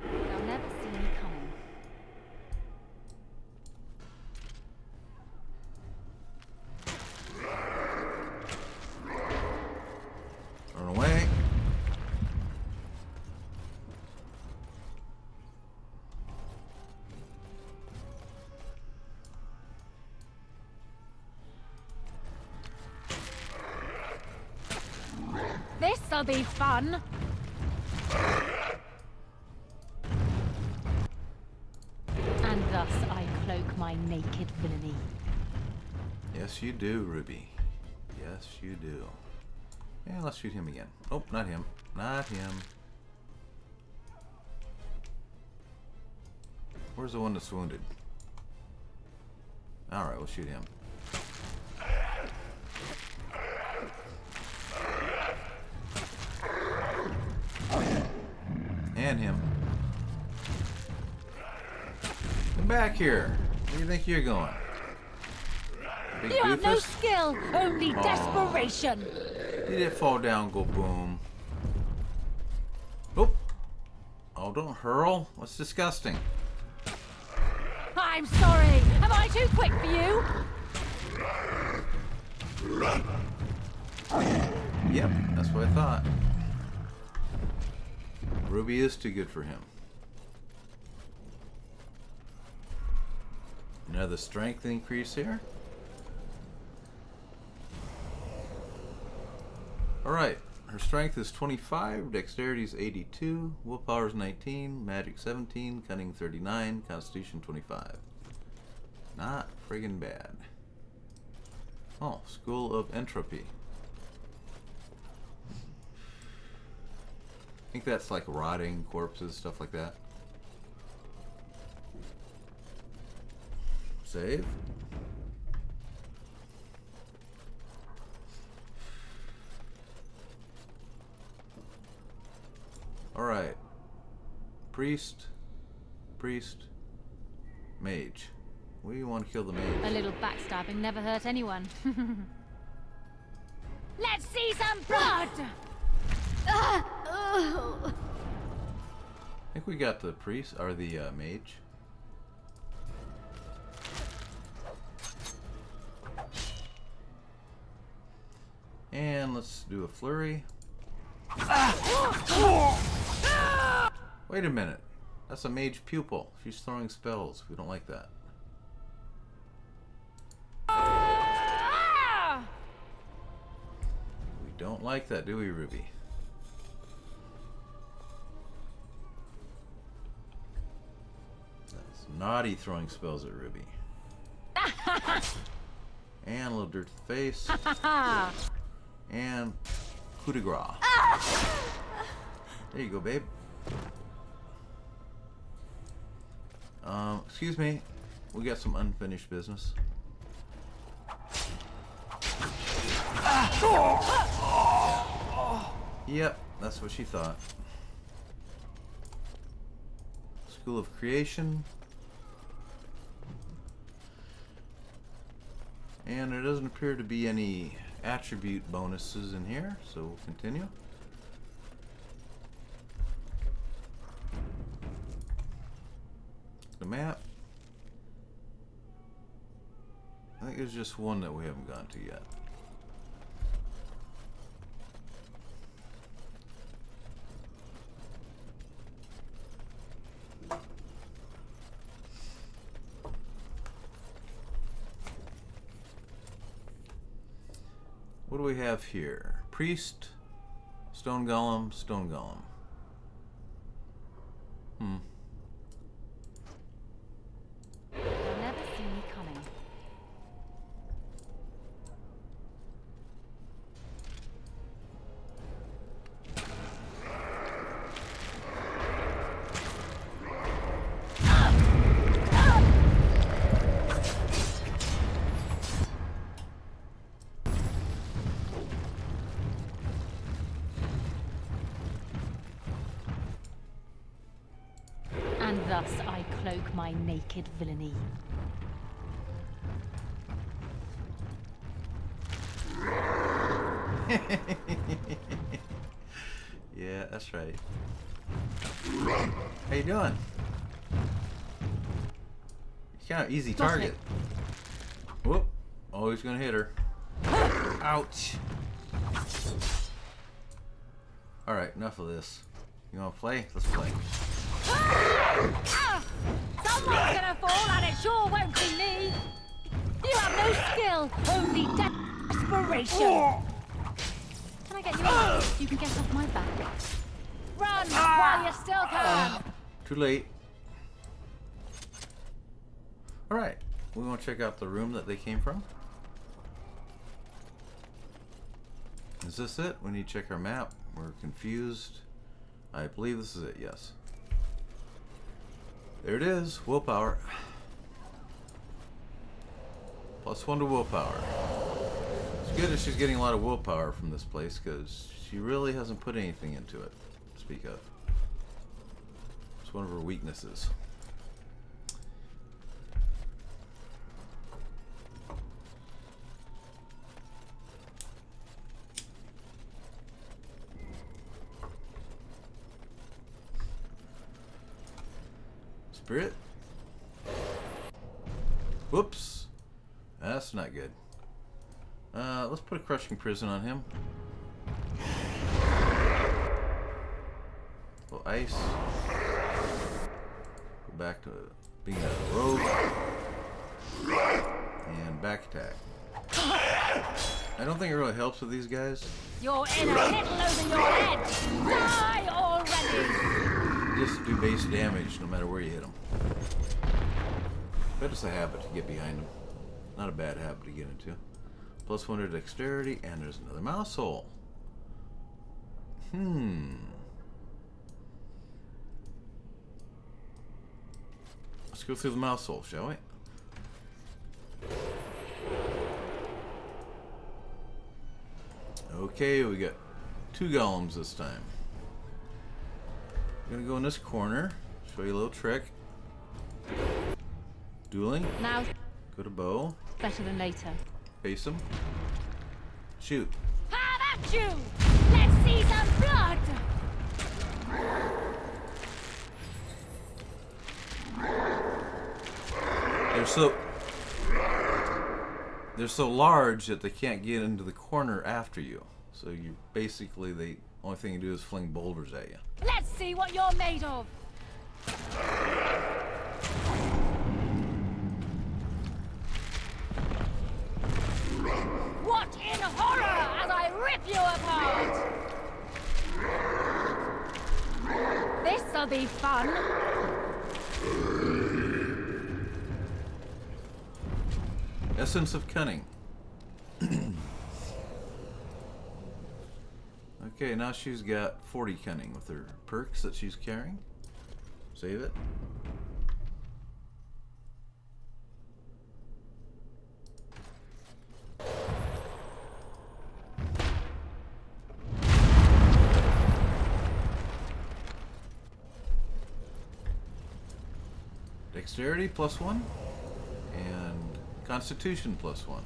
They'll never see me coming. Run away. This'll be fun. And thus I cloak my naked villainy. Yes, you do, Ruby. Yes, you do. Yeah, let's shoot him again. Oh, not him. Not him. Where's the one that's wounded? Alright, we'll shoot him. And him. Come back here. Where do you think you're going? Big You have no doofus? skill, only Aw. desperation. Did it fall down, go boom. Oh. Oh, don't hurl. That's disgusting. I'm sorry. Am I too quick for you? Yep, that's what I thought. Ruby is too good for him. Another strength increase here. Alright, her strength is 25, dexterity is 82, willpower is 19, magic 17, cunning 39, constitution 25. Not friggin' bad. Oh, School of Entropy. I think that's like rotting corpses, stuff like that. Save. Alright. Priest. Priest. Mage. We want to kill the mage. A little backstabbing never hurt anyone. Let's see some blood! I think we got the priest, or the mage. And let's do a flurry. Wait a minute. That's a mage pupil. She's throwing spells. We don't like that. We don't like that, do we, Ruby? That's naughty throwing spells at Ruby. And a little dirt to the face. And coup de grace. There you go, babe. Excuse me. We got some unfinished business. Yep, that's what she thought. School of Creation. And there doesn't appear to be any attribute bonuses in here, so we'll continue. The map. I think there's just one that we haven't gone to yet. What do we have here? Priest, stone golem, stone golem. You'll never see me coming. And thus I cloak my naked villainy. Yeah, that's right. How you doing? Kind of easy target. Whoop. Always gonna hit her. Ouch. Alright, enough of this. You wanna play? Let's play. Someone's gonna fall and it sure won't be me! You have no skill, only desperation! Can I get you out so you can get off my back? Run while you still can! Too late. Alright, we want to check out the room that they came from. Is this it? We need to check our map. We're confused. I believe this is it, yes. There it is, willpower. +1 to willpower. It's good that she's getting a lot of willpower from this place, because she really hasn't put anything into it to speak of. It's one of her weaknesses. Spirit. Whoops. That's not good. Let's put a crushing prison on him. Well, ice. Go back to being a rogue. And back attack. I don't think it really helps with these guys. You're in a little over your head. Die already. Just do base damage no matter where you hit them. But it's a habit to get behind them. Not a bad habit to get into. +1 to dexterity, and there's another mouse hole. Let's go through the mouse hole, shall we? Okay, we got 2 golems this time. I'm gonna go in this corner, show you a little trick. Dueling. Now. Go to bow. Better than later. Face him. Shoot. Have at you! Let's see some blood! They're so large that they can't get into the corner after you. So you basically, the only thing you do is fling boulders at you. Let's see what you're made of! What in horror as I rip you apart! This'll be fun! Essence of Cunning. Okay, now she's got 40 cunning with her perks that she's carrying. Save it. Dexterity +1 and Constitution +1.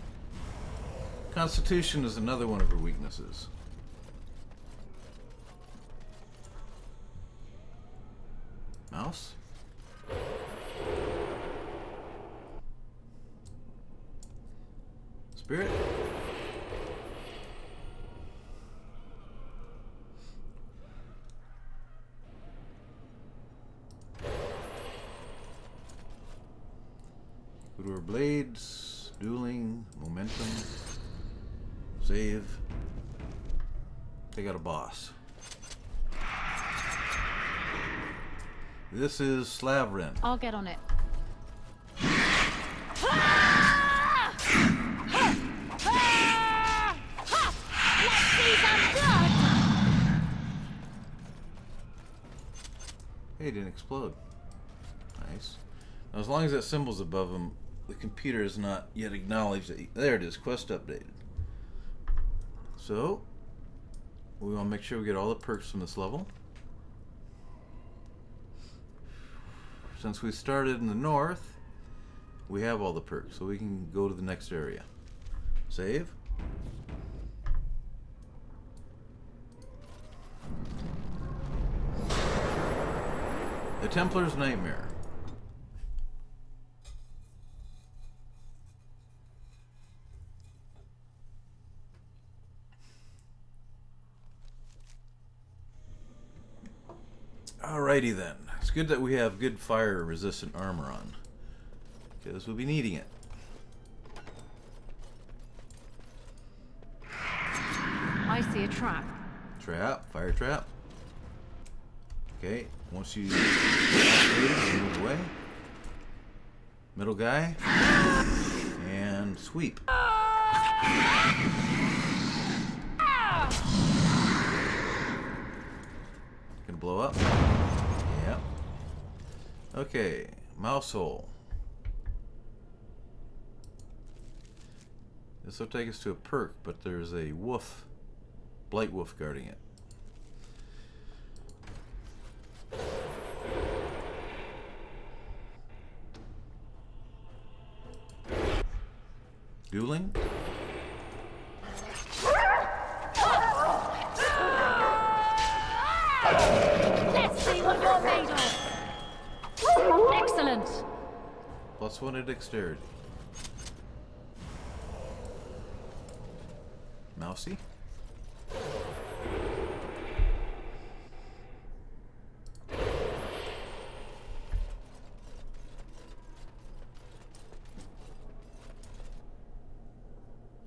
Constitution is another one of her weaknesses. Mouse. Spirit. Go to her blades, dueling, momentum, save. They got a boss. This is Slavren. I'll get on it. Let's see some blood! Hey, it didn't explode. Nice. Now, as long as that symbol's above him, the computer has not yet acknowledged that there it is, quest updated. So, we want to make sure we get all the perks from this level. Since we started in the north, we have all the perks, so we can go to the next area. Save. The Templar's Nightmare. Alrighty then. It's good that we have good fire resistant armor on, because we'll be needing it. I see a trap. Trap, fire trap. Okay, once you activate it, you move away. Middle guy. And sweep. Gonna blow up. Yep. Okay, mouse hole. This will take us to a perk, but there's a wolf, blight wolf, guarding it. Dueling? Let's see what you're made of. Excellent. +1 to dexterity. Mousy?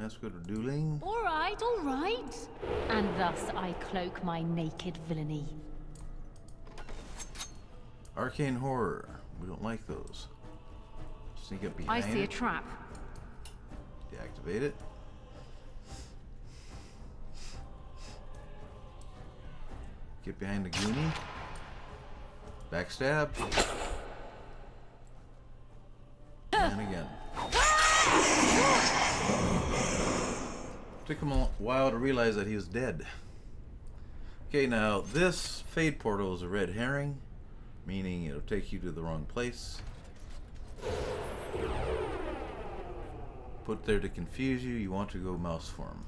Let's go to dueling. All right, all right. And thus I cloak my naked villainy. Arcane horror. We don't like those. Sneak up behind I see a it. trap. Deactivate it. Get behind the Goonie. Backstab. And again. Took him a while to realize that he was dead. Okay, now this Fade Portal is a red herring, meaning it'll take you to the wrong place. Put there to confuse you, you want to go mouse form.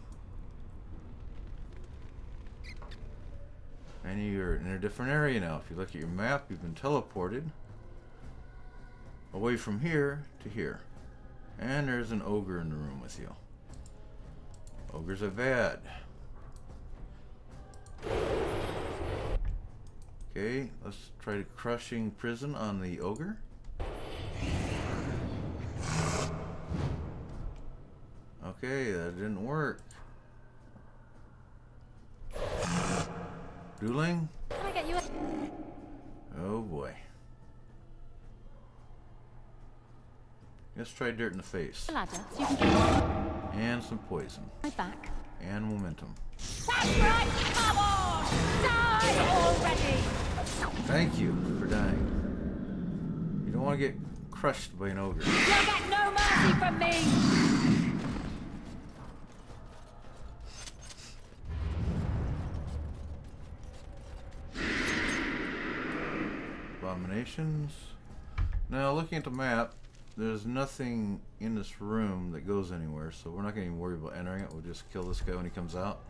And you're in a different area now. If you look at your map, you've been teleported away from here to here. And there's an ogre in the room with you. Ogres are bad. Okay, let's try to crushing prison on the ogre. Okay, that didn't work. Dueling? Can I get you a... Oh boy. Let's try dirt in the face. ladder so you can get And some poison. my back? And momentum. That's right! Come on! Die already! Thank you for dying. You don't want to get crushed by an ogre. You'll get no mercy from me! Abominations. Now, looking at the map, there's nothing in this room that goes anywhere, so we're not going to even worry about entering it. We'll just kill this guy when he comes out.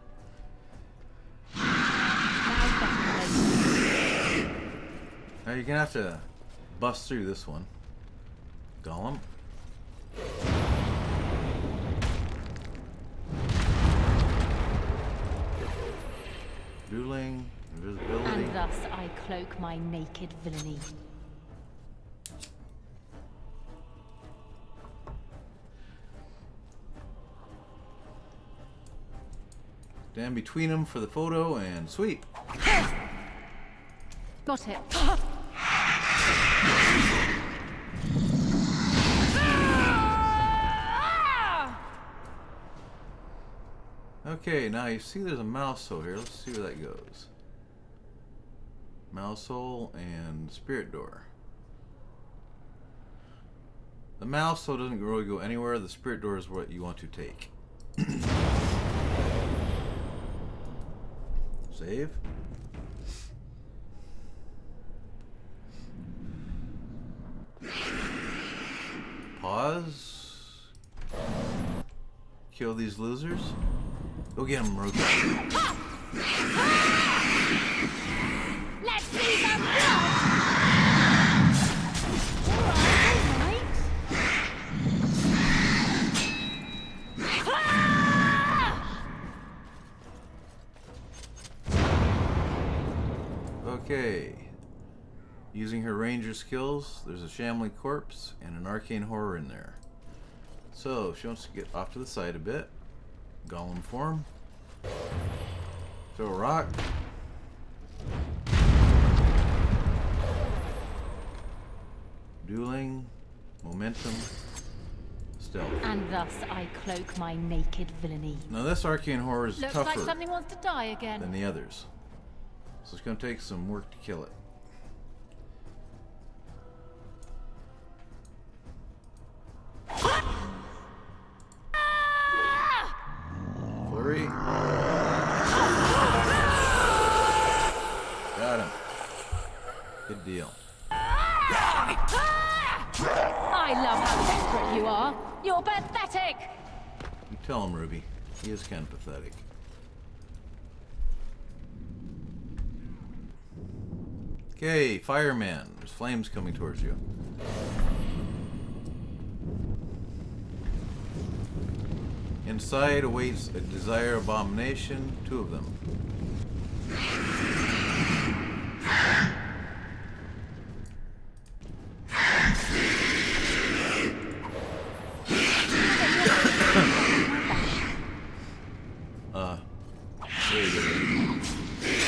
Now, you're going to have to bust through this one. Golem. Dueling. Invisibility. And thus I cloak my naked villainy. Stand between them for the photo and sweep. Got it. Okay, now you see there's a mouse hole here. Let's see where that goes. Mouse hole and spirit door. The mouse hole doesn't really go anywhere. The spirit door is what you want to take. Save. Pause. Kill these losers. Go get them, Rogue. Let's see some blood! Okay. Using her ranger skills, there's a shambling corpse and an arcane horror in there. So, she wants to get off to the side a bit. Golem form. Throw a rock. Dueling. Momentum. Stealth. And thus I cloak my naked villainy. Now this arcane horror is Looks tougher like something wants to die again. than the others. So it's going to take some work to kill it. free. Got him. Good deal. I love how desperate you are. You're pathetic. You tell him, Ruby. He is kind of pathetic. Okay, fireman. There's flames coming towards you. Inside awaits a desire abomination, 2 of them. There you go.